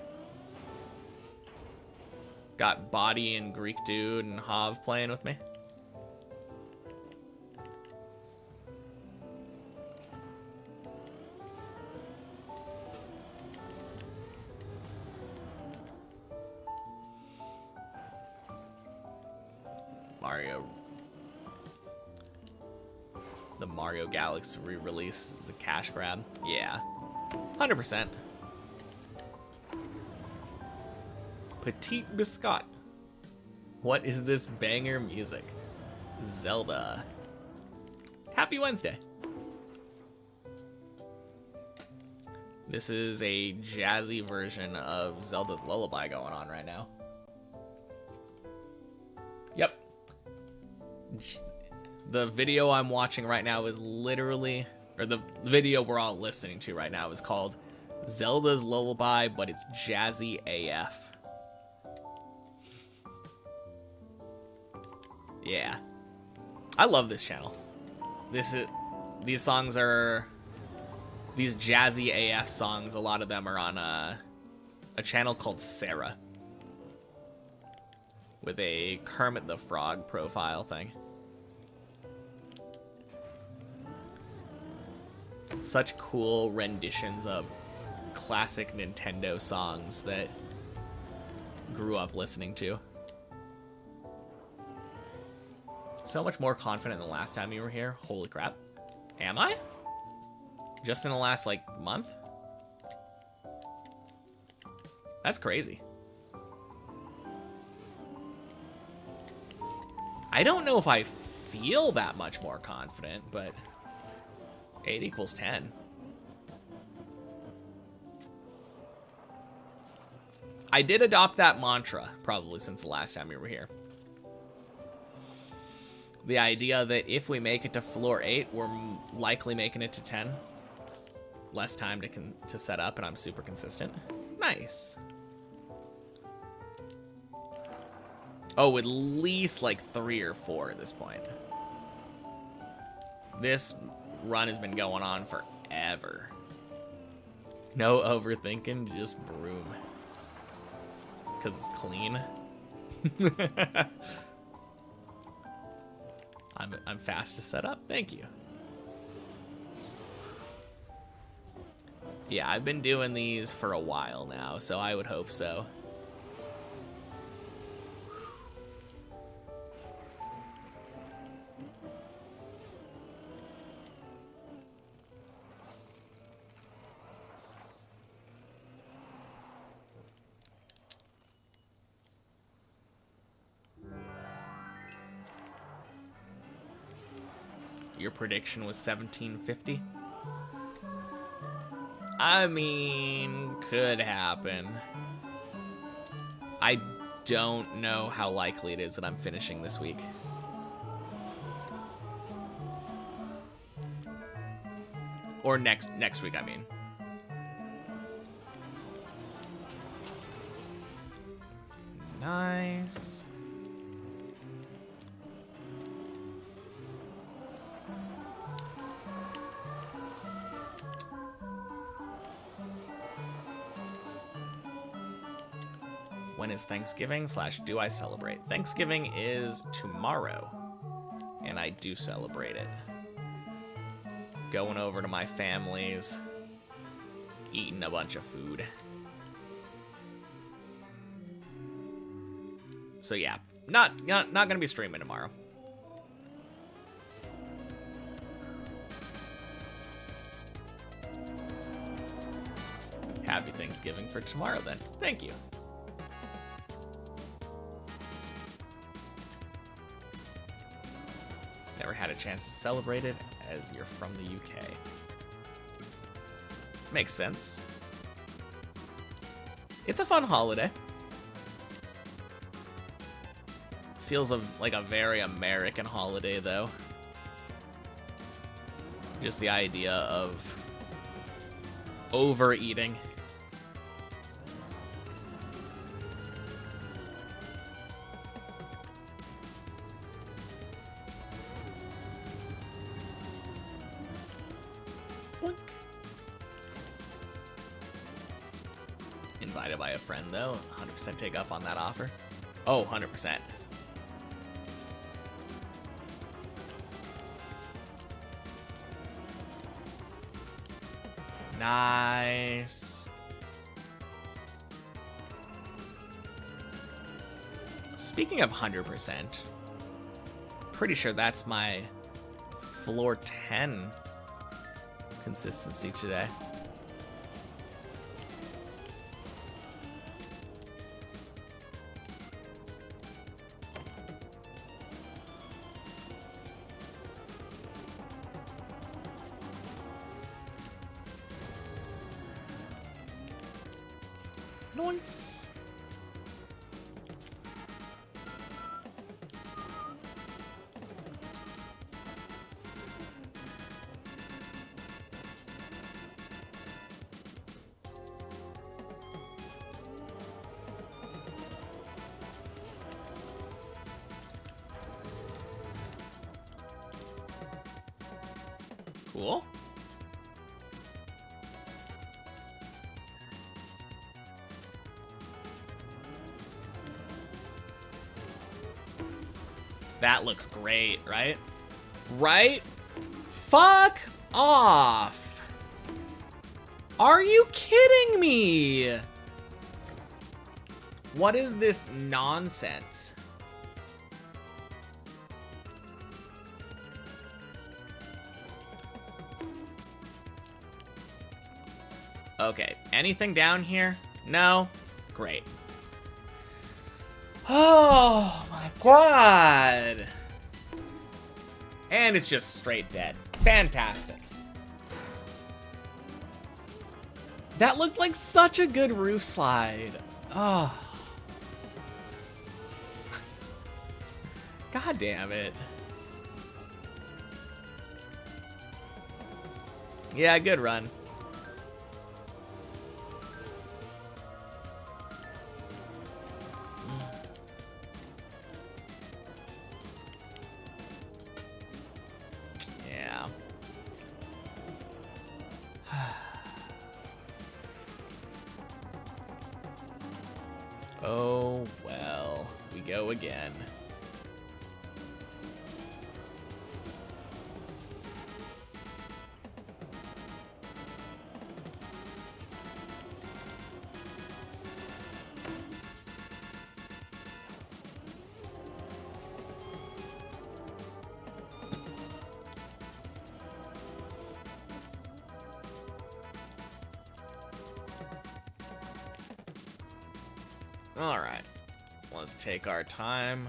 Got Body and Greek Dude and Hav playing with me. The Mario Galaxy re-release is a cash grab. Yeah. 100%. Petite Biscotte. What is this banger music? Zelda. Happy Wednesday. This is a jazzy version of Zelda's Lullaby going on right now. Yep. The video I'm watching right now is literally, or the video we're all listening to right now is called Zelda's Lullaby, but it's jazzy AF. Yeah. I love this channel. These jazzy AF songs, a lot of them are on a channel called Sarah, with a Kermit the Frog profile thing. Such cool renditions of classic Nintendo songs that grew up listening to. So much more confident than the last time you were here. Holy crap. Am I? Just in the last, like, month? That's crazy. I don't know if I feel that much more confident, but 8 equals 10. I did adopt that mantra, probably since the last time we were here. The idea that if we make it to floor 8, we're likely making it to 10. Less time to set up, and I'm super consistent. Nice. Oh, at least like 3 or 4 at this point. This run has been going on forever. No overthinking, just broom. Because it's clean. I'm fast to set up. Thank you. Yeah, I've been doing these for a while now, so I would hope so. Your prediction was 1750? I mean, could happen. I don't know how likely it is that I'm finishing this week. Or next week, I mean. Nice. When is Thanksgiving / do I celebrate? Thanksgiving is tomorrow, and I do celebrate it. Going over to my family's, eating a bunch of food. So yeah, not gonna be streaming tomorrow. Happy Thanksgiving for tomorrow then. Thank you. Never had a chance to celebrate it as you're from the UK. Makes sense. It's a fun holiday. Feels like a very American holiday, though. Just the idea of overeating. Boink. Invited by a friend, though. 100% take up on that offer. Oh, 100%. Nice. Speaking of 100%, pretty sure that's my floor 10 consistency today. Nice. Cool. That looks great, right? Right? Fuck off. Are you kidding me? What is this nonsense? Okay, anything down here? No? Great. Oh my god! And it's just straight dead. Fantastic. That looked like such a good roof slide. Oh. God damn it. Yeah, good run. Yeah. Oh, well. We go again. All right, let's take our time.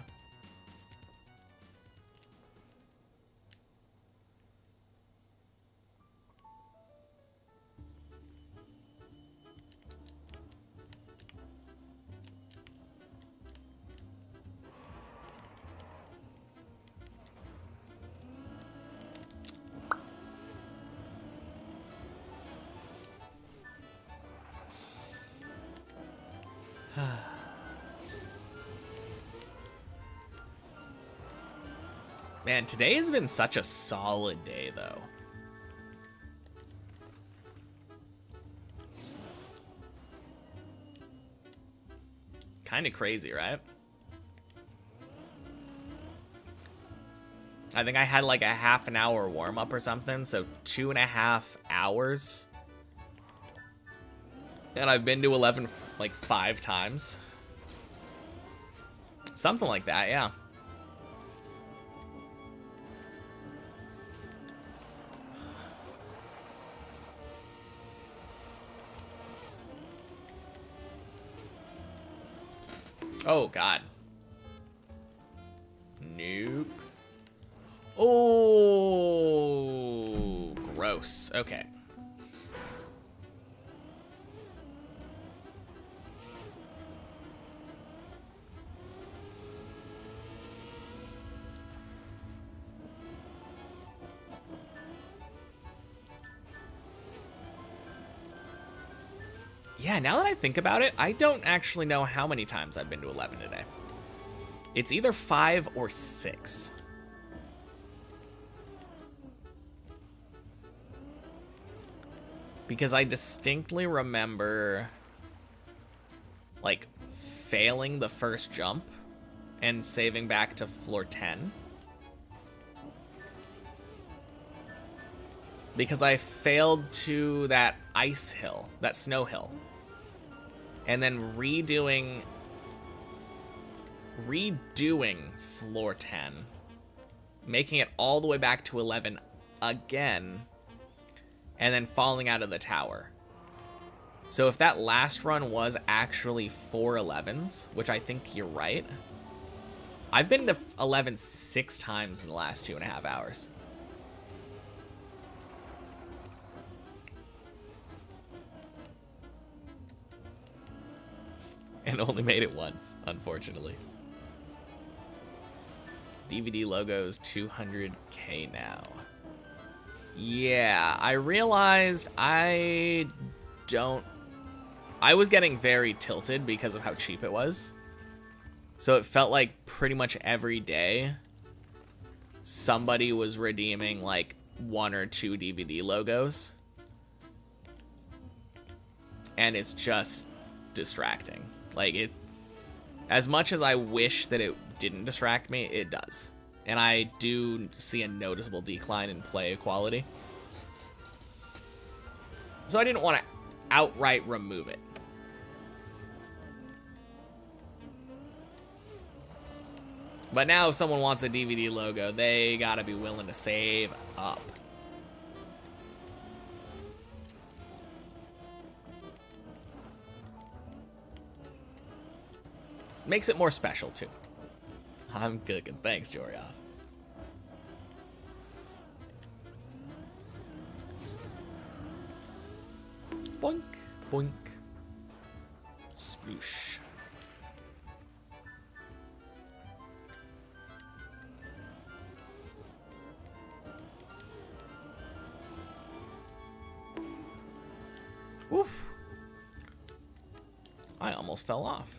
Man, today has been such a solid day, though. Kind of crazy, right? I think I had like a half an hour warm up or something, so 2.5 hours. And I've been to 11 like 5 times. Something like that, yeah. Oh, God. Nope. Oh, gross. Okay. Yeah, now that I think about it, I don't actually know how many times I've been to 11 today. It's either 5 or 6. Because I distinctly remember, like, failing the first jump and saving back to floor 10. Because I failed to that ice hill, that snow hill. And then redoing floor 10, making it all the way back to 11 again, and then falling out of the tower. So if that last run was actually 4 11s, which I think you're right, I've been to 11 6 times in the last 2.5 hours. And only made it once, unfortunately. DVD logo's 200K now. Yeah, I realized I was getting very tilted because of how cheap it was. So it felt like pretty much every day somebody was redeeming like 1 or 2 DVD logos. And it's just distracting. Like, it, as much as I wish that it didn't distract me, it does. And I do see a noticeable decline in play quality. So I didn't want to outright remove it. But now if someone wants a DVD logo, they gotta be willing to save up. Makes it more special, too. I'm good. Thanks, Jorioff. Boink, boink. Sploosh. Oof. I almost fell off.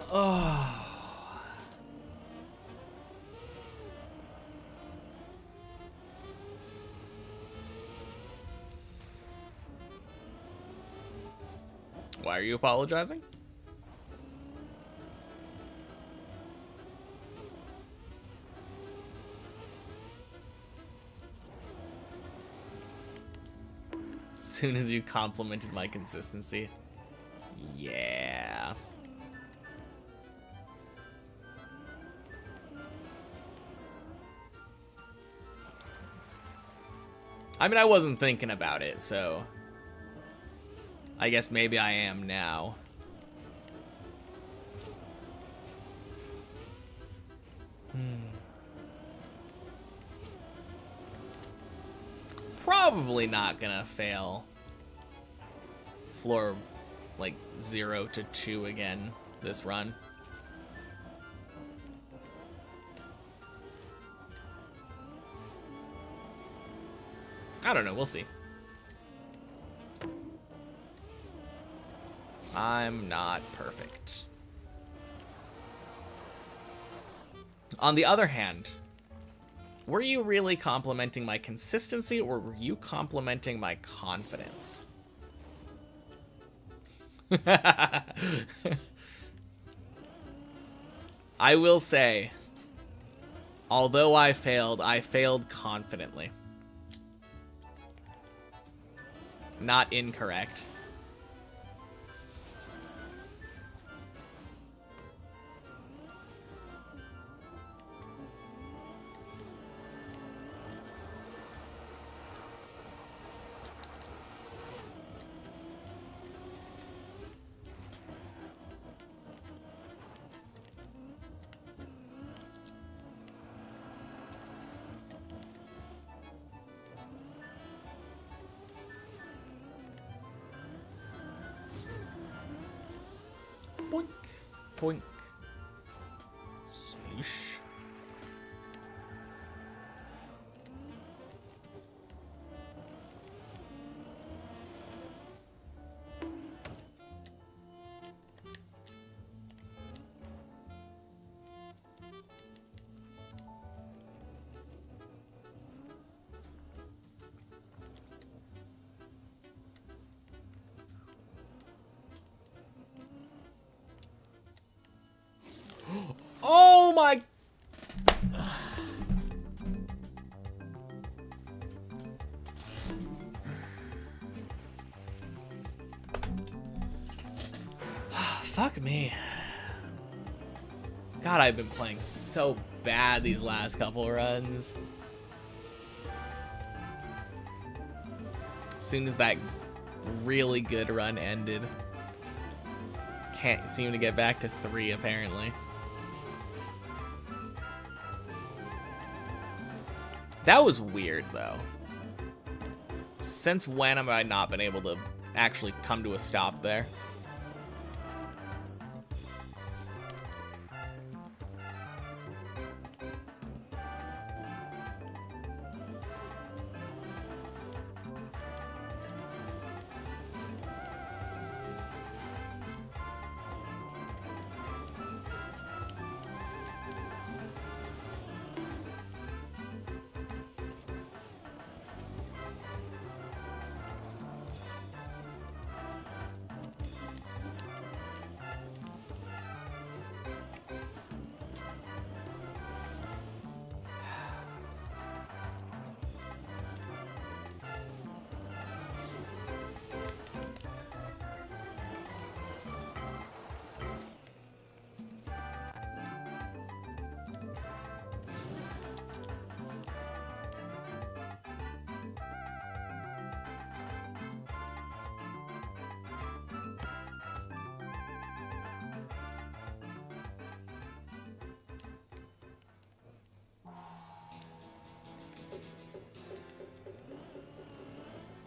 Oh. Why are you apologizing? As soon as you complimented my consistency. Yeah. I mean, I wasn't thinking about it, so I guess maybe I am now. Probably not gonna fail floor like 0 to 2 again this run. I don't know. We'll see. I'm not perfect. On the other hand, were you really complimenting my consistency, or were you complimenting my confidence? I will say, although I failed confidently. Not incorrect. Boink, boink, sploosh. Oh my... Fuck me. God, I've been playing so bad these last couple runs. As soon as that really good run ended. Can't seem to get back to 3, apparently. That was weird, though. Since when have I not been able to actually come to a stop there?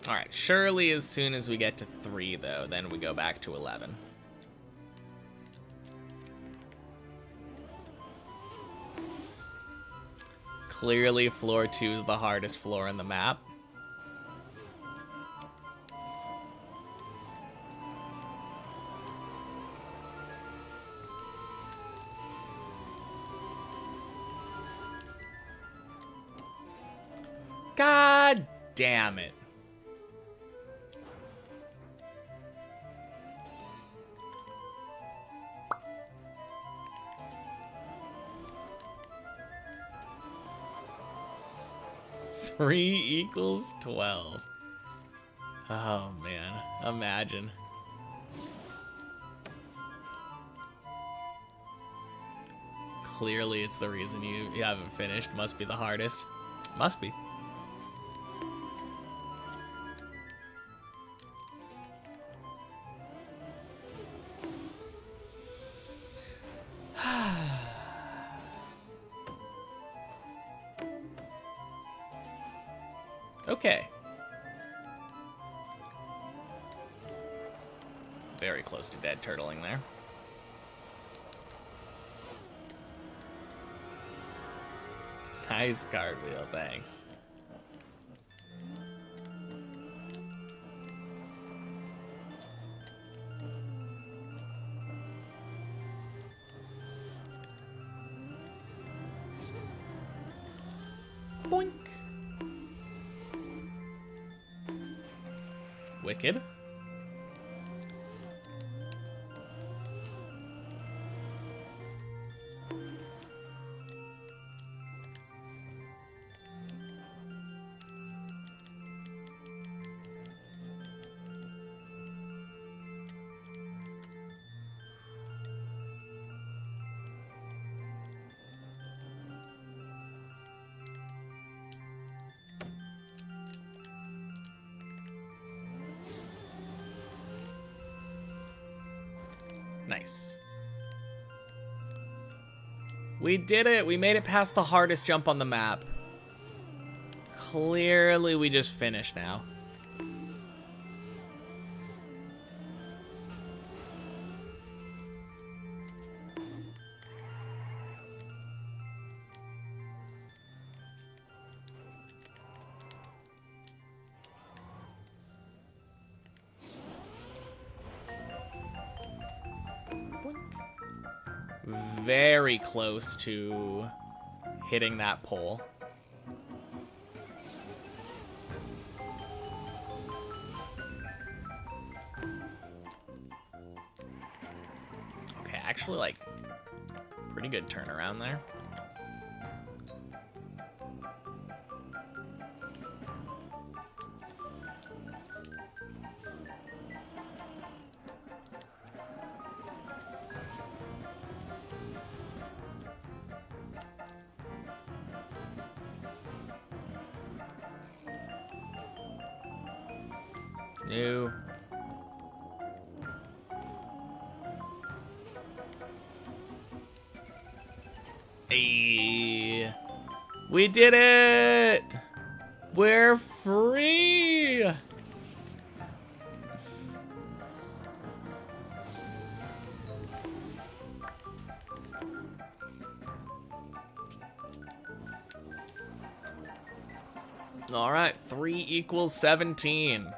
Alright, surely as soon as we get to 3, though, then we go back to 11. Clearly, floor 2 is the hardest floor in the map. God damn it. Three equals 12. Oh man, imagine. Clearly it's the reason you haven't finished. Must be the hardest. Must be. Okay. Very close to dead turtling there. Nice cartwheel, thanks. Boink. Wicked. Nice. We did it. We made it past the hardest jump on the map. Clearly, we just finished now. Very close to hitting that pole. Okay, actually, like, pretty good turnaround there. No. Hey, we did it! We're free! All right, 3 equals 17.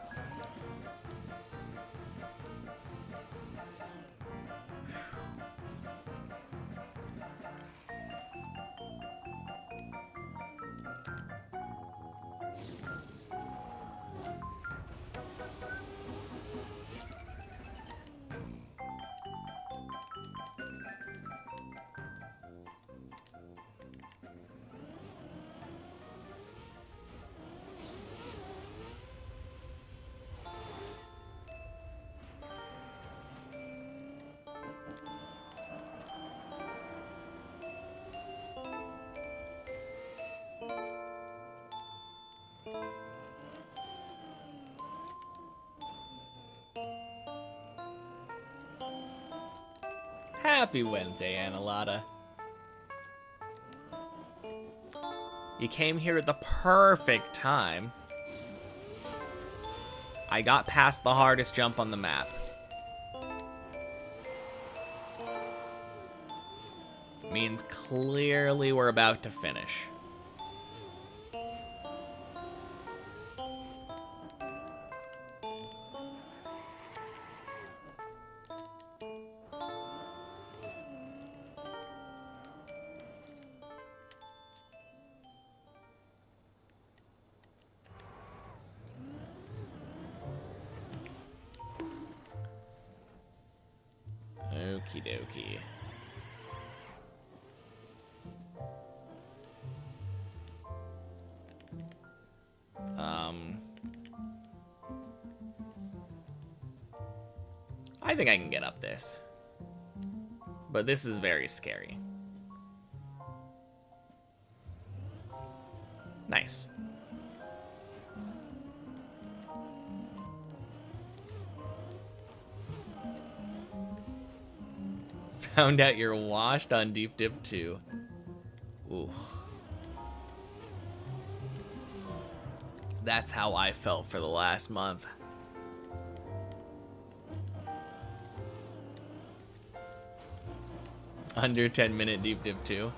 Happy Wednesday, Annalada. You came here at the perfect time. I got past the hardest jump on the map. Means clearly we're about to finish. Okie dokie. I think I can get up this. But this is very scary. Nice. Found out you're washed on Deep Dip 2. Ooh. That's how I felt for the last month. Under 10-minute Deep Dip 2.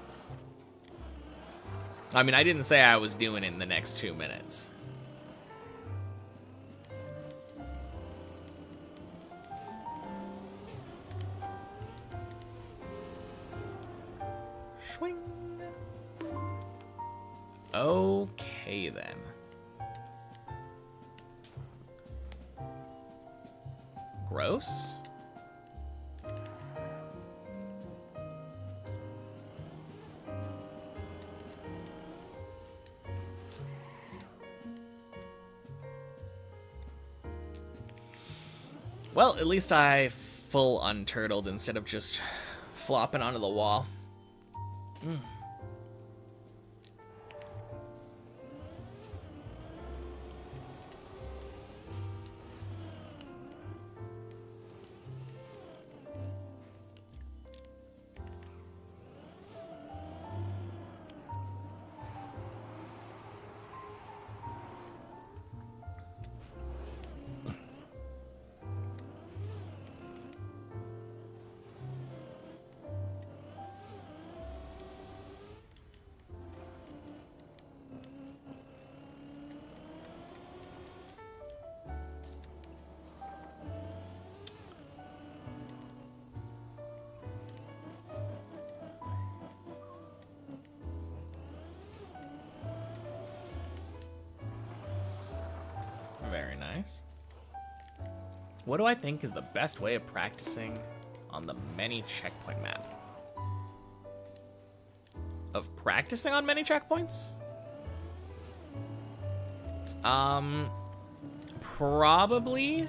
I mean, I didn't say I was doing it in the next 2 minutes. Swing. Okay, then. Gross. Well, at least I full unturtled instead of just flopping onto the wall. Mm. Very nice. What do I think is the best way of practicing on the many checkpoint map? Of practicing on many checkpoints? Probably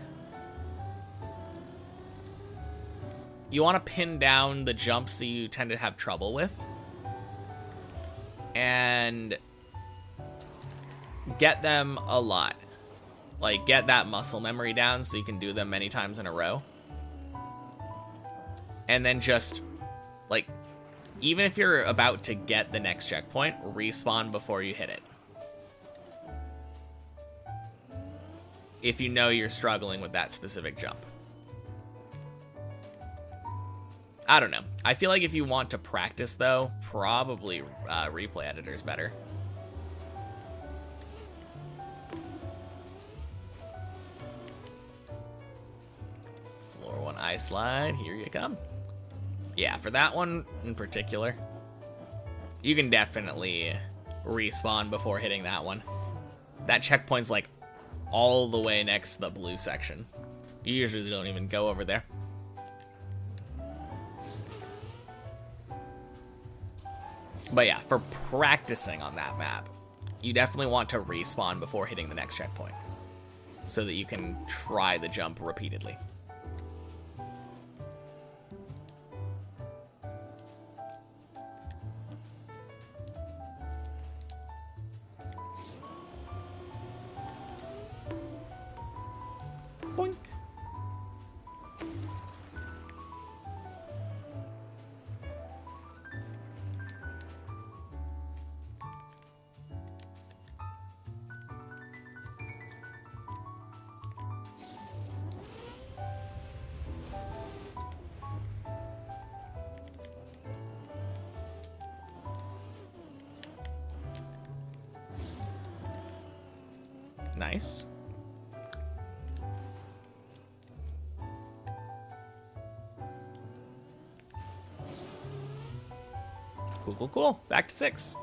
you want to pin down the jumps that you tend to have trouble with and get them a lot. Like, get that muscle memory down so you can do them many times in a row. And then just, like, even if you're about to get the next checkpoint, respawn before you hit it. If you know you're struggling with that specific jump. I don't know. I feel like if you want to practice, though, probably replay editor's better. Floor 1 ice slide, here you come. Yeah, for that one in particular, you can definitely respawn before hitting that one. That checkpoint's like all the way next to the blue section. You usually don't even go over there. But yeah, for practicing on that map, you definitely want to respawn before hitting the next checkpoint so that you can try the jump repeatedly. Boink. Nice. Cool, cool, cool. Back to 6.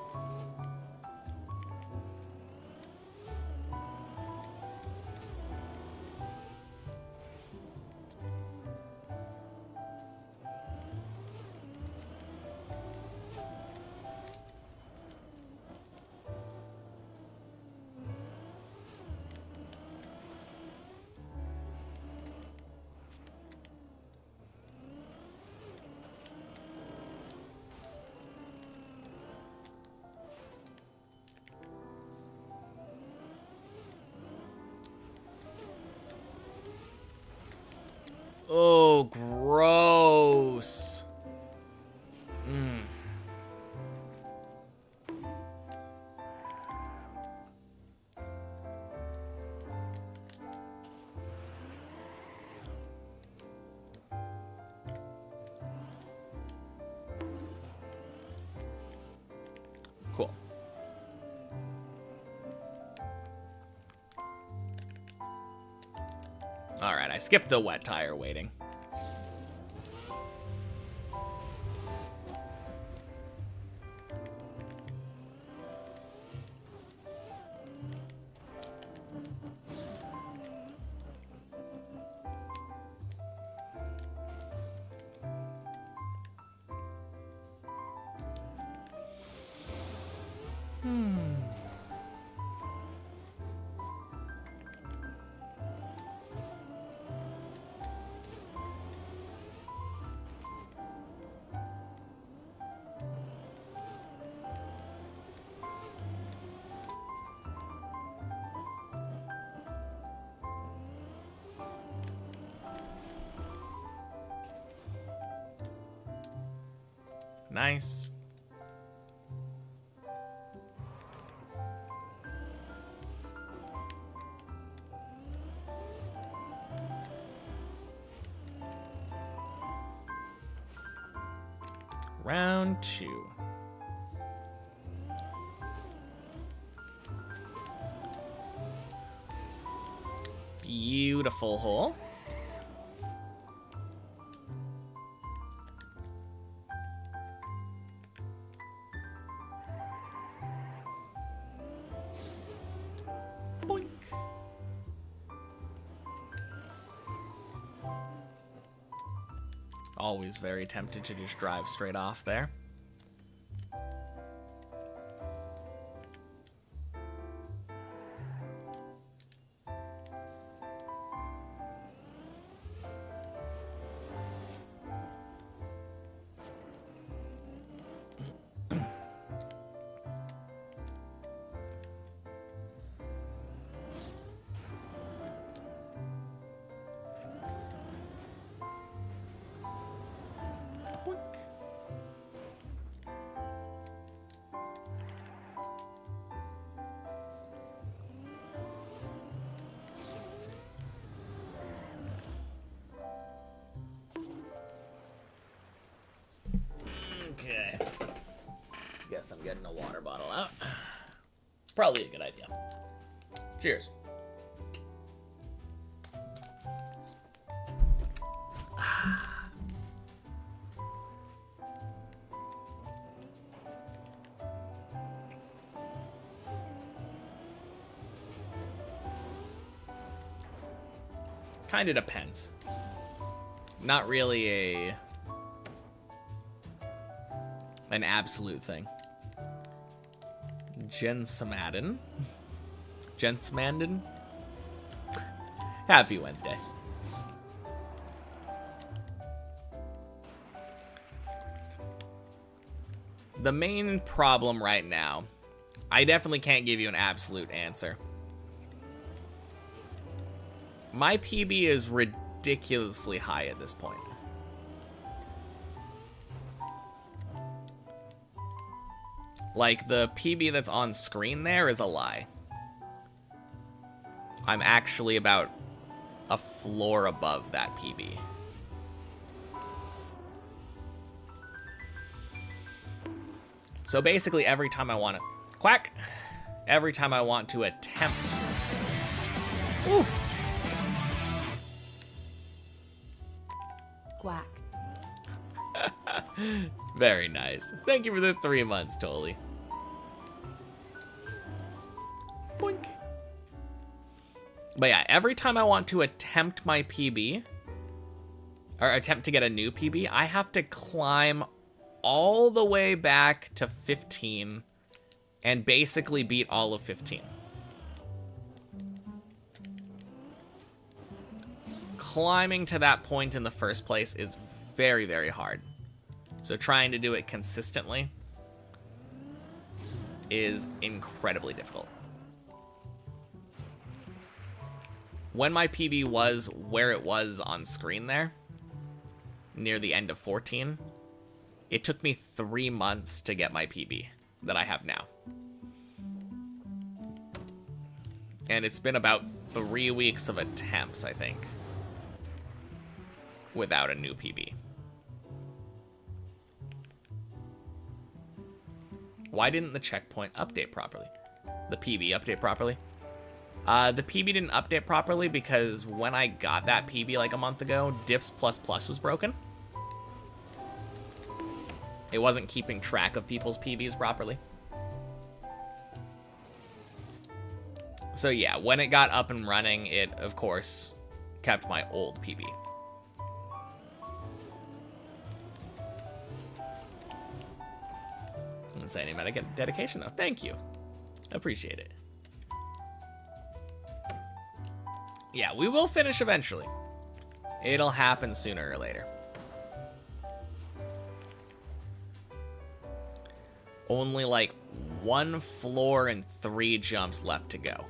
Oh, gross. Cool. All right, I skipped the wet tire waiting. Nice. Round 2. Beautiful hole. Boink. Always very tempted to just drive straight off there. Okay. Guess I'm getting a water bottle out. Probably a good idea. Cheers. Kind of depends. Not really an absolute thing. Jensamandin. Jensamandin. Happy Wednesday. The main problem right now, I definitely can't give you an absolute answer. My PB is ridiculously high at this point. Like, the PB that's on screen there is a lie. I'm actually about a floor above that PB. So basically, every time I want to... Quack! Every time I want to attempt... Ooh. Quack. Very nice. Thank you for the 3 months, Toli. Boink. But yeah, every time I want to attempt my PB, or attempt to get a new PB, I have to climb all the way back to 15 and basically beat all of 15. Climbing to that point in the first place is very, very hard. So trying to do it consistently is incredibly difficult. When my PB was where it was on screen there, near the end of 14, it took me 3 months to get my PB that I have now. And it's been about 3 weeks of attempts, I think, without a new PB. Why didn't the checkpoint update properly? The PB update properly? The PB didn't update properly because when I got that PB like a month ago, Dips++ was broken. It wasn't keeping track of people's PBs properly. So yeah, when it got up and running, it, of course, kept my old PB. I'm saying about a dedication though. Thank you. Appreciate it. Yeah, we will finish eventually. It'll happen sooner or later. Only like 1 floor and 3 jumps left to go.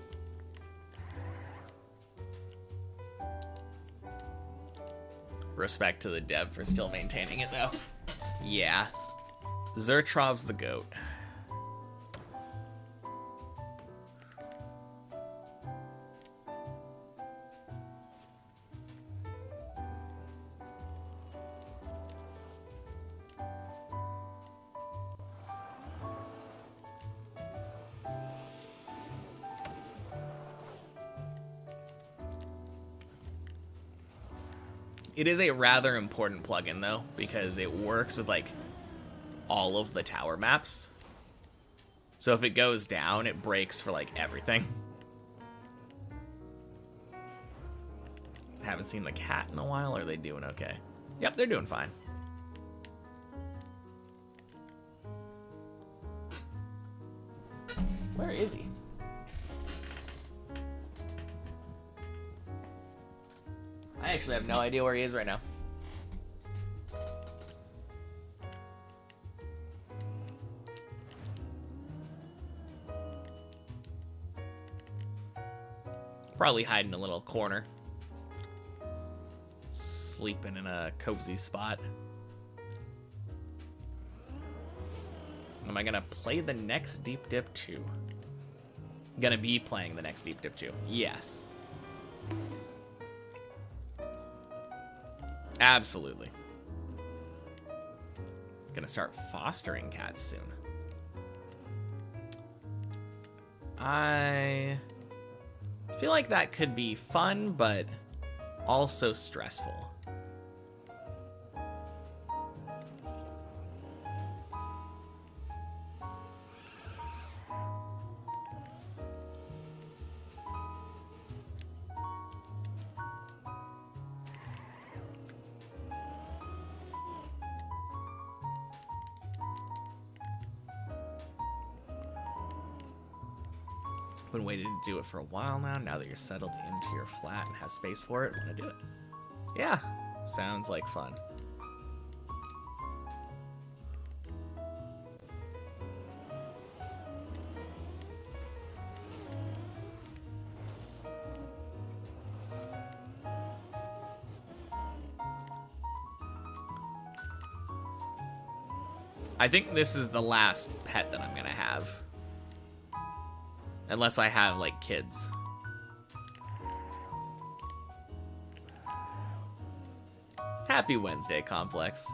Respect to the dev for still maintaining it, though. Yeah. Zertrov's the GOAT. It is a rather important plugin, though, because it works with, like, all of the tower maps. So if it goes down, it breaks for, like, everything. Haven't seen the cat in a while. Are they doing okay? Yep, they're doing fine. Where is he? I actually have no idea where he is right now. Probably hiding in a little corner. Sleeping in a cozy spot. Am I gonna play the next Deep Dip 2? Gonna be playing the next Deep Dip 2. Yes. Absolutely. Gonna start fostering cats soon. I feel like that could be fun, but also stressful. Been waiting to do it for a while now. Now that you're settled into your flat and have space for it, want to do it? Yeah, sounds like fun. I think this is the last pet that I'm gonna have. Unless I have, like, kids. Happy Wednesday, Complex.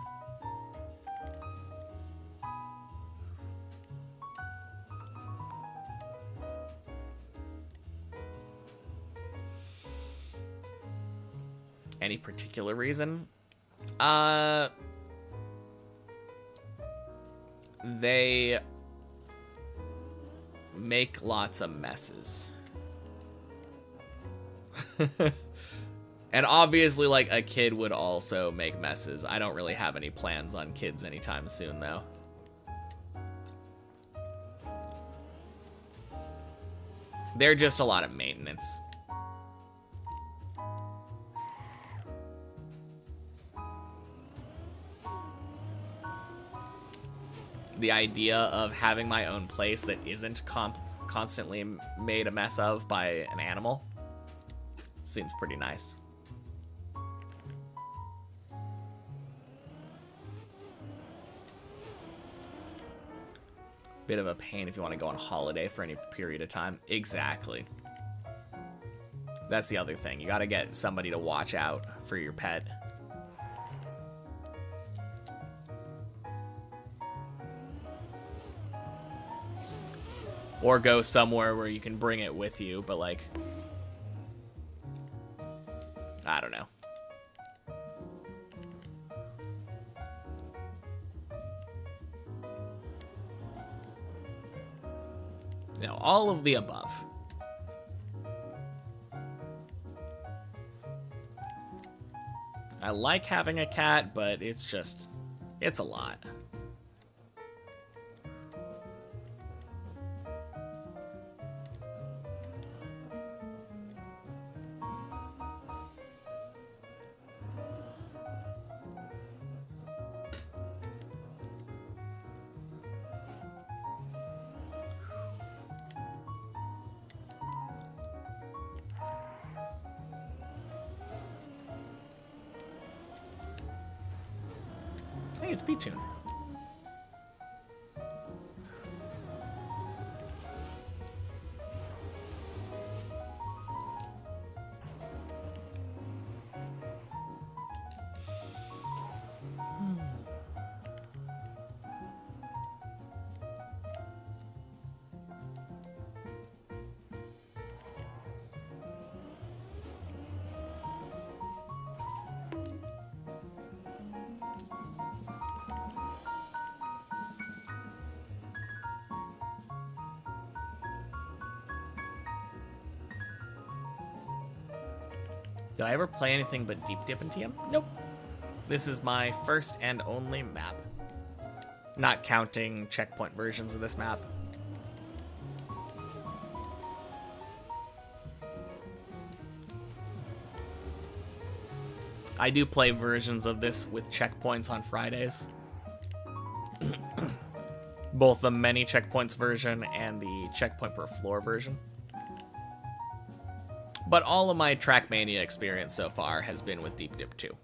Any particular reason? They make lots of messes. And obviously, like, a kid would also make messes. I don't really have any plans on kids anytime soon, though. They're just a lot of maintenance. The idea of having my own place that isn't constantly made a mess of by an animal seems pretty nice. Bit of a pain if you want to go on holiday for any period of time. Exactly. That's the other thing. You got to get somebody to watch out for your pet. Or go somewhere where you can bring it with you, but, like, I don't know. No, all of the above. I like having a cat, but it's just, it's a lot. Hey, it's B-Tune. Did I ever play anything but Deep Dip in TM? Nope. This is my first and only map. Not counting checkpoint versions of this map. I do play versions of this with checkpoints on Fridays. Both the many checkpoints version and the checkpoint per floor version. But all of my Trackmania experience so far has been with Deep Dip 2.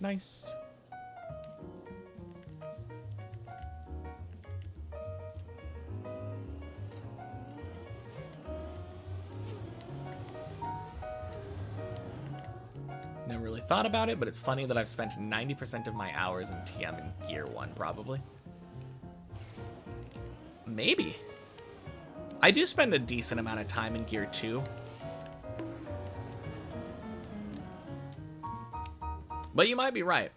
Nice. Never really thought about it, but it's funny that I've spent 90% of my hours in TM in Gear 1, probably. Maybe. I do spend a decent amount of time in Gear 2. But you might be right.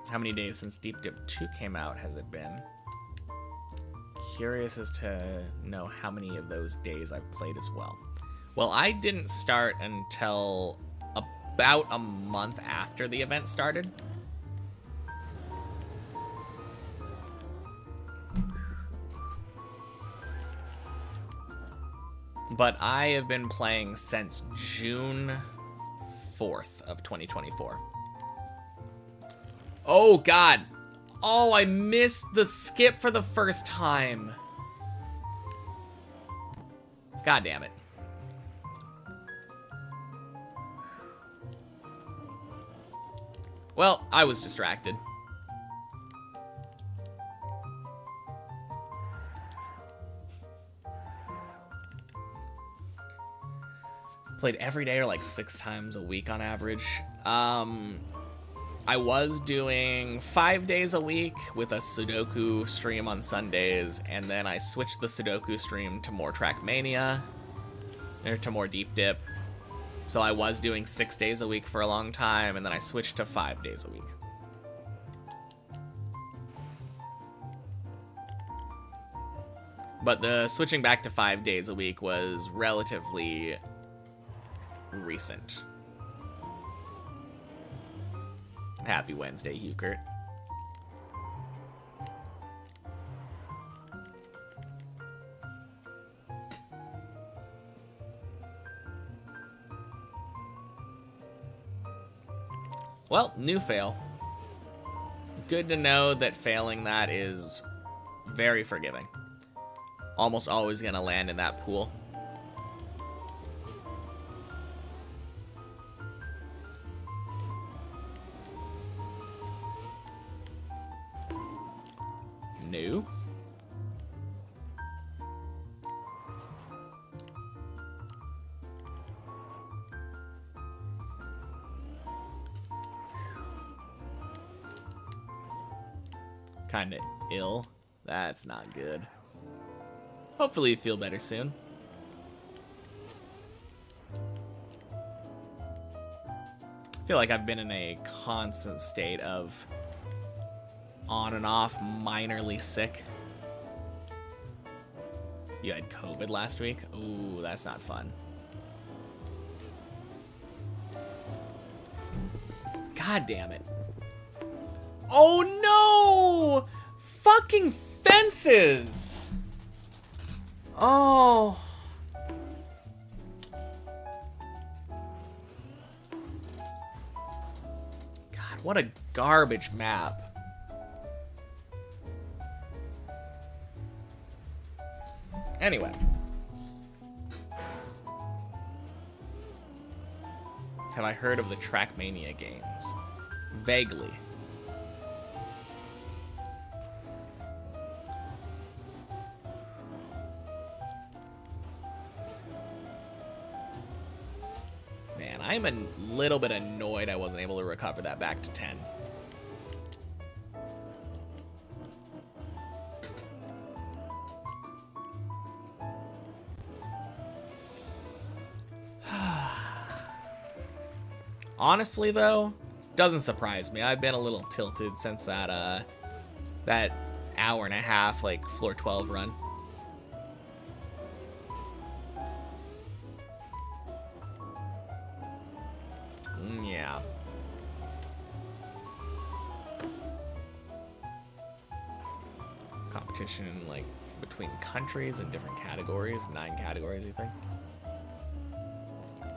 How many days since Deep Dip 2 came out has it been? Curious as to know how many of those days I've played as well. Well, I didn't start until about a month after the event started. But I have been playing since June 4th of 2024. Oh, God. Oh, I missed the skip for the first time. God damn it. Well, I was distracted. Played every day or like 6 times a week on average. I was doing 5 days a week with a Sudoku stream on Sundays, and then I switched the Sudoku stream to more Trackmania, or to more Deep Dip. So I was doing 6 days a week for a long time, and then I switched to 5 days a week. But the switching back to 5 days a week was relatively recent. Happy Wednesday, Hukert. Well, new fail. Good to know that failing that is very forgiving. Almost always gonna land in that pool. No. Kinda ill. That's not good. Hopefully you feel better soon. I feel like I've been in a constant state of on and off, minorly sick. You had COVID last week? Ooh, that's not fun. God damn it. Oh no! Fucking fences! Oh. God, what a garbage map. Anyway. Have I heard of the Trackmania games? Vaguely. Man, I'm a little bit annoyed I wasn't able to recover that back to 10. Honestly, though, doesn't surprise me. I've been a little tilted since that that hour and a half, like, floor 12 run. Yeah. Competition, like, between countries and different categories. 9 categories, you think?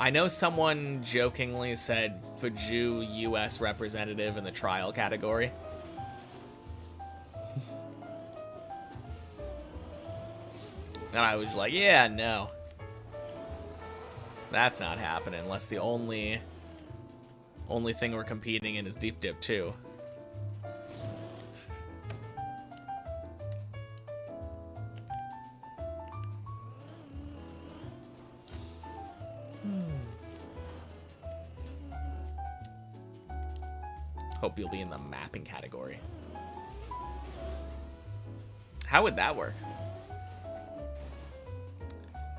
I know someone jokingly said Fuju US representative in the trial category. And I was like, yeah, no. That's not happening unless the only thing we're competing in is Deep Dip 2. Hope you'll be in the mapping category. How would that work?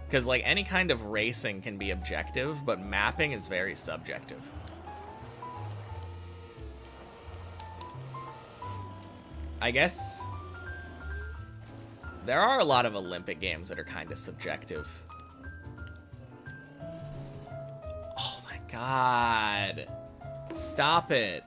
Because, like, any kind of racing can be objective, but mapping is very subjective. I guess there are a lot of Olympic games that are kind of subjective. Oh my god. Stop it.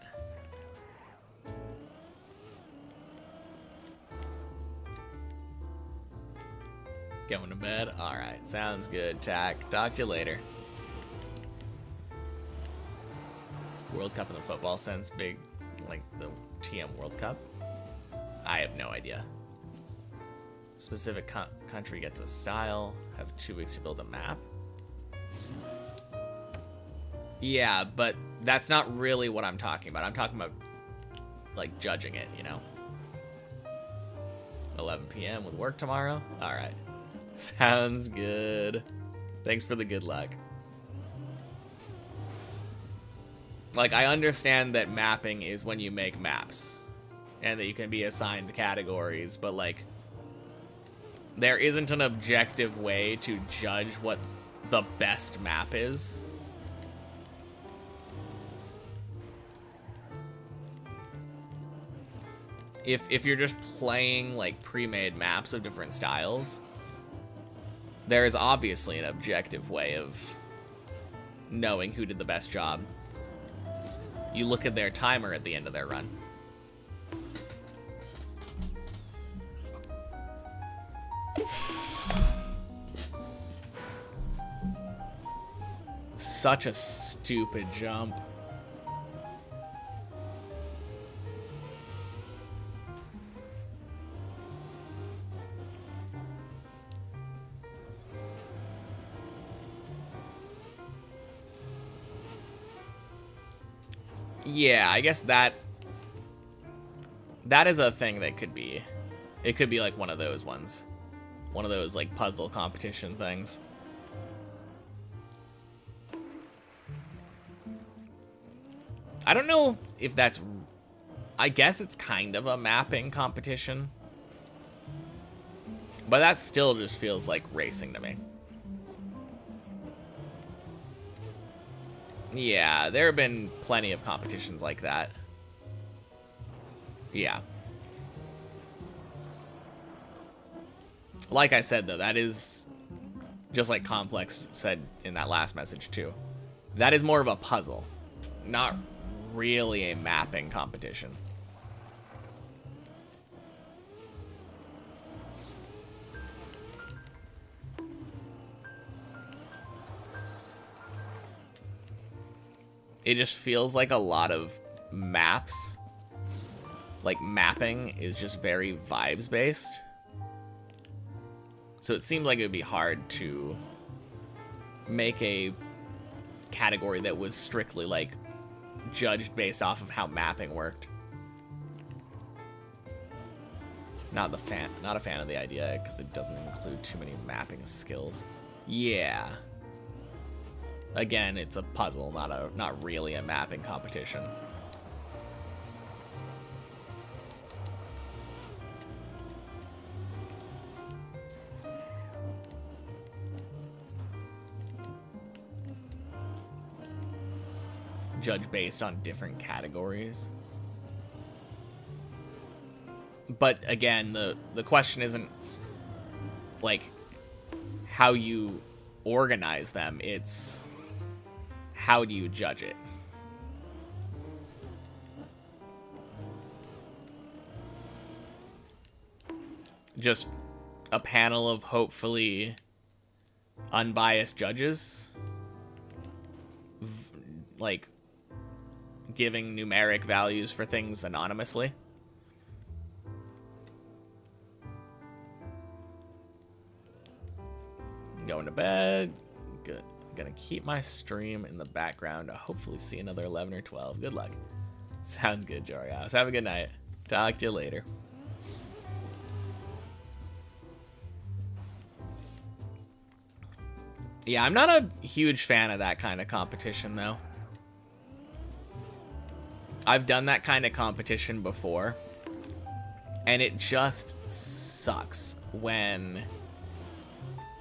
Going to bed? Alright, sounds good, Tack. Talk to you later. World Cup in the football sense, big, like the TM World Cup? I have no idea. Specific country gets a style, have 2 weeks to build a map. Yeah, but that's not really what I'm talking about. I'm talking about, like, judging it, you know? 11 p.m. with work tomorrow? Alright. Sounds good. Thanks for the good luck. Like, I understand that mapping is when you make maps. And that you can be assigned categories, but, like, there isn't an objective way to judge what the best map is. If you're just playing, like, pre-made maps of different styles, there is obviously an objective way of knowing who did the best job. You look at their timer at the end of their run. Such a stupid jump. Yeah, I guess that is a thing that could be. It could be like one of those ones. One of those, like, puzzle competition things. I don't know if that's... I guess it's kind of a mapping competition. But that still just feels like racing to me. Yeah, there have been plenty of competitions like that. Yeah. Like I said, though, that is, just like Complex said in that last message, too. That is more of a puzzle, not really a mapping competition. It just feels like a lot of maps, like mapping, is just very vibes based. So it seemed like it would be hard to make a category that was strictly like judged based off of how mapping worked. Not a fan of the idea because it doesn't include too many mapping skills. Yeah. Again, it's a puzzle, not really a mapping competition. Judge based on different categories. But again, the question isn't like how you organize them, it's how do you judge it? Just a panel of hopefully unbiased judges, like giving numeric values for things anonymously. Going to bed. Good. Gonna keep my stream in the background to hopefully see another 11 or 12. Good luck. Sounds good, Jorios. Have a good night. Talk to you later. Yeah, I'm not a huge fan of that kind of competition, though. I've done that kind of competition before, and it just sucks when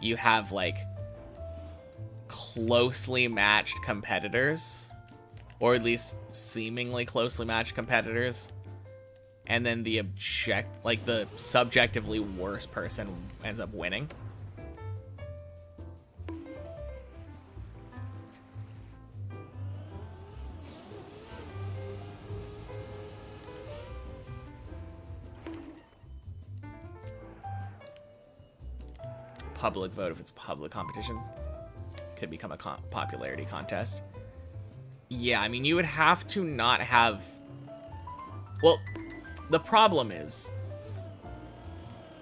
you have, like, closely matched competitors, or at least seemingly closely matched competitors, and then the subjectively worst person ends up winning. Public vote if it's public competition. Could become a popularity contest. Yeah, I mean, you would have to not have... Well, the problem is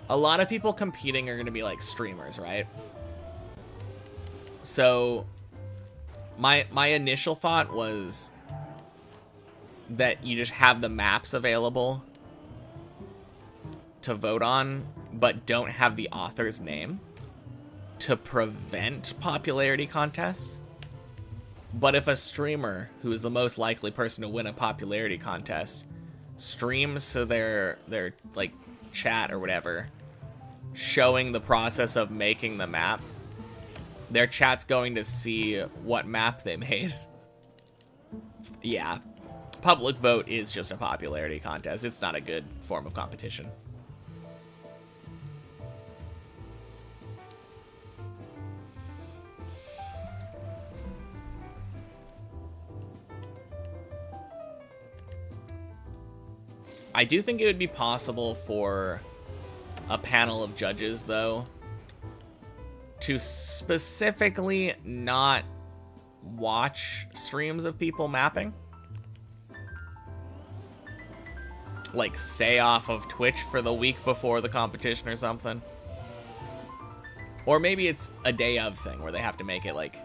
a lot of people competing are going to be like streamers, right? So my initial thought was that you just have the maps available to vote on, but don't have the author's name to prevent popularity contests. But if a streamer, who is the most likely person to win a popularity contest, streams to their like chat or whatever, showing the process of making the map, their chat's going to see what map they made. Yeah, public vote is just a popularity contest. It's not a good form of competition. I do think it would be possible for a panel of judges, though, to specifically not watch streams of people mapping. Like, stay off of Twitch for the week before the competition or something. Or maybe it's a day of thing where they have to make it, like,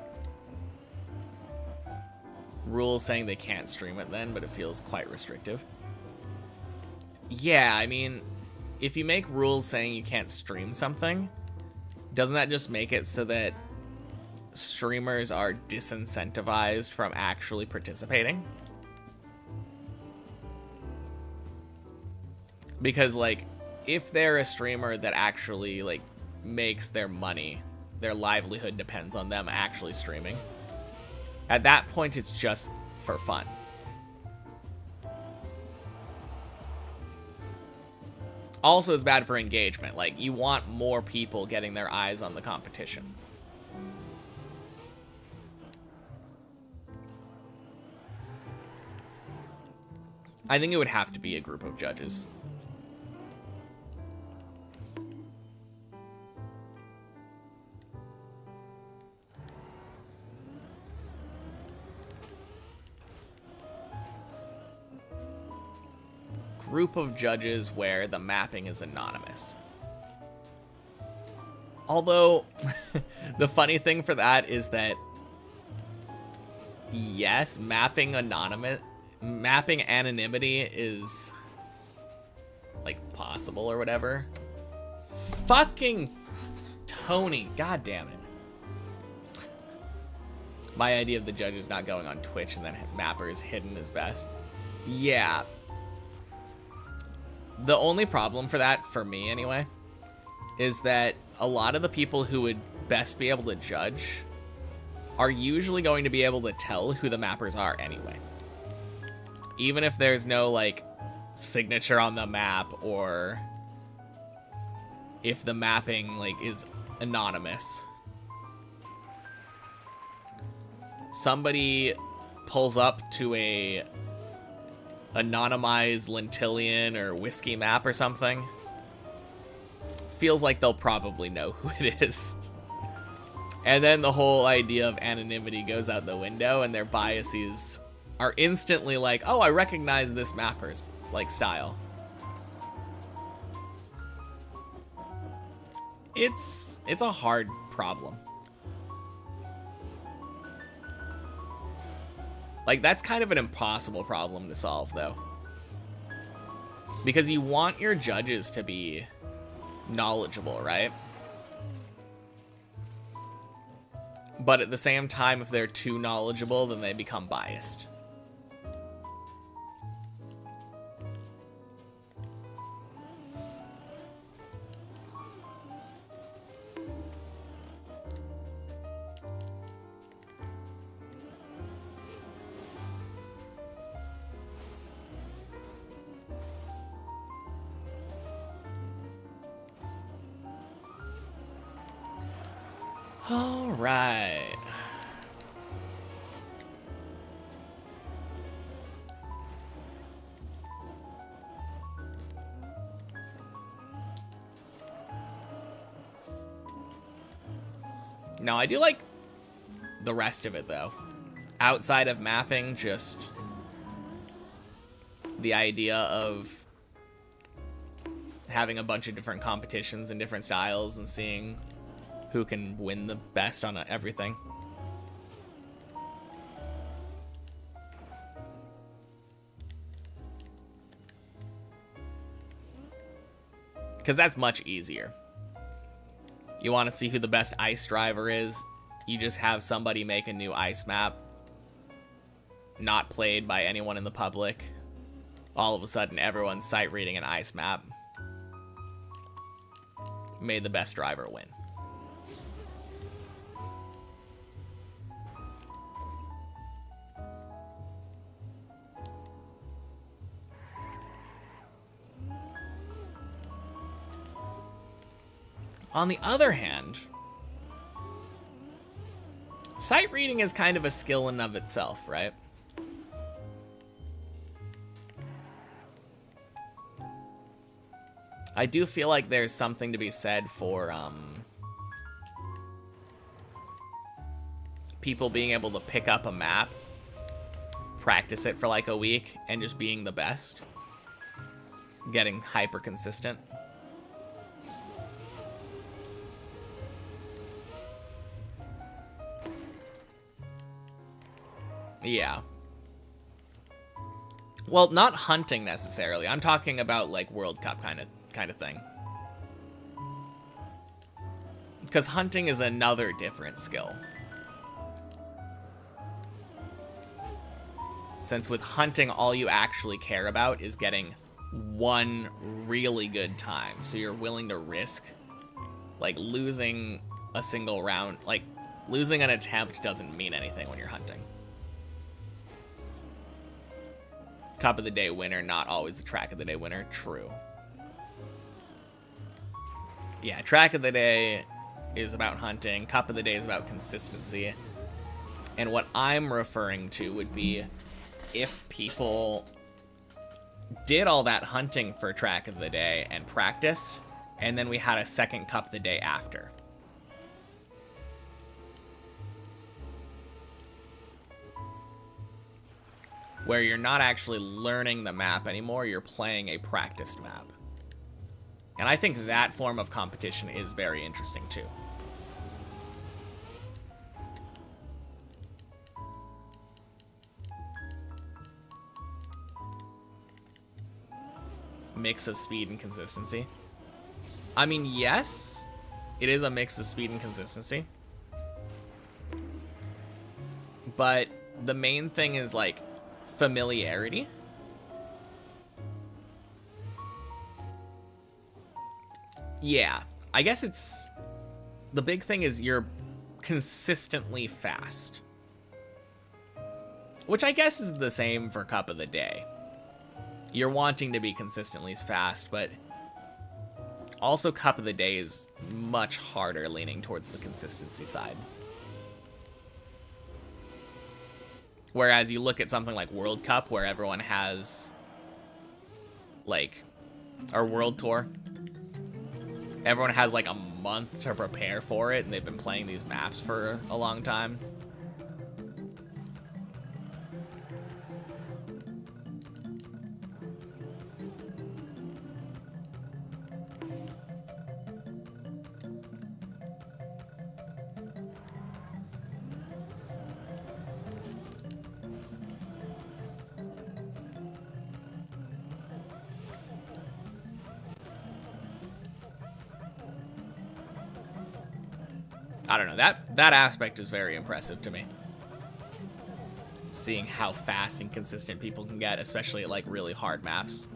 rules saying they can't stream it then, but it feels quite restrictive. Yeah, I mean, if you make rules saying you can't stream something, doesn't that just make it so that streamers are disincentivized from actually participating? Because, like, if they're a streamer that actually, like, makes their money. Their livelihood depends on them actually streaming. At that point, it's just for fun. Also, it's bad for engagement. Like, you want more people getting their eyes on the competition. I think it would have to be a group of judges. Group of judges where the mapping is anonymous. Although, the funny thing for that is that, yes, mapping anonymity is, like, possible or whatever. Fucking Tony, god damn it. My idea of the judges not going on Twitch and then mappers hidden is best. Yeah. The only problem for that, for me anyway, is that a lot of the people who would best be able to judge are usually going to be able to tell who the mappers are anyway. Even if there's no, like, signature on the map, or if the mapping, like, is anonymous. Somebody pulls up to a anonymized Lentillion or whiskey map or something, feels like they'll probably know who it is. And then the whole idea of anonymity goes out the window, and their biases are instantly like, oh, I recognize this mapper's, like, style. It's a hard problem. Like, that's kind of an impossible problem to solve, though. Because you want your judges to be knowledgeable, right? But at the same time, if they're too knowledgeable, then they become biased. All right. No, I do like the rest of it, though. Outside of mapping, just the idea of having a bunch of different competitions and different styles and seeing who can win the best on everything. Because that's much easier. You want to see who the best ice driver is, you just have somebody make a new ice map, not played by anyone in the public. All of a sudden, everyone's sight reading an ice map. Made the best driver win. On the other hand, sight reading is kind of a skill in of itself, right? I do feel like there's something to be said for people being able to pick up a map, practice it for like a week, and just being the best. Getting hyper consistent. Yeah. Well, not hunting necessarily. I'm talking about like World Cup kind of thing. Because hunting is another different skill. Since with hunting, all you actually care about is getting one really good time. So you're willing to risk Like, losing a single round, like, losing an attempt doesn't mean anything when you're hunting. Cup of the Day winner, not always the Track of the Day winner. True. Yeah, Track of the Day is about hunting. Cup of the Day is about consistency. And what I'm referring to would be if people did all that hunting for Track of the Day and practiced, and then we had a second Cup the day after. Where you're not actually learning the map anymore, you're playing a practiced map. And I think that form of competition is very interesting too. Mix of speed and consistency. I mean, yes, it is a mix of speed and consistency. But the main thing is, like, familiarity. Yeah, I guess it's... The big thing is you're consistently fast. Which I guess is the same for Cup of the Day. You're wanting to be consistently fast, but also Cup of the Day is much harder, leaning towards the consistency side. Whereas you look at something like World Cup, where everyone has, like, our World Tour. Everyone has, like, a month to prepare for it, and they've been playing these maps for a long time. I don't know, that aspect is very impressive to me. Seeing how fast and consistent people can get, especially at, like, really hard maps.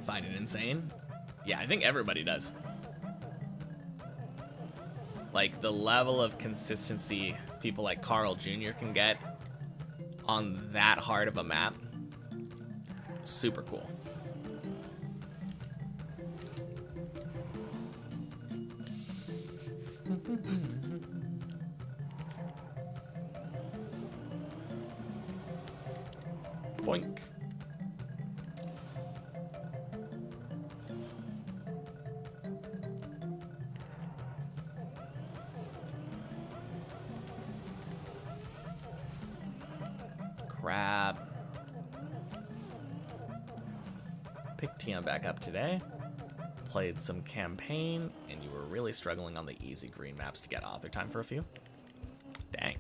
Find it insane? Yeah, I think everybody does. Like, the level of consistency people like Carl Jr. can get on that hard of a map, super cool. Boink. Crap. Picked Tion back up today. Played some campaign, and you were really struggling on the easy green maps to get author time for a few. Dang.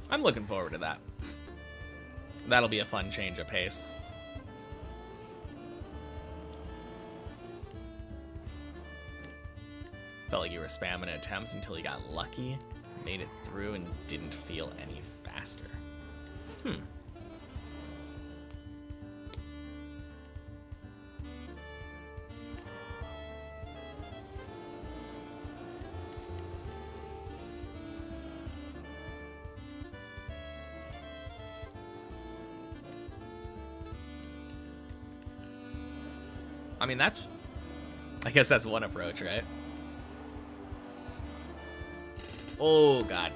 I'm looking forward to that. That'll be a fun change of pace. Felt like you were spamming attempts until you got lucky, made it through, and didn't feel any faster. I mean, I guess that's one approach, right? Oh, God.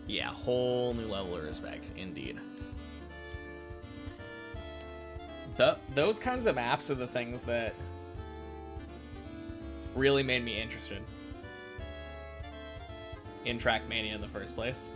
Yeah, whole new level of respect, indeed. Those kinds of maps are the things that really made me interested in Trackmania in the first place.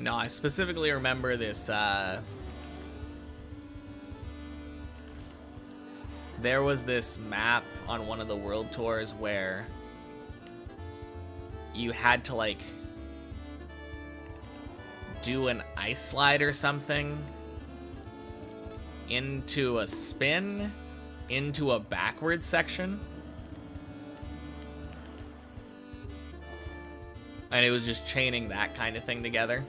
No, I specifically remember this, there was this map on one of the world tours where you had to, like, do an ice slide or something into a spin, into a backwards section. And it was just chaining that kind of thing together.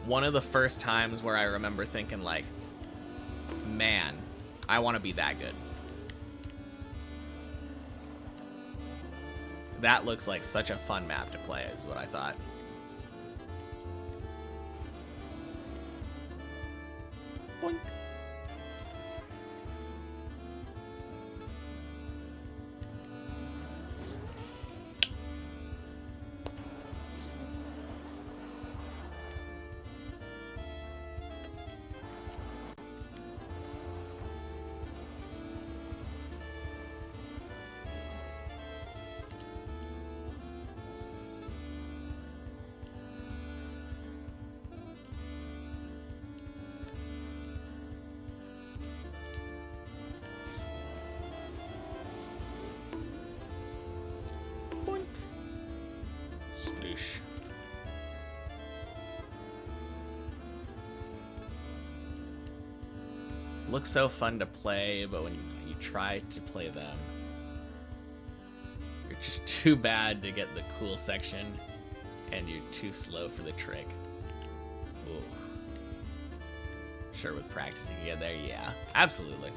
One of the first times where I remember thinking, like, man, I want to be that good. That looks like such a fun map to play, is what I thought. Boink. Sploosh. Looks so fun to play, but when you try to play them, you're just too bad to get the cool section, and you're too slow for the trick. Ooh. Sure, with practicing you get there, yeah, absolutely.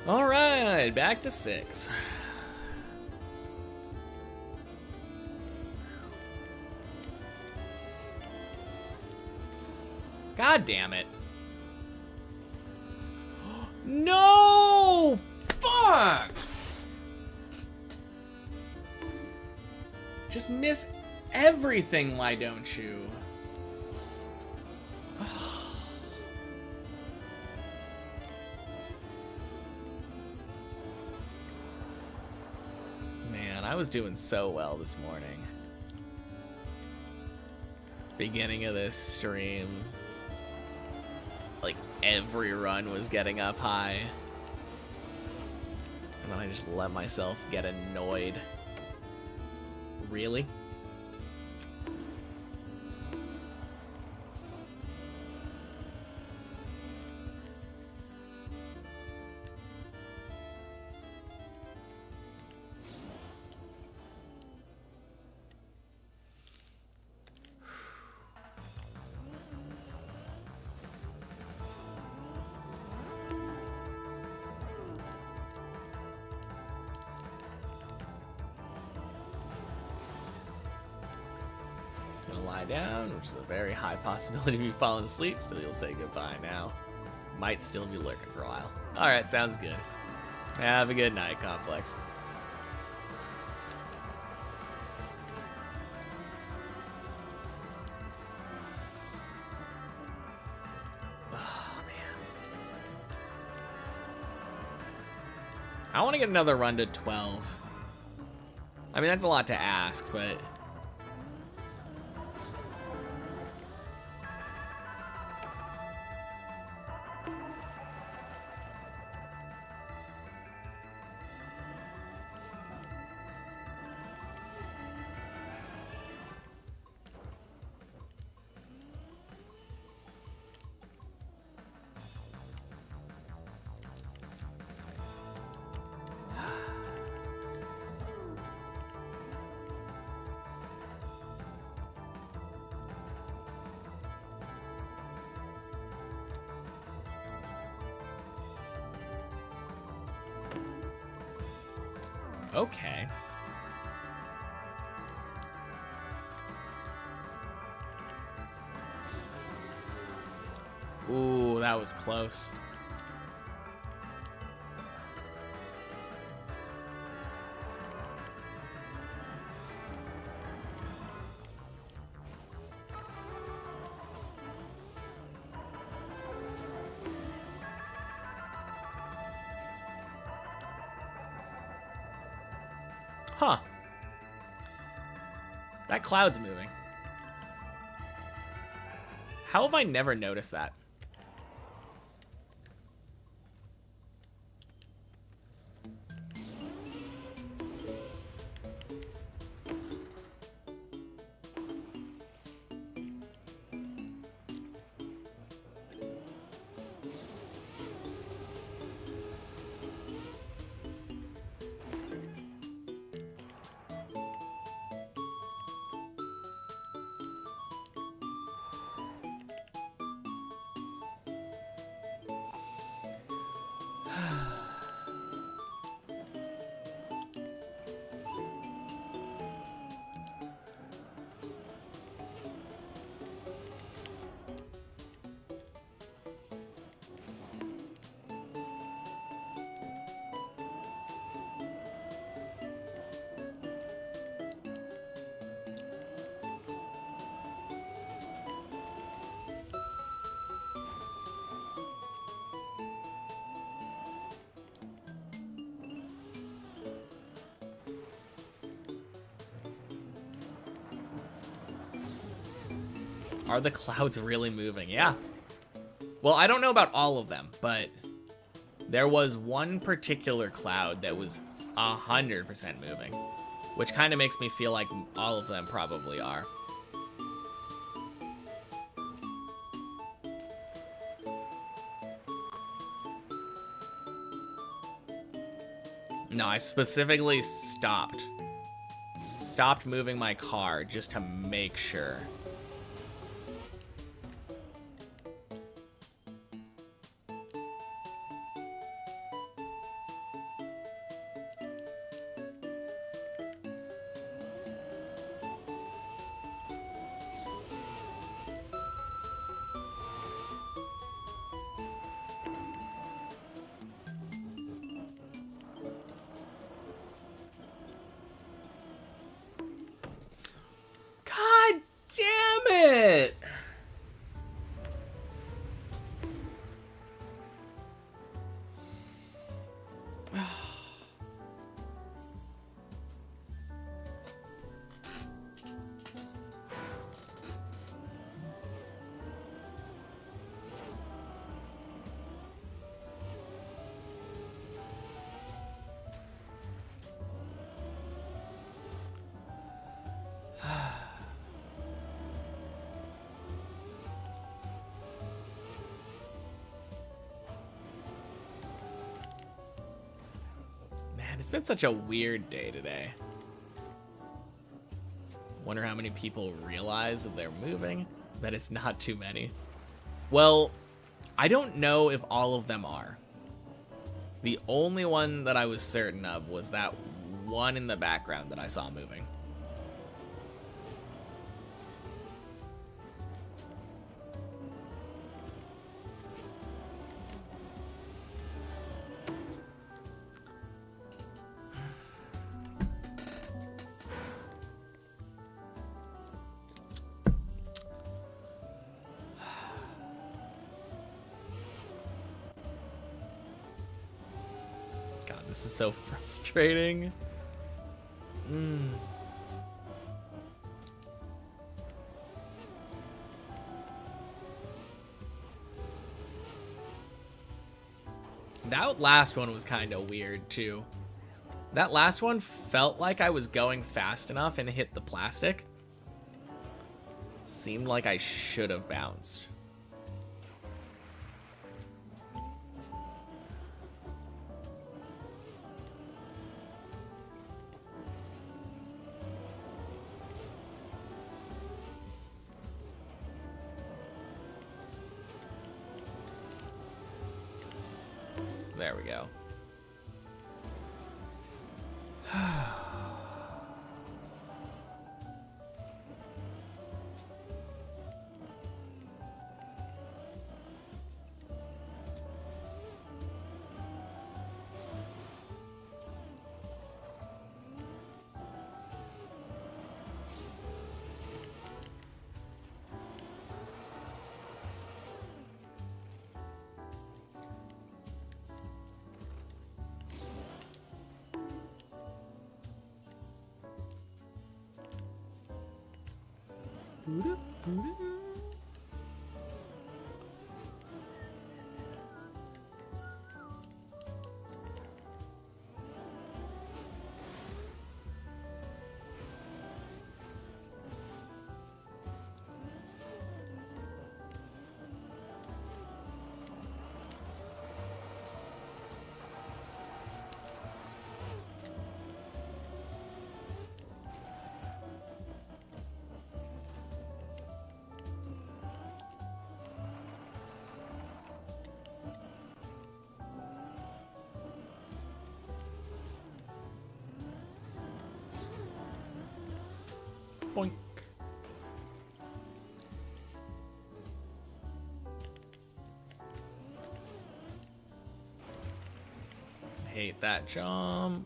All right, back to 6. God damn it. No! Fuck! Just miss everything, why don't you? Man, I was doing so well this morning. Beginning of this stream, like every run was getting up high. And then I just let myself get annoyed. Really? Lie down, which is a very high possibility of you falling asleep, so you'll say goodbye now. Might still be lurking for a while. Alright, sounds good. Have a good night, Complex. I want to get another run to 12. I mean, that's a lot to ask, but... Okay. Ooh, that was close. Huh. That cloud's moving. How have I never noticed that? Are the clouds really moving? Yeah. Well, I don't know about all of them, but there was one particular cloud that was 100% moving, which kind of makes me feel like all of them probably are. No, I specifically stopped moving my car just to make sure. God damn it! It's been such a weird day today. Wonder how many people realize that they're moving. Bet it's not too many. Well, I don't know if all of them are. The only one that I was certain of was that one in the background that I saw moving. This is so frustrating. That last one was kind of weird, too. That last one felt like I was going fast enough and hit the plastic. Seemed like I should have bounced. There we go. Boink. Hate that jump.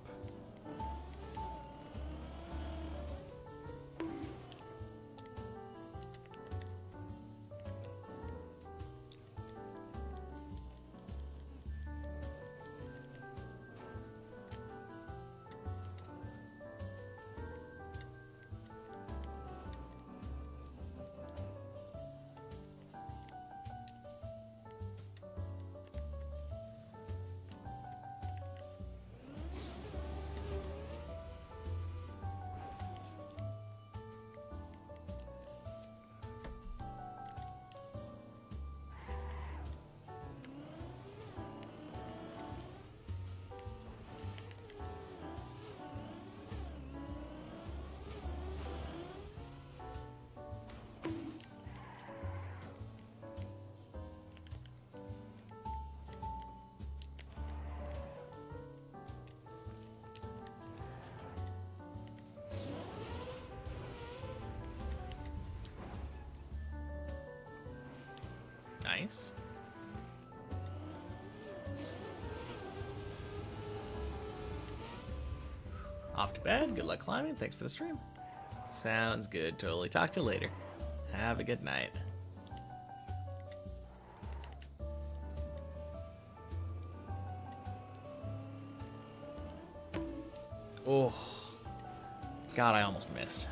Nice. Off to bed. Good luck climbing. Thanks for the stream. Sounds good. Totally. Talk to you later. Have a good night. Oh. God, I almost missed.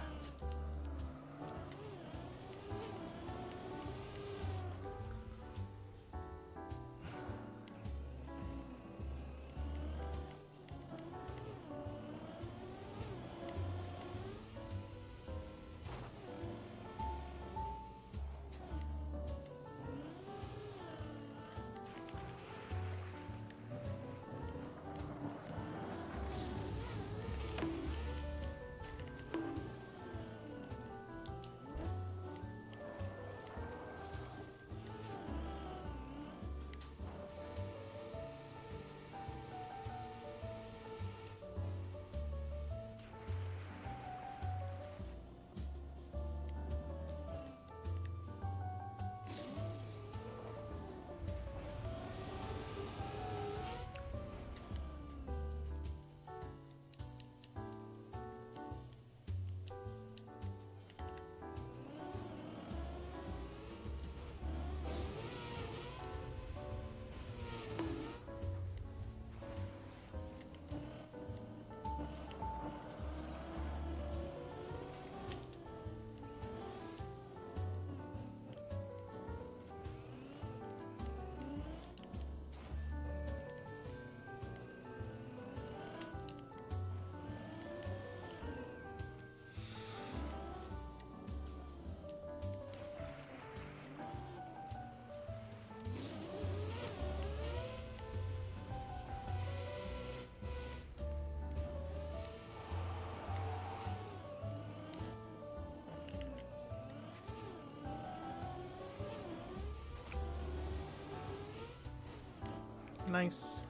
Nice.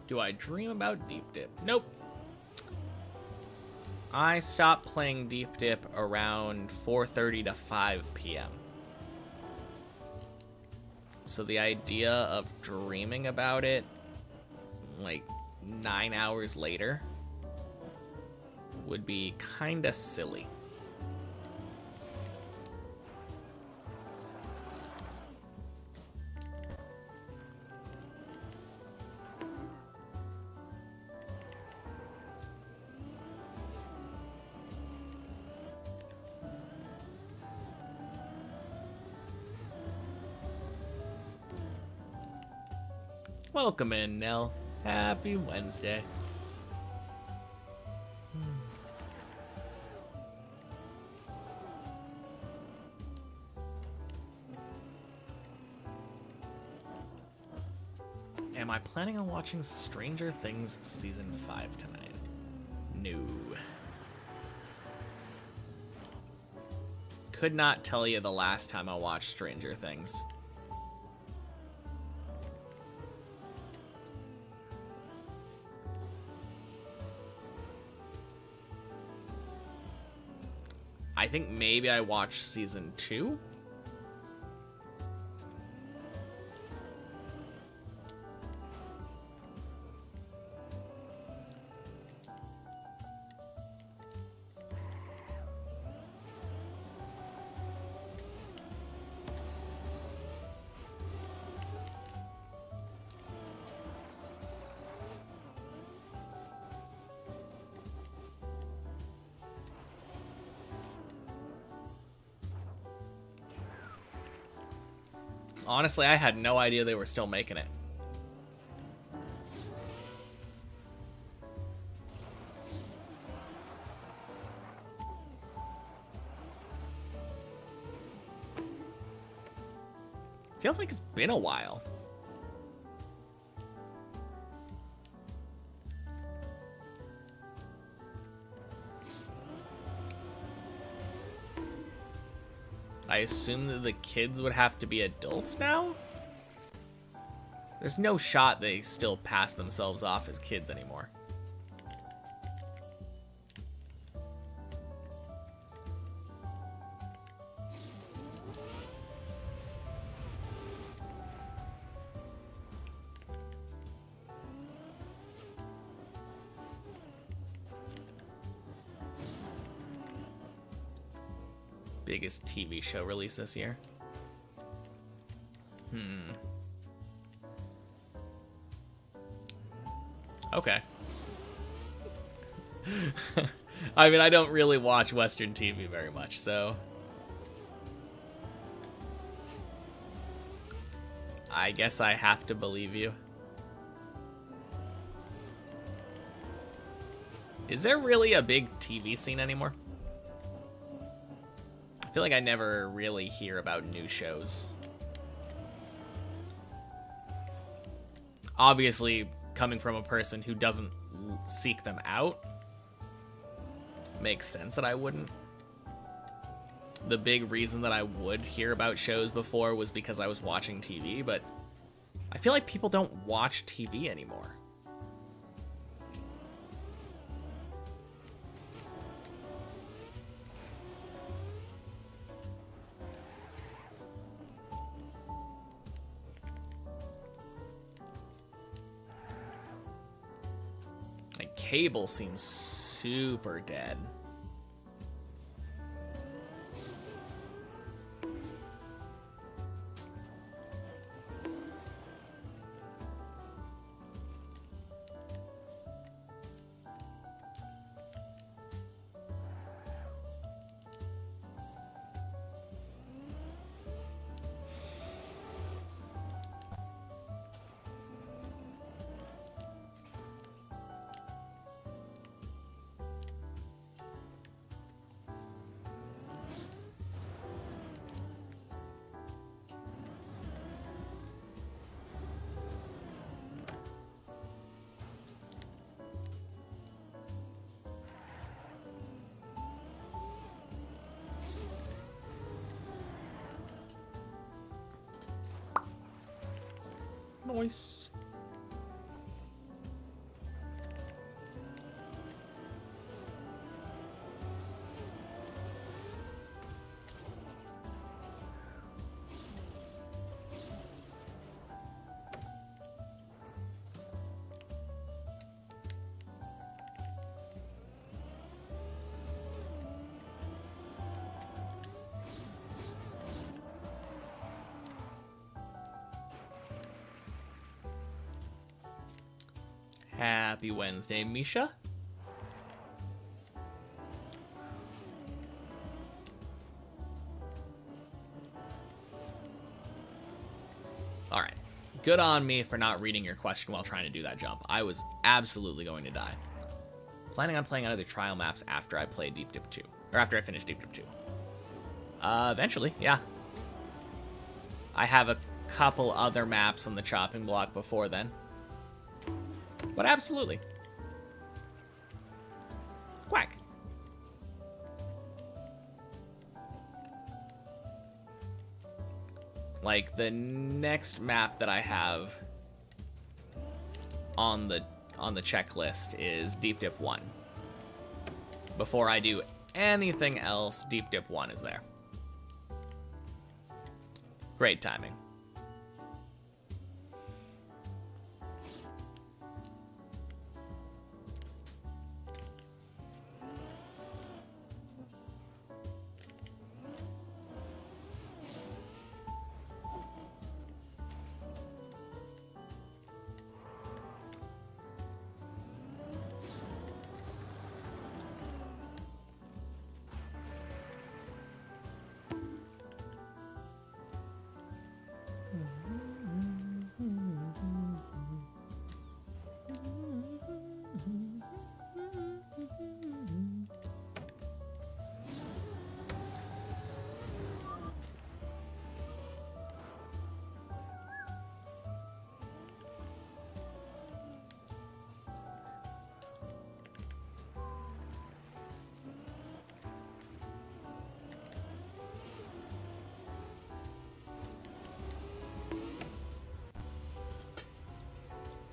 Do I dream about Deep Dip? Nope. I stopped playing Deep Dip around 4:30 to 5 p.m. So the idea of dreaming about it like 9 hours later would be kinda silly. Welcome in, Nell. Happy Wednesday. Am I planning on watching Stranger Things Season 5 tonight? No. Could not tell you the last time I watched Stranger Things. I think maybe I watched season 2. Honestly, I had no idea they were still making it. Feels like it's been a while. I assume that the kids would have to be adults now? There's no shot they still pass themselves off as kids anymore. Biggest TV show release this year. Okay. I mean, I don't really watch Western TV very much, so I guess I have to believe you. Is there really a big TV scene anymore? I feel like I never really hear about new shows. Obviously, coming from a person who doesn't seek them out, makes sense that I wouldn't. The big reason that I would hear about shows before was because I was watching TV, but I feel like people don't watch TV anymore. Like, cable seems super dead. Nice. Happy Wednesday, Misha. All right. Good on me for not reading your question while trying to do that jump. I was absolutely going to die. Planning on playing other trial maps after I play Deep Dip 2. Or after I finish Deep Dip 2. Eventually, yeah. I have a couple other maps on the chopping block before then. But absolutely. Quack. Like, the next map that I have on the checklist is Deep Dip 1. Before I do anything else, Deep Dip 1 is there. Great timing.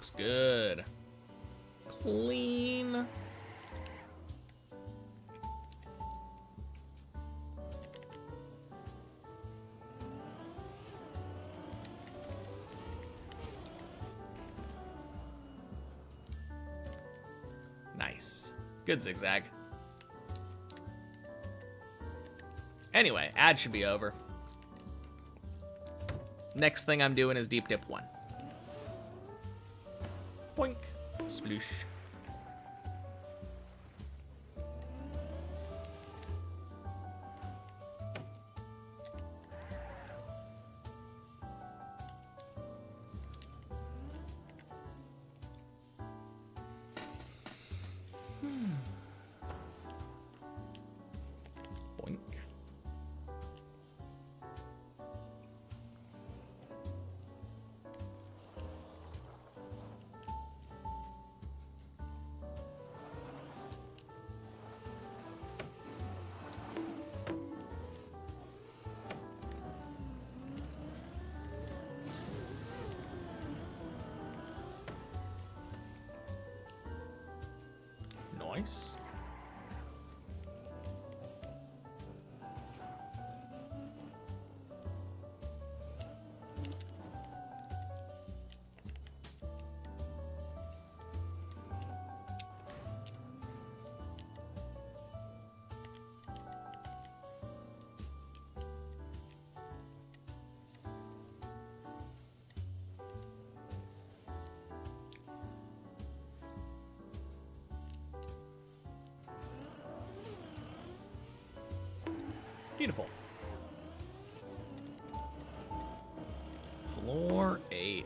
Looks good. Clean. Nice. Good zigzag. Anyway, ad should be over. Next thing I'm doing is Deep Dip 1. Boink. Sploosh. Yoink. Nice. Beautiful. Floor 8.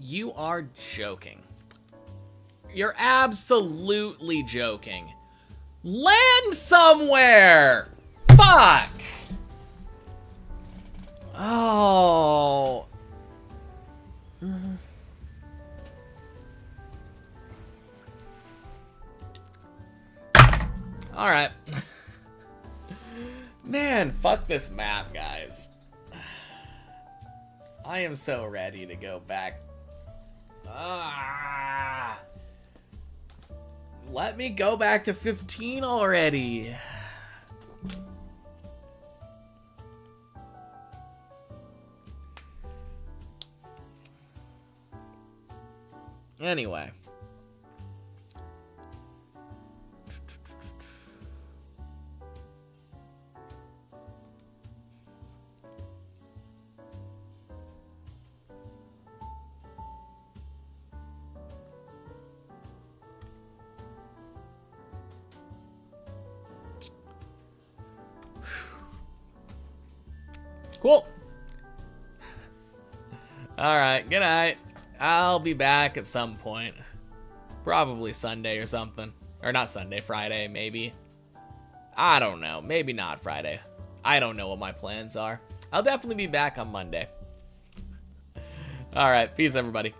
You are joking. You're absolutely joking. Land somewhere! Fuck! Oh. Alright. Man, fuck this map, guys. I am so ready to go back. Let me go back to 15 already. Anyway. Cool. Alright, good night. I'll be back at some point. Probably Sunday or something. Or not Sunday, Friday, maybe. I don't know. Maybe not Friday. I don't know what my plans are. I'll definitely be back on Monday. Alright, peace everybody.